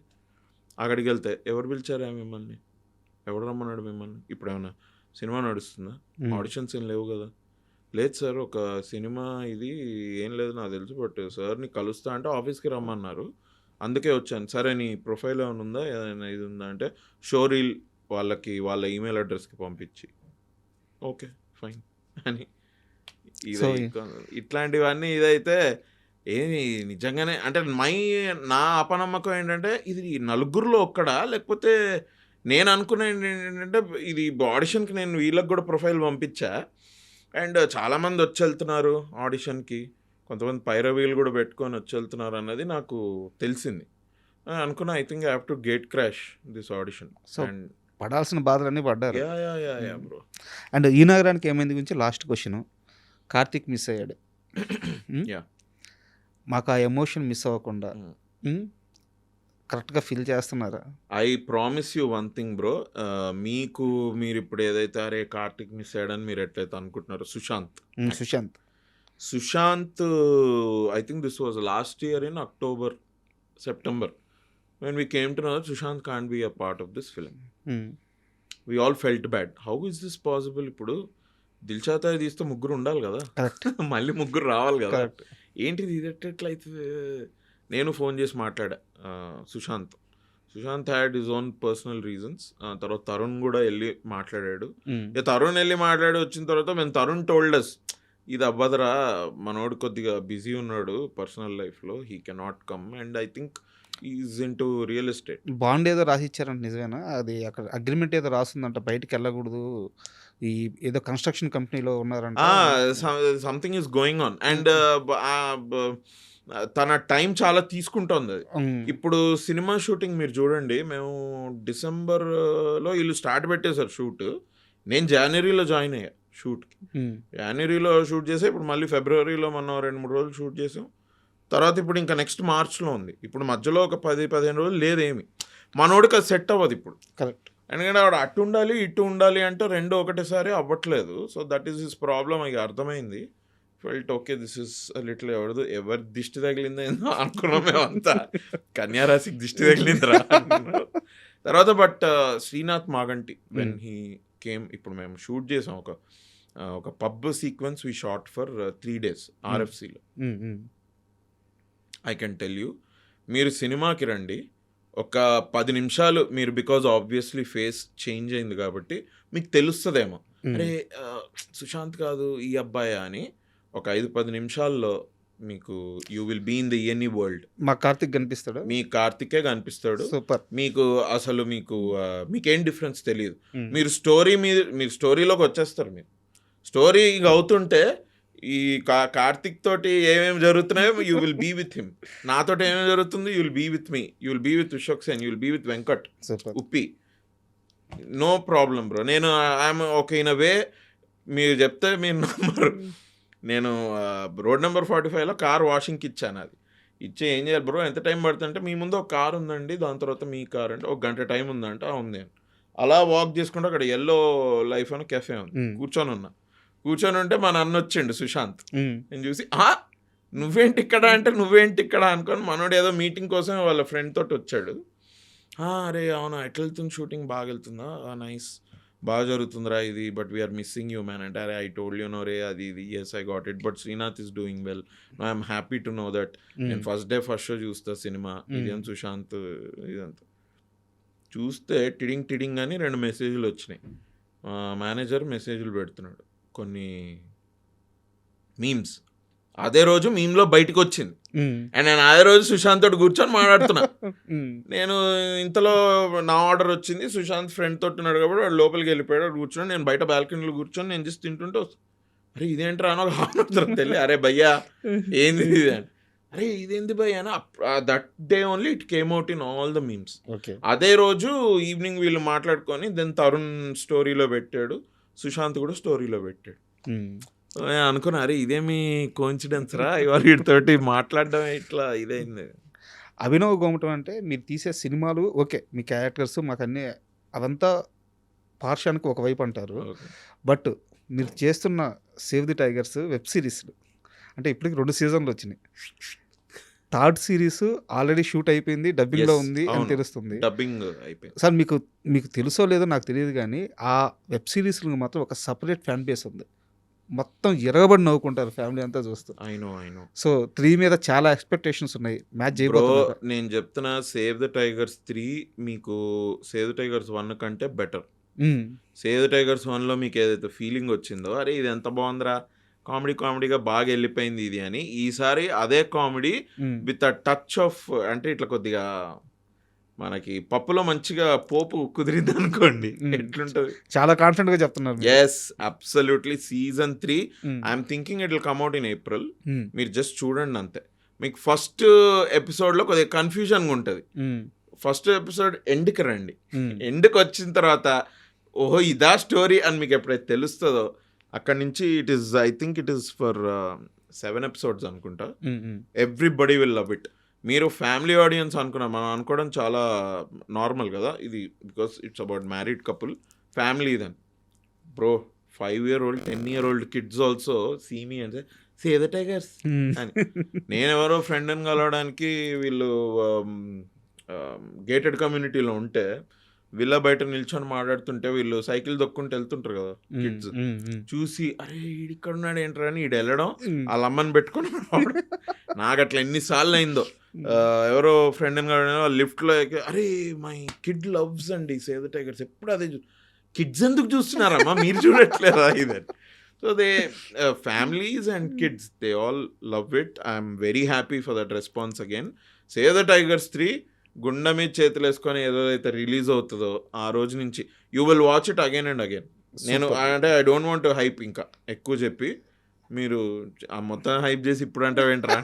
అక్కడికి వెళ్తే ఎవరు పిలిచారా మిమ్మల్ని, ఎవడు రమ్మన్నాడు మిమ్మల్ని, ఇప్పుడు ఏమన్నా సినిమా నడుస్తుందా, ఆడిషన్స్ ఏం లేవు కదా. లేదు సార్ ఒక సినిమా ఇది ఏం లేదు నాకు తెలుసు, బట్ సార్ని కలుస్తా అంటే ఆఫీస్కి రమ్మన్నారు, అందుకే వచ్చాను. సరే నీ ప్రొఫైల్ ఏమైనా ఉందా, ఏదైనా ఇది ఉందా అంటే, షోరీల్ వాళ్ళ ఈమెయిల్ అడ్రస్కి పంపించి ఓకే ఫైన్ అని. ఇట్లాంటివన్నీ ఇదైతే ఏమి నిజంగానే అంటే నా అపనమ్మకం ఏంటంటే, ఇది నలుగురిలో ఒక్కడా, లేకపోతే నేను అనుకునే ఏంటంటే ఇది ఆడిషన్కి నేను వీళ్ళకి కూడా ప్రొఫైల్ పంపించా అండ్ చాలామంది వచ్చి వెళ్తున్నారు ఆడిషన్కి, కొంతమంది పైరవీలు కూడా పెట్టుకొని వచ్చి వెళ్తున్నారు అన్నది నాకు తెలిసింది. అనుకున్నా I think I have to gate crash this audition. And పడాల్సిన బాధలన్నీ పడ్డారు. Yeah bro. అండ్ ఈ నగరానికి ఏమైంది గురించి లాస్ట్ క్వశ్చన్. కార్తిక్ మిస్ అయ్యాడు, మాకు ఆ ఎమోషన్ మిస్ అవ్వకుండా కరెక్ట్గా ఫీల్ చేస్తున్నారా? I promise you one thing bro, మీరు ఇప్పుడు ఏదైతే అరే కార్తిక్ మిస్ అయ్యాడని మీరు ఎట్లయితే అనుకుంటున్నారో, Sushant I think this was last year in October September when we came to know that Sushant can't be a part of this film. We all felt bad. How is this possible? ఇప్పుడు దిల్చాతాయి తీస్తే ముగ్గురు ఉండాలి కదా, మళ్ళీ ముగ్గురు రావాలి కదా, ఏంటిది ఇది ఎట్లయితే. నేను ఫోన్ చేసి మాట్లాడా Sushant had his own personal reasons. తర్వాత తరుణ్ కూడా వెళ్ళి మాట్లాడాడు. తరుణ్ వెళ్ళి మాట్లాడి వచ్చిన తర్వాత మేము తరుణ్ టోల్డస్ ఇది అవ్వదురా, మనోడు కొద్దిగా బిజీ ఉన్నాడు పర్సనల్ లైఫ్లో, he cannot come and I think is in to real estate. Bond ఏదో రాసి ఇచ్చారంట, నిజమేనా? అది అక్కడ అగ్రిమెంట్ ఏదో రాస్తుందంట, బయటికి వెళ్ళకూడదు, ఈ ఏదో కన్స్ట్రక్షన్ కంపెనీలో ఉన్నారంట, something is going on and తన టైం చాలా తీసుకుంటోంది అది. ఇప్పుడు సినిమా షూటింగ్ మీరు చూడండి, మేము డిసెంబర్లో వీళ్ళు స్టార్ట్ పెట్టేశారు షూట్, నేను జనవరిలో జాయిన్ అయ్యా షూట్కి. జనవరిలో షూట్ చేసా, ఇప్పుడు మళ్ళీ ఫిబ్రవరిలో మనం 2-3 రోజులు షూట్ చేసాం. తర్వాత ఇప్పుడు ఇంకా నెక్స్ట్ మార్చ్లో ఉంది. ఇప్పుడు మధ్యలో ఒక 10-15 రోజులు లేదేమి, మనోడికి అది సెట్ అవ్వదు ఇప్పుడు. కరెక్ట్. ఎందుకంటే ఆవిడ అటు ఉండాలి ఇటు ఉండాలి అంటే రెండు ఒకటేసారి అవ్వట్లేదు. So that is his problem. ఇక అర్థమైంది. Felt okay this is little ఎవరి దిష్టి తగిలిందో ఏందో అనుకున్నాం మేమంతా. కన్యారాశికి దిష్టి తగిలిందిరా అనుకున్నాం. తర్వాత but Srinath Maganti when he came, ఇప్పుడు మేము షూట్ చేసాం ఒక pub sequence we shot for 3 days RFCలో. ఐ కెన్ టెల్ యూ, మీరు సినిమాకి రండి, ఒక 10 నిమిషాలు మీరు, బికాజ్ ఆబ్వియస్లీ ఫేస్ చేంజ్ అయింది కాబట్టి మీకు తెలుస్తుందేమో, అరే సుశాంత్ కాదు ఈ అబ్బాయా అని. ఒక 5-10 నిమిషాల్లో మీకు you will be in the any world. మా కార్తిక్ కనిపిస్తాడు, మీ కార్తికే కనిపిస్తాడు. సూపర్. మీకు అసలు మీకేం డిఫరెన్స్ తెలియదు. మీరు స్టోరీలోకి వచ్చేస్తారు. మీరు స్టోరీ అవుతుంటే ఈ కార్తిక్ తోటి ఏమేమి జరుగుతున్నాయో you will be with him. నాతోటి ఏమేమి జరుగుతుంది you will be with me, you will be with Vishwak Sen, you will be with Venkat, Uppi. No problem bro. నేను I'm okay in a way. మీరు చెప్తే మీరు నమ్మరు. నేను రోడ్ నెంబర్ 45లో కార్ వాషింగ్కి ఇచ్చాను. అది ఇచ్చి ఏం చేయాలి బ్రో, ఎంత టైం పడుతుందంటే, మీ ముందు ఒక కార్ ఉందండి, దాని తర్వాత మీ కార్ అంటే 1 గంట టైం ఉందంటే ఉంది. అలా వాక్ చేసుకుంటే అక్కడ ఎల్లో లైఫ్ అని కెఫే ఉంది, కూర్చొని ఉంటే మా నాన్న వచ్చిండు సుశాంత్. నేను చూసి నువ్వేంటి ఇక్కడ అంటే, నువ్వేంటి ఇక్కడ అనుకొని మనోడు ఏదో మీటింగ్ కోసం వాళ్ళ ఫ్రెండ్ తోటి వచ్చాడు. అరే అవునా, ఎట్లా వెళ్తుంది షూటింగ్, బాగా వెళ్తుందా, నైస్, బాగా జరుగుతుందిరా ఇది, but we are missing you man అంటే, అరే ఐ టోల్డ్ యూ నో రే అది ఇది, yes I got it, but Srinath is doing well, I'm happy to know that. నేను ఫస్ట్ షో చూస్తా సినిమా, ఇదేం సుశాంత్ ఇదంతా చూస్తే టిడింగ్ అని 2 మెసేజ్లు వచ్చినాయి. మేనేజర్ మెసేజ్లు పెడుతున్నాడు, కొన్ని మీమ్స్. అదే రోజు మీమ్లో బయటకు వచ్చింది. అండ్ నేను అదే రోజు సుశాంత్ తోటి కూర్చొని మాట్లాడుతున్నా. నేను ఇంతలో నా ఆర్డర్ వచ్చింది, సుశాంత్ ఫ్రెండ్ తోటి ఉన్నాడు కాబట్టి వాడు లోపలికి వెళ్ళిపోయాడు, కూర్చొని నేను బయట బాల్కనీలో కూర్చొని నేను జస్ట్ తింటుంటే అరే ఇదేంటి రానో తెలియదు, అరే భయ్యా ఏంది ఇది అని, అరే ఇదేంది భయ్యా అని. That day only it came out in all the memes. అదే రోజు ఈవినింగ్ వీళ్ళు మాట్లాడుకొని దెన్ తరుణ్ స్టోరీలో పెట్టాడు, సుశాంత్ కూడా స్టోరీలో పెట్టాడు. నేను అనుకున్నా, అరే ఇదేమి కోఇన్సిడెన్స్ రా, ఇవాళ వీటితోటి మాట్లాడడం ఇట్లా ఇదైంది. అభినవ్ గోమటం అంటే మీరు తీసే సినిమాలు ఓకే, మీ క్యారెక్టర్స్ మాకు అన్నీ అవంతా పార్శ్వానికి ఒకవైపు అంటారు. బట్ మీరు చేస్తున్న సేవ్ ది టైగర్స్ వెబ్ సిరీస్లు అంటే ఇప్పటికి 2 సీజన్లు వచ్చినాయి. 3rd సిరీస్ ఆల్రెడీ షూట్ అయిపోయింది, డబ్బింగ్లో ఉంది అని తెలుస్తుంది. డబ్బింగ్ అయిపోయింది సార్. మీకు తెలుసో లేదో నాకు తెలియదు కానీ ఆ వెబ్ సిరీస్లకు మాత్రం ఒక సపరేట్ ఫ్యాన్ బేస్ ఉంది. మొత్తం ఎరగబడి నవ్వుకుంటారు ఫ్యామిలీ అంతా చూస్తూ. ఐ నో సో 3 మీద చాలా ఎక్స్పెక్టేషన్స్ ఉన్నాయి. మ్యాచ్ చేయబోతున్నారు. నేను చెప్తున్నా, సేవ్ ద టైగర్స్ 3 మీకు సేవ్ ద టైగర్స్ 1 కంటే బెటర్. సేవ్ ద టైగర్స్ 1లో మీకు ఏదైతే ఫీలింగ్ వచ్చిందో, అరే ఇది ఎంత బాగుందిరా, కామెడీగా బాగా వెళ్ళిపోయింది ఇది అని, ఈసారి అదే comedy with a touch of, అంటే ఇట్లా కొద్దిగా మనకి పప్పులో మంచిగా పోపు కుదిరింది అనుకోండి, ఎట్లుంటది. చాలా కాన్ఫిడెంట్ గా చెప్తున్నారు. Yes absolutely. Season 3 I'm thinking it will come out in April. మీరు జస్ట్ చూడండి అంతే. మీకు ఫస్ట్ ఎపిసోడ్లో కొద్దిగా కన్ఫ్యూజన్గా ఉంటుంది. ఫస్ట్ ఎపిసోడ్ ఎండ్కి రండి, ఎండ్కి వచ్చిన తర్వాత ఓహో ఇదా స్టోరీ అని మీకు ఎప్పుడైతే తెలుస్తుందో అక్కడి నుంచి I think it is for 7 episodes అనుకుంటా. Everybody will love it. మీరు ఫ్యామిలీ ఆడియన్స్ మనం అనుకోవడం చాలా నార్మల్ కదా ఇది, because it's about married couple, family. Then bro 5-year-old 10-year-old kids also see me అంటే సేవ్ ద టైగర్స్ అని. నేను ఎవరో ఫ్రెండ్ని కలవడానికి వీళ్ళు గేటెడ్ కమ్యూనిటీలో ఉంటే, వీళ్ళ బయట నిల్చొని మాట్లాడుతుంటే వీళ్ళు సైకిల్ దొక్కుంటూ వెళ్తుంటారు కదా కిడ్స్, చూసి అరే ఈడిక్కడ ఉన్నాడు ఏంట్రా అని ఈడు వెళ్ళడం, వాళ్ళ అమ్మని పెట్టుకొని రావడం. నాకు అట్లా ఎన్నిసార్లు అయిందో. ఎవరో ఫ్రెండ్ని కావడం లిఫ్ట్లో, అరే మై కిడ్ లవ్స్ అండి సేవ్ ద టైగర్స్, ఎప్పుడు అదే కిడ్స్ ఎందుకు చూస్తున్నారమ్మా మీరు చూడట్లేదా ఇదని. So they families and kids they all love it. I'm very happy for that response again. Save the tigers 3 గుండె మీద చేతులు వేసుకొని ఏదైతే రిలీజ్ అవుతుందో ఆ రోజు నుంచి you will watch it again and again. నేను అంటే ఐ డోంట్ వాంట్ హైప్ ఇంకా ఎక్కువ చెప్పి, మీరు ఆ మొత్తం హైప్ చేసి ఇప్పుడు అంటే ఏంటరా,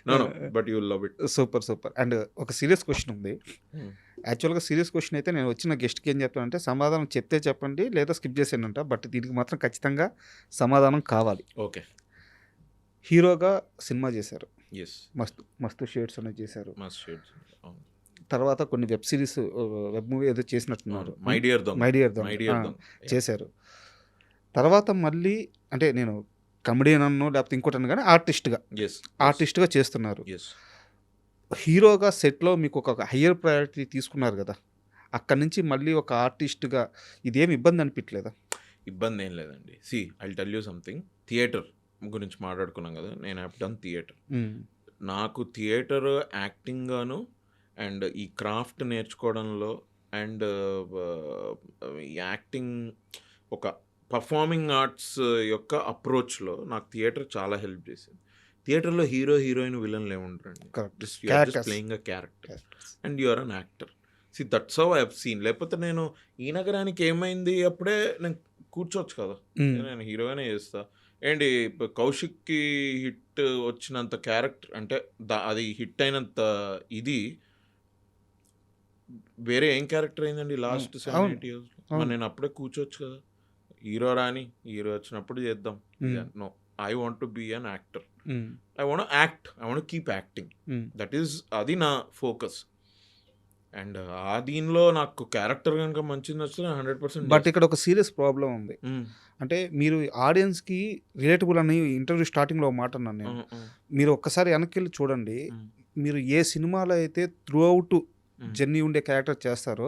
no but you will love it. Super. And ఒక సీరియస్ క్వశ్చన్ ఉంది. యాక్చువల్గా సీరియస్ క్వశ్చన్ అయితే నేను వచ్చిన గెస్ట్కి ఏం చెప్తానంటే, సమాధానం చెప్తే చెప్పండి లేదా స్కిప్ చేసేయండి. బట్ దీనికి మాత్రం ఖచ్చితంగా సమాధానం కావాలి. ఓకే. హీరోగా సినిమా చేశారు, ఎస్, మస్తు షేడ్స్ అనేది చేశారు. తర్వాత కొన్ని వెబ్ సిరీస్, వెబ్ మూవీ ఏదో చేసినట్టున్నారు. మై డియర్ దొంగ. మై డియర్ దొంగ. మై డియర్ ఆ, దొంగ. చేశారు. తర్వాత మళ్ళీ అంటే నేను కమెడియన్ అన్నో లేకపోతే ఇంకోటి అన్న కానీ ఆర్టిస్ట్గా చేస్తున్నారు. హీరోగా సెట్లో మీకు ఒక హయ్యర్ ప్రయారిటీ తీసుకున్నారు కదా, అక్కడి నుంచి మళ్ళీ ఒక ఆర్టిస్ట్గా ఇదేమి ఇబ్బంది అనిపించలేదా? ఇబ్బంది ఏం లేదండి. See I tell you something. Theatre గురించి మాట్లాడుకున్నాం కదా, నేను హ్యావ్ డన్ థియేటర్. నాకు థియేటర్ యాక్టింగ్ గాను అండ్ ఈ క్రాఫ్ట్ నేర్చుకోవడంలో అండ్ యాక్టింగ్ ఒక పర్ఫార్మింగ్ ఆర్ట్స్ యొక్క అప్రోచ్లో నాకు థియేటర్ చాలా హెల్ప్ చేసింది. థియేటర్లో హీరో హీరోయిన్ విలన్లు ఏముంటారండి, playing a character and you are an actor. See that's how I have seen. లేకపోతే నేను ఈ నగరానికి ఏమైంది అప్పుడే నేను కూర్చోవచ్చు కదా, నేను హీరోగానే చేస్తా. ఏంటి కౌశిక్కి హిట్ వచ్చినంత క్యారెక్టర్ అంటే అది హిట్ అయినంత ఇది వేరే ఏం క్యారెక్టర్ అయిందండి లాస్ట్ 7-8 years. మరి నేను అప్పుడే కూర్చోవచ్చు కదా, హీరో రాని హీరో వచ్చినప్పుడు చేద్దాం. No, I want to be an actor. I want act, I want keep acting. That is అది నా ఫోకస్. అండ్ ఆ దీనిలో నాకు క్యారెక్టర్ కనుక మంచిది నచ్చితే 100%. బట్ ఇక్కడ ఒక సీరియస్ ప్రాబ్లం ఉంది. అంటే మీరు ఆడియన్స్కి రిలేటబుల్ అని ఇంటర్వ్యూ స్టార్టింగ్లో మాట అన్నాను నేను. మీరు ఒక్కసారి వెనక్కి వెళ్ళి చూడండి, మీరు ఏ సినిమాలో అయితే త్రూ అవుట్ జర్నీ ఉండే క్యారెక్టర్ చేస్తారో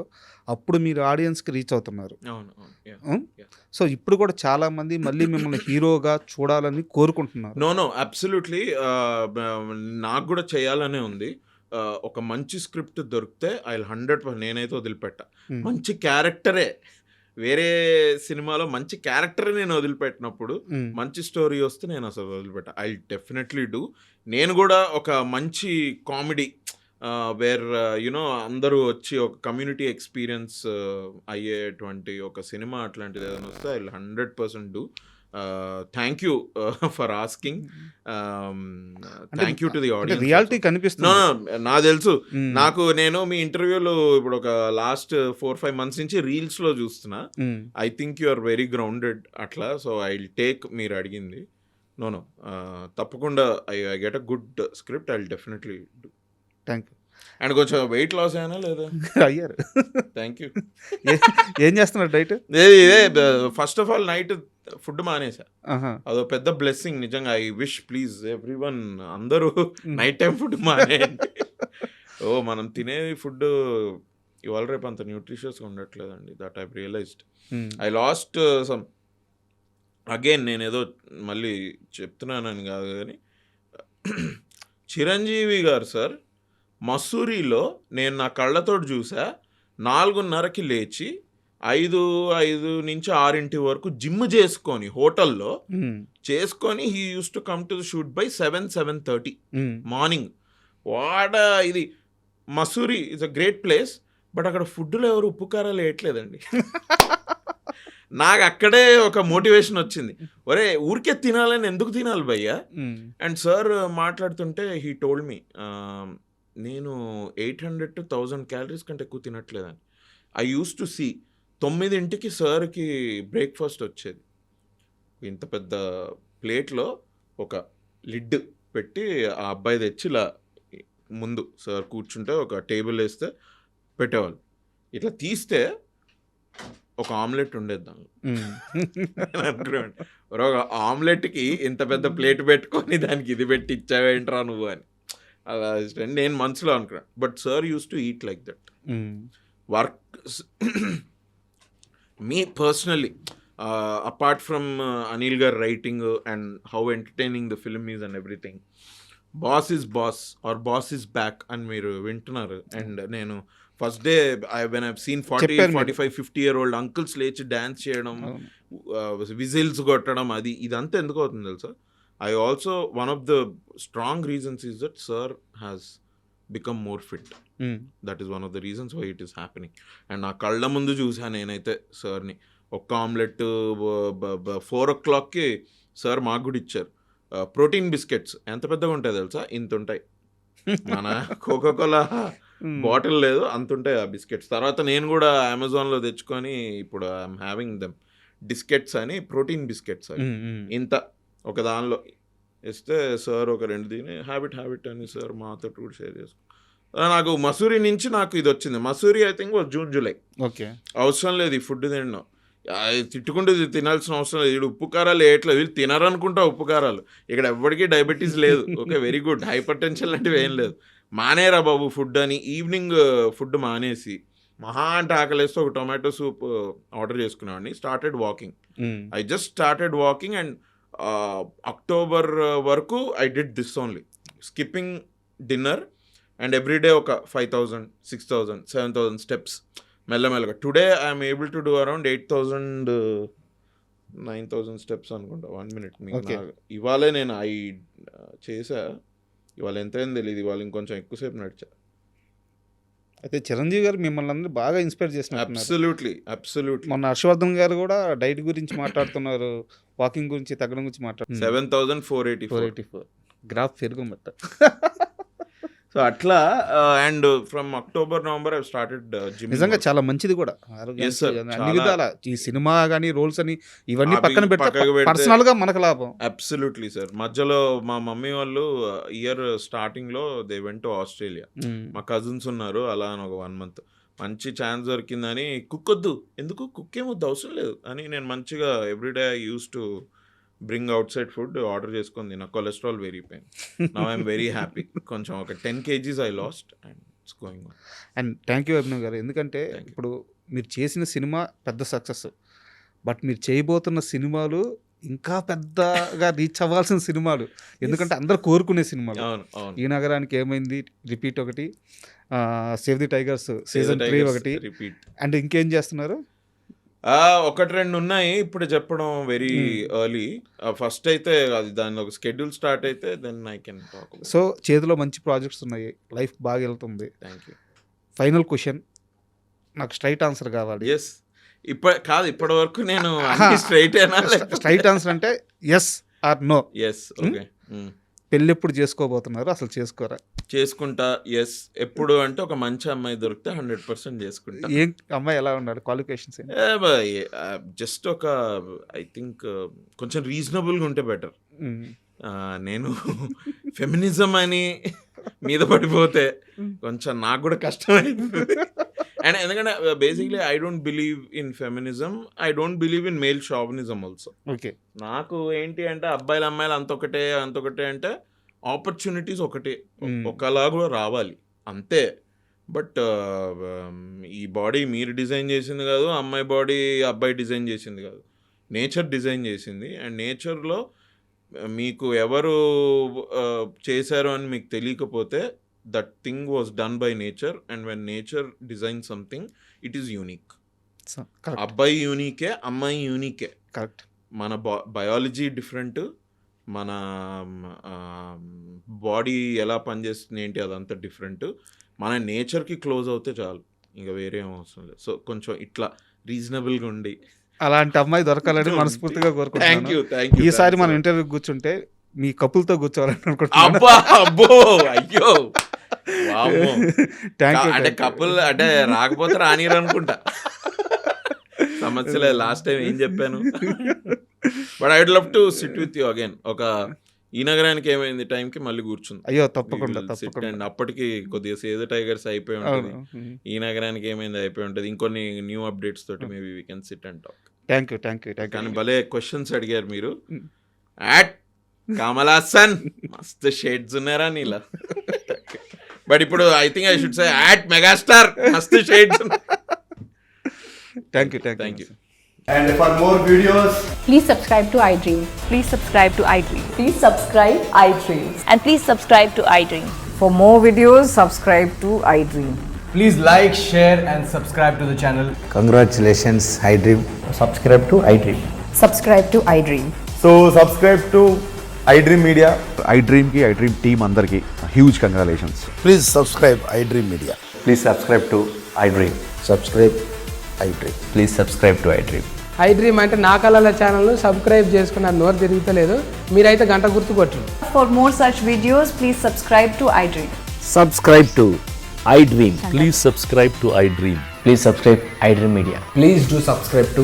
అప్పుడు మీరు ఆడియన్స్కి రీచ్ అవుతున్నారు. సో ఇప్పుడు కూడా చాలా మంది మళ్ళీ మిమ్మల్ని హీరోగా చూడాలని కోరుకుంటున్నారు. No absolutely. నాకు కూడా చేయాలనే ఉంది. ఒక మంచి స్క్రిప్ట్ దొరికితే ఐ 100% నేనైతే వదిలిపెట్టా. మంచి క్యారెక్టరే, వేరే సినిమాలో మంచి క్యారెక్టర్ నేను వదిలిపెట్టినప్పుడు మంచి స్టోరీ వస్తే నేను అసలు వదిలిపెట్టా. I definitely do. నేను కూడా ఒక మంచి కామెడీ వేర్ యునో అందరూ వచ్చి ఒక కమ్యూనిటీ ఎక్స్పీరియన్స్ అయ్యేటువంటి ఒక సినిమా అట్లాంటిది ఏదైనా వస్తే I 100% do. Thank you for asking. Thank you to the audience. Reality కనిపిస్తుంది. నాకు తెలుసు. నేను మీ ఇంటర్వ్యూలో ఇప్పుడు ఒక లాస్ట్ 4-5 months నుంచి రీల్స్లో చూస్తున్నా. I think you are very grounded అట్లా. సో ఐ విల్ టేక్ మీరు అడిగింది. నో తప్పకుండా I get a good script. I will definitely do. Thank you. And కొంచెం వెయిట్ లాస్ అయినా లేదా? అయ్యారు. Thank you. ఏం చేస్తున్నారు డైట్? ఇదే first of all night food మానేసా. అదో పెద్ద బ్లెస్సింగ్ నిజంగా. ఐ విష్ ప్లీజ్ ఎవ్రీవన్ అందరూ నైట్ టైం ఫుడ్ మానేయండి. మనం తినే ఫుడ్ ఇవాళ రేపు అంత న్యూట్రిషియస్గా ఉండట్లేదండి. That I realized. I lost some again. నేను ఏదో మళ్ళీ చెప్తున్నానని కాదు కానీ చిరంజీవి గారు సార్ మసూరిలో నేను నా కళ్ళతోటి చూసా. 4:30కి లేచి 5 నుంచి 6 వరకు జిమ్ చేసుకొని హోటల్లో చేసుకొని he used to come to the shoot by 7-7:30 morning. వాడ ఇది Mussoorie is a great place. But అక్కడ ఫుడ్లో ఎవరు ఉప్పు కారాలు వేయట్లేదండి. నాకు అక్కడే ఒక మోటివేషన్ వచ్చింది. ఒరే ఊరికే తినాలని ఎందుకు తినాలి భయ్యా? అండ్ సార్ మాట్లాడుతుంటే హీ టోల్డ్ మీ నేను 800 to 1000 calories కంటే ఎక్కువ తినట్లేదని. ఐ యూస్ టు సీ 9ంటికి సార్కి బ్రేక్ఫాస్ట్ వచ్చేది. ఇంత పెద్ద ప్లేట్లో ఒక లిడ్ పెట్టి ఆ అబ్బాయి తెచ్చి ఇలా ముందు సార్ కూర్చుంటే ఒక టేబుల్ వేస్తే పెట్టేవాళ్ళు. ఇట్లా తీస్తే ఒక ఆమ్లెట్ ఉండేది దానిలో. అనుకున్నాను ఒక ఆమ్లెట్కి ఇంత పెద్ద ప్లేట్ పెట్టుకొని దానికి ఇది పెట్టి ఇచ్చావేంట్రా నువ్వు అని. అలా నేను మనసులో అనుకున్నాను. But sir use to eat like that. Work me personally apart from Anil garu writing and how entertaining the film is and everything, boss is boss or boss is back అని మీరు వింటున్నారు. అండ్ నేను first day when I've seen 40-45-50-year-old uncles లేచి dance చేయడం, whistles కొట్టడం, ఇదంతా ఎందుకు అవుతుంది తెలుసా? I also, one of the strong reasons is that sir has become more fit. That is one of the reasons why it is happening. And నా కళ్ళ ముందు చూసాను నేనైతే సార్ని. ఒక్క ఆమ్లెట్ 4 o'clockకి సార్ మాకు కూడా ఇచ్చారు. ప్రోటీన్ బిస్కెట్స్ ఎంత పెద్దగా ఉంటాయి తెలుసా? ఇంత ఉంటాయి. మన కోకోకోలా బాటిల్ లేదు అంత ఉంటాయి ఆ బిస్కెట్స్. తర్వాత నేను కూడా అమెజాన్లో తెచ్చుకొని ఇప్పుడు ఐఎమ్ హ్యావింగ్ దెమ్ బిస్కెట్స్ అని, ప్రోటీన్ బిస్కెట్స్ అని ఇంత ఒక దానిలో ఇస్తే సార్ ఒక 2 తిని హ్యాబిట్ అని సార్ మాతో కూడా షేర్ చేసుకో. నాకు మసూరి నుంచి నాకు ఇది వచ్చింది. Mussoorie I think June July. Okay. అవసరం లేదు ఈ ఫుడ్ తినడం, తిట్టుకుంటూ తినాల్సిన అవసరం లేదు. వీడు ఉప్పు కారాలు వేయట్లేదు, వీళ్ళు తినరనుకుంటా ఉప్పు కారాలు. ఇక్కడ ఎవరికి డయాబెటీస్ లేదు. Okay, very good. Hypertension లాంటివి ఏం లేదు. మానేరా బాబు ఫుడ్ అని ఈవినింగ్ ఫుడ్ మానేసి మహా అంటే ఆకలేస్తే ఒక టొమాటో సూప్ ఆర్డర్ చేసుకున్నామండి. Started walking. I just started walking and October వరకు I did this only, skipping dinner and everyday ఒక 5,000, 6,000, 7,000 స్టెప్స్ మెల్లమెల్లగా. Today I'm able to do around 8,000, 9,000 steps అనుకుంటా 1 minute. ఇవాళే నేను చేసా. ఇవాళ ఎంతైంది తెలియదు, ఇవాళ ఇంకొంచెం ఎక్కువసేపు నడిచా. అయితే చిరంజీవి గారు మిమ్మల్ని అందరూ బాగా ఇన్స్పైర్ చేస్తున్నారు. అబ్సల్యూట్లీ. మొన్న హర్షవర్ధన్ గారు కూడా డైట్ గురించి మాట్లాడుతున్నారు, వాకింగ్ గురించి, తగ్గడం గురించి మాట్లాడుతున్నారు. 7,484 గ్రాఫ్ పెరుగుమట్ట. సో అట్లా and from October November I started gym. నిజంగా చాలా మంచిది కూడా అన్ని విధాల. ఈ సినిమా కానీ రోల్స్ అని ఇవన్నీ పక్కన పెడితే పర్సనల్ గా మనకు లాభం. Absolutely sir. మధ్యలో మా మమ్మీ వాళ్ళు ఇయర్ స్టార్టింగ్ లో దే వెంట్ టు ఆస్ట్రేలియా. మా కజిన్స్ ఉన్నారు, అలా అని ఒక 1 month మంచి ఛాన్స్ దొరికిందని కుక్ వద్దు, ఎందుకు కుక్ ఏమొద్దు, అవసరం లేదు అని నేను మంచిగా everyday I used to bring out side food order చేసుకుంది. నా కొలెస్ట్రాల్ పెరిగిపోయింది. Now I'm very happy. కొంచెం ఒక 10 kgs I last and it's going on. And thank you Abhinav గారు. ఎందుకంటే ఇప్పుడు మీరు చేసిన సినిమా పెద్ద సక్సెస్, బట్ మీరు చేయబోతున్న సినిమాలు ఇంకా పెద్దగా రీచ్ అవ్వాల్సిన సినిమాలు. ఎందుకంటే అందరు కోరుకునే సినిమాలు. ఈ నగరానికి ఏమైంది రిపీట్ ఒకటి, సేవ్ ది టైగర్స్ సీజన్ 3 ఒకటి రిపీట్. అండ్ ఇంకేం చేస్తున్నారు? 1-2 ఉన్నాయి ఇప్పుడు చెప్పడం వెరీ ఎర్లీ. ఫస్ట్ అయితే అది దాని ఒక షెడ్యూల్ స్టార్ట్ అయితే then I can talk. So చేతిలో మంచి ప్రాజెక్ట్స్ ఉన్నాయి, లైఫ్ బాగా వెళ్తుంది. Thank you. ఫైనల్ క్వశ్చన్, నాకు స్ట్రైట్ ఆన్సర్ కావాలి. ఎస్. ఇప్పటి వరకు నేను స్ట్రైట్ స్ట్రైట్ ఆన్సర్ అంటే yes or no. Yes. Okay. పెళ్ళి ఎప్పుడు చేసుకోబోతున్నారు, అసలు చేసుకోరా? చేసుకుంటా. ఎస్. ఎప్పుడు అంటే ఒక మంచి అమ్మాయి దొరికితే 100% చేసుకుంటా. ఏం అమ్మాయి ఎలా ఉన్నాడు, క్వాలిఫికేషన్స్? జస్ట్ ఒక ఐ థింక్ కొంచెం రీజనబుల్గా ఉంటే బెటర్. నేను ఫెమినిజం అని మీద పడిపోతే కొంచెం నాకు కూడా కష్టమైంది. అండ్ ఎందుకంటే basically I don't believe in feminism, I don't believe in male chauvinism also. Okay. నాకు ఏంటి అంటే అబ్బాయిలు అమ్మాయిలు అంతొకటే అంటే ఆపర్చునిటీస్ ఒకటే, ఒకలాగా రావాలి అంతే. బట్ ఈ బాడీ మీరు డిజైన్ చేసింది కాదు, అమ్మాయి బాడీ అబ్బాయి డిజైన్ చేసింది కాదు, నేచర్ డిజైన్ చేసింది. అండ్ నేచర్లో మీకు ఎవరు చేశారు అని మీకు తెలియకపోతే that thing was done by nature. And when nature design something it is unique. అబ్బాయి యూనికే, అమ్మాయి యూనికే. కరెక్ట్. మన బయాలజీ డిఫరెంట్, మన బాడీ ఎలా పనిచేస్తుంది ఏంటి అదంతా డిఫరెంట్. మన నేచర్కి క్లోజ్ అవుతే చాలు, ఇంకా వేరే ఏం అవసరం లేదు. సో కొంచెం ఇట్లా రీజనబుల్గా ఉండి అలాంటి అమ్మాయి దొరకాలని మనస్ఫూర్తిగా కోరుకుంటున్నాను. Thank you. ఈసారి మనం ఇంటర్వ్యూ కూర్చుంటే మీ కపుల్తో కూర్చోవాలని అనుకుంటున్నాను. అబ్బా అబ్బో అయ్యో అంటే కపుల్ అంటే రాకపోతే రానియరు అనుకుంటా. సమస్య లేదు. లాస్ట్ టైం ఏం చెప్పాను. But I would love to sit with you again. ఒక ఈ నగరానికి ఏమైంది టైంకి మళ్ళీ కూర్చుంది. అయ్యో తప్పకుండా. అండ్ అప్పటికి కొద్దిగా సేవ్ ద టైగర్స్ అయిపోయి ఉంటుంది, ఈ నగరానికి ఏమైంది అయిపోయి ఉంటుంది. ఇంకొన్ని న్యూ అప్డేట్స్ తోటి maybe we can SIT and talk. Thank you. కానీ భలే క్వశ్చన్స్ అడిగారు మీరు. యాట్ కమల్ హాసన్ మస్తు షేడ్స్ ఉన్నారా నీలా. బట్ ఇప్పుడు I think I should say at megastar మస్తు shades. Thank you. And for more videos, Please subscribe to iDream. Please subscribe to iDream. Please subscribe iDream. And please subscribe to iDream. For more videos, subscribe to iDream. please like, share, and subscribe to the channel. Congratulations, iDream. Subscribe to iDream. Subscribe to iDream. So, subscribe to iDream Media. iDream team అందరికి huge congratulations. Please subscribe iDream Media. Please subscribe to iDream. Subscribe iDream. Please subscribe to iDream. iDream అంటే నా కళల ఛానల్ను subscribe చేసుకున్న నోరు తిరుగుతలేదు, మీరైతే గంట గుర్తు కొట్టండి. For more such videos, please subscribe to iDream. Subscribe to iDream. Please subscribe to iDream. Please subscribe iDream Media. Please do subscribe to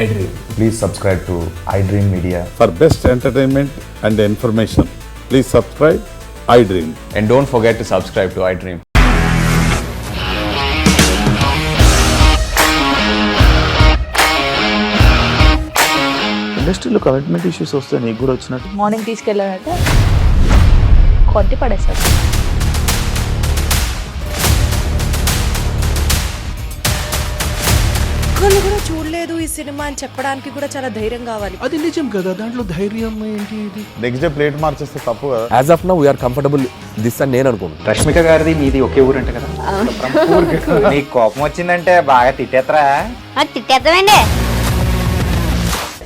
iDream. Please subscribe to iDream Media. For best entertainment and information, please subscribe iDream. And don't forget to subscribe to iDream. ఇండస్ట్రీలో commitment issues వస్తే నీకు కూడా వచ్చినట్టు morning తీసుకెళ్ళారంటే కొట్టి పడేస్తారు. ఒక్కళ్ళు కూడా చూడలేదు ఈ సినిమా అని చెప్పడానికి కూడా చాలా ధైర్యం కావాలి. అది నిజం కదా, దాంట్లో ధైర్యం ఏంటి? ఇది నెక్స్ట్ డే ప్లేట్ మార్చేస్తే తప్పు కదా. As of now we are comfortable this అని నేను అనుకుంటున్నాను. రష్మిక గారిది మీది ఒకే ఊరు అంట కదా. నీకు కోపం వచ్చిందంటే బాగా తిట్టేత్తరా? తిట్టేద్దామండి.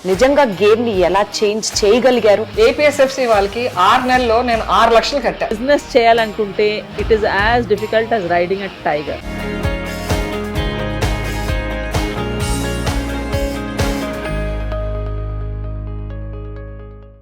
నిజంగా గేమ్ ని ఎలా చేంజ్ చేయగలిగారు? ఏపీఎస్ఎఫ్సి వాళ్ళకి 6 నెలల్లో నేను 6 లక్షలు కట్టా. బిజినెస్ చేయాలనుకుంటే it is as difficult as riding a tiger.